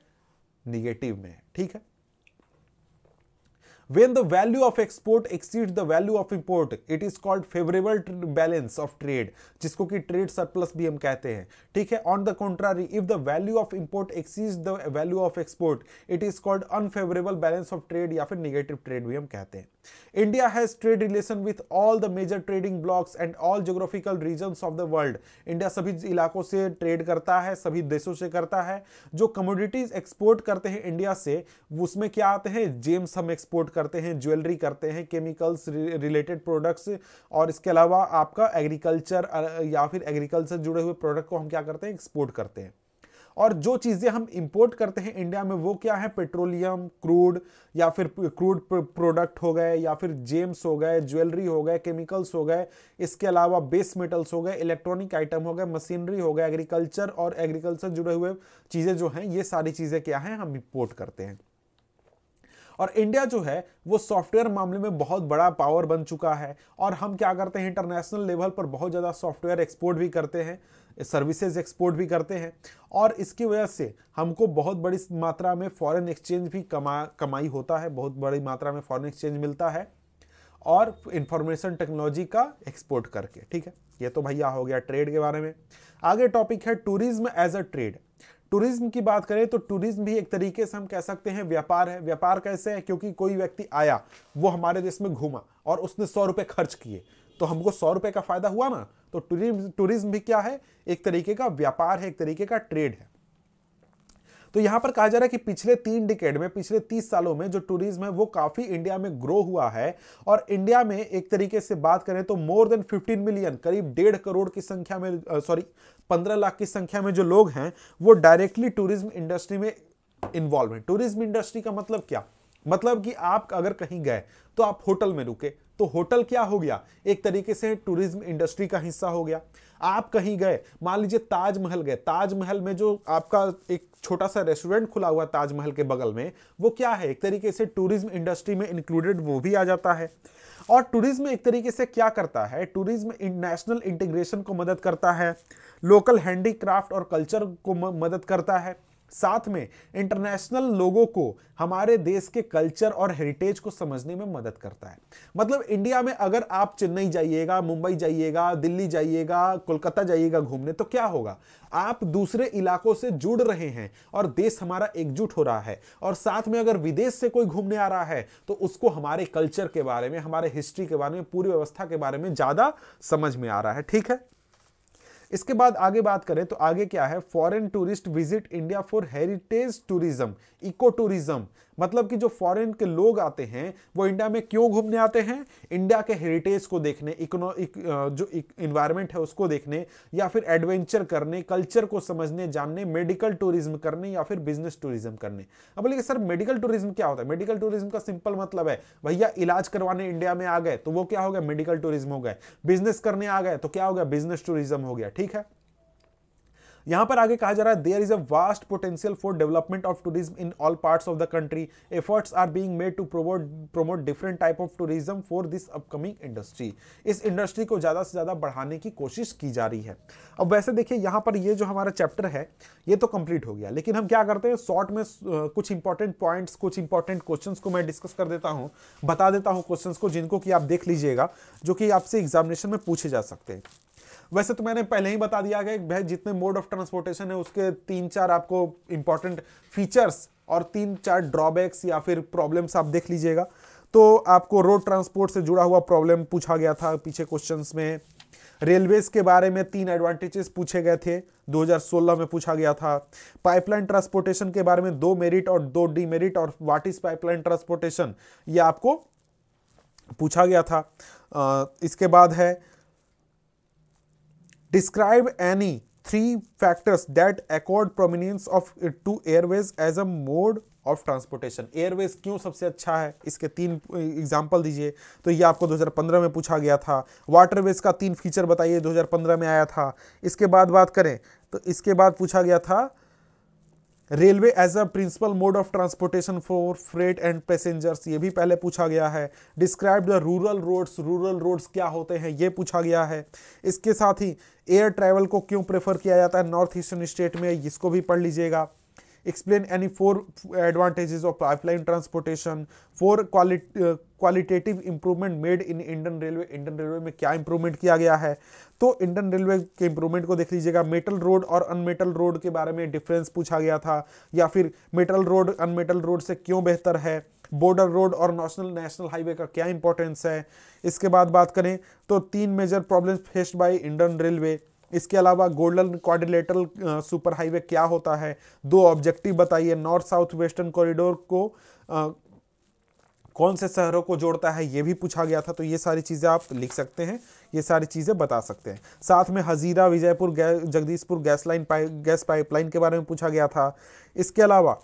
निगेटिव में है। ठीक है। When the value of export exceeds the value of import, it is called favorable balance of trade, जिसको कि ट्रेड सरप्लस भी हम कहते हैं, ठीक है। On the contrary, if the value of import exceeds the value of export, it is called unfavorable balance of trade या फिर negative trade भी हम कहते हैं। India has trade relation with all the major trading blocks and all geographical regions of the world. India सभी इलाकों से ट्रेड करता है, सभी देशों से करता है। जो कमोडिटीज एक्सपोर्ट करते हैं इंडिया से, उसमें क्या आते हैं, जेम्स हम एक्सपोर्ट करते हैं, ज्वेलरी करते हैं, केमिकल्स रिलेटेड प्रोडक्ट्स, और इसके अलावा आपका एग्रीकल्चर या फिर एग्रीकल्चर जुड़े हुए प्रोडक्ट को हम क्या करते हैं, एक्सपोर्ट करते हैं। और जो चीजें हम इंपोर्ट करते हैं इंडिया में वो क्या है, पेट्रोलियम, क्रूड या फिर क्रूड प्रोडक्ट हो गए, या फिर जेम्स हो गए, ज्वेलरी हो गए, केमिकल्स हो गए, इसके अलावा बेस मेटल्स हो गए, इलेक्ट्रॉनिक आइटम हो गए, मशीनरी हो गए, एग्रीकल्चर और एग्रीकल्चर जुड़े हुए चीजें जो हैं, ये सारी चीजें क्या हैं, हम इंपोर्ट करते हैं। और इंडिया जो है वो सॉफ्टवेयर मामले में बहुत बड़ा पावर बन चुका है, और हम क्या करते हैं, इंटरनेशनल लेवल पर बहुत ज़्यादा सॉफ्टवेयर एक्सपोर्ट भी करते हैं, सर्विसेज एक्सपोर्ट भी करते हैं, और इसकी वजह से हमको बहुत बड़ी मात्रा में फॉरेन एक्सचेंज भी कमाई होता है, बहुत बड़ी मात्रा में फॉरेन एक्सचेंज मिलता है, और इंफॉर्मेशन टेक्नोलॉजी का एक्सपोर्ट करके, ठीक है। ये तो भैया हो गया ट्रेड के बारे में। आगे टॉपिक है tourism as a trade. Tourism की बात करें तो टूरिज्म भी एक तरीके से हम कह सकते हैं व्यापार है। व्यापार कैसे है, क्योंकि कोई व्यक्ति आया, वो हमारे देश में घूमा और उसने 100 रुपए खर्च किए, तो हमको 100 रुपए का फायदा हुआ ना। तो टूरिज्म भी क्या है, एक तरीके का व्यापार है, एक तरीके का ट्रेड है। तो यहां पर कहा जा रहा है कि पिछले 3 डिकेड में, पिछले 30 सालों में जो टूरिज्म है वो काफी इंडिया में ग्रो हुआ है, और इंडिया में एक तरीके से बात करें तो मोर देन 15 मिलियन, करीब 1.5 करोड़ की संख्या में, 15 लाख की संख्या में जो लोग हैं वो डायरेक्टली टूरिज्म इंडस्ट्री में इन्वॉल्व हैं। टूरिज्म इंडस्ट्री का मतलब क्या, मतलब कि आप अगर कहीं गए तो आप होटल में रुके, तो होटल क्या हो गया, एक तरीके से टूरिज्म इंडस्ट्री का हिस्सा हो गया। आप कहीं गए, मान लीजिए ताजमहल गए, ताजमहल में जो आपका एक छोटा सा रेस्टोरेंट खुला हुआ ताजमहल के बगल में, वो क्या है, एक तरीके से टूरिज्म इंडस्ट्री में इंक्लूडेड वो भी आ जाता है। और टूरिज्म एक तरीके से क्या करता है, टूरिज्म नेशनल इंटीग्रेशन को मदद करता है, लोकल हैंडीक्राफ्ट और कल्चर को मदद करता है, साथ में इंटरनेशनल लोगों को हमारे देश के कल्चर और हेरिटेज को समझने में मदद करता है। मतलब इंडिया में अगर आप चेन्नई जाइएगा, मुंबई जाइएगा, दिल्ली जाइएगा, कोलकाता जाइएगा घूमने, तो क्या होगा, आप दूसरे इलाकों से जुड़ रहे हैं और देश हमारा एकजुट हो रहा है। और साथ में अगर विदेश से कोई घूमने आ रहा है तो उसको हमारे कल्चर के बारे में, हमारे हिस्ट्री के बारे में, पूरी व्यवस्था के बारे में ज्यादा समझ में आ रहा है, ठीक है। इसके बाद आगे बात करें तो आगे क्या है, foreign tourist visit India for heritage tourism, eco tourism. मतलब कि जो फॉरेन के लोग आते हैं वो इंडिया में क्यों घूमने आते हैं, इंडिया के हेरिटेज को देखने, जो इन्वायरमेंट है उसको देखने, या फिर एडवेंचर करने, कल्चर को समझने जानने, मेडिकल टूरिज्म करने, या फिर बिजनेस टूरिज्म करने। अब बोलिए सर मेडिकल टूरिज्म क्या होता है, मेडिकल टूरिज्म का सिंपल मतलब है भैया इलाज करवाने इंडिया में आ गए तो वो क्या हो गया, मेडिकल टूरिज्म हो गया। बिजनेस करने आ गए तो क्या हो गया, बिजनेस टूरिज्म हो गया, ठीक है। यहां पर आगे कहा जा रहा है there is a vast potential for development of tourism in all parts of the country, efforts are being made to promote different type of tourism for this upcoming industry. इस इंडस्ट्री को ज्यादा से ज्यादा बढ़ाने की कोशिश की जा रही है। अब वैसे देखिए यहां पर ये जो हमारा चैप्टर है ये तो कंप्लीट हो गया, लेकिन हम क्या करते हैं शॉर्ट में कुछ इंपॉर्टेंट पॉइंट्स, कुछ इंपॉर्टेंट क्वेश्चंस को मैं डिस्कस कर देता हूं, बता देता हूं क्वेश्चंस को, जिनको कि आप देख लीजिएगा, जो कि आपसे एग्जामिनेशन में पूछे जा सकते हैं। वैसे तो मैंने पहले ही बता दिया गया भाई जितने मोड ऑफ ट्रांसपोर्टेशन है उसके 3-4 आपको इंपॉर्टेंट फीचर्स और 3-4 ड्रॉबैक्स या फिर प्रॉब्लम्स आप देख लीजिएगा। तो आपको रोड ट्रांसपोर्ट से जुड़ा हुआ प्रॉब्लम पूछा गया था पीछे क्वेश्चंस में। रेलवेज के बारे में 3 एडवांटेजेस पूछे गए थे, 2016 में पूछा गया था। पाइपलाइन ट्रांसपोर्टेशन के बारे में 2 मेरिट और 2 डीमेरिट और व्हाट इज पाइपलाइन ट्रांसपोर्टेशन, ये आपको पूछा गया था। इसके बाद है Describe any 3 factors that accord prominence of to airways as a mode of transportation। Airways क्यों सबसे अच्छा है, इसके 3 एग्जाम्पल दीजिए। तो ये आपको 2015 में पूछा गया था। वाटरवेज का 3 फीचर बताइए, 2015 में आया था। इसके बाद बात करें तो इसके बाद पूछा गया था railway as a principal mode of transportation for freight and passengers, ये भी पहले पूछा गया है। डिस्क्राइब द रूरल रोड्स क्या होते हैं, ये पूछा गया है। इसके साथ ही एयर ट्रैवल को क्यों प्रेफर किया जाता है नॉर्थ ईस्टर्न स्टेट में, इसको भी पढ़ लीजिएगा। Explain any 4 advantages of pipeline transportation, 4 qualitative improvement made in Indian railway, Indian railway में क्या इंप्रूवमेंट किया गया है। तो इंडियन रेलवे के इंप्रूवमेंट को देख लीजिएगा, मेटल रोड और अनमेटल रोड के बारे में डिफरेंस पूछा गया था, या फिर मेटल रोड अनमेटल रोड से क्यों बेहतर है, बॉर्डर रोड और नेशनल हाईवे का क्या इंपॉर्टेंस है। इसके बाद बात करें तो 3 major problems faced by Indian railway. इसके अलावा गोल्डन क्वाड्रिलेटरल सुपर हाईवे क्या होता है, 2 ऑब्जेक्टिव बताइए, नॉर्थ साउथ वेस्टर्न कॉरिडोर को कौन से शहरों को जोड़ता है, ये भी पूछा गया था। तो ये सारी चीज़ें आप लिख सकते हैं, ये सारी चीज़ें बता सकते हैं। साथ में हजीरा विजयपुर जगदीशपुर गैस पाइपलाइन के बारे में पूछा गया था। इसके अलावा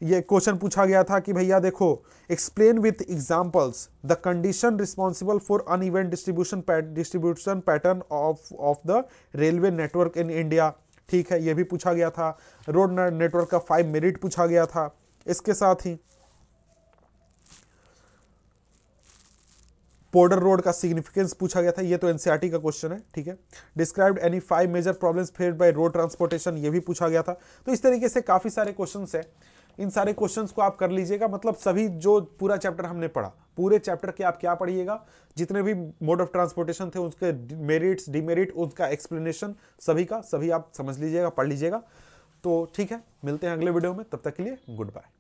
ये क्वेश्चन पूछा गया था कि भैया देखो, explain with examples the condition responsible for uneven distribution pattern of the railway network in India. ठीक है, ये भी पूछा गया था। रोड नेटवर्क का 5 मेरिट पूछा गया था। इसके साथ ही बॉर्डर रोड का सिग्निफिकेंस पूछा गया था, ये तो एनसीईआरटी का क्वेश्चन है। ठीक है, described any 5 major problems faced by road transportation, ये भी पूछा गया था। तो इस तरीके से काफी सारे क्वेश्चंस हैं, इन सारे क्वेश्चंस को आप कर लीजिएगा। मतलब सभी जो पूरा चैप्टर हमने पढ़ा, पूरे चैप्टर के आप क्या पढ़िएगा, जितने भी मोड ऑफ ट्रांसपोर्टेशन थे उसके मेरिट्स डिमेरिट, उसका एक्सप्लेनेशन सभी का सभी आप समझ लीजिएगा, पढ़ लीजिएगा। तो ठीक है, मिलते हैं अगले वीडियो में, तब तक के लिए गुड बाय।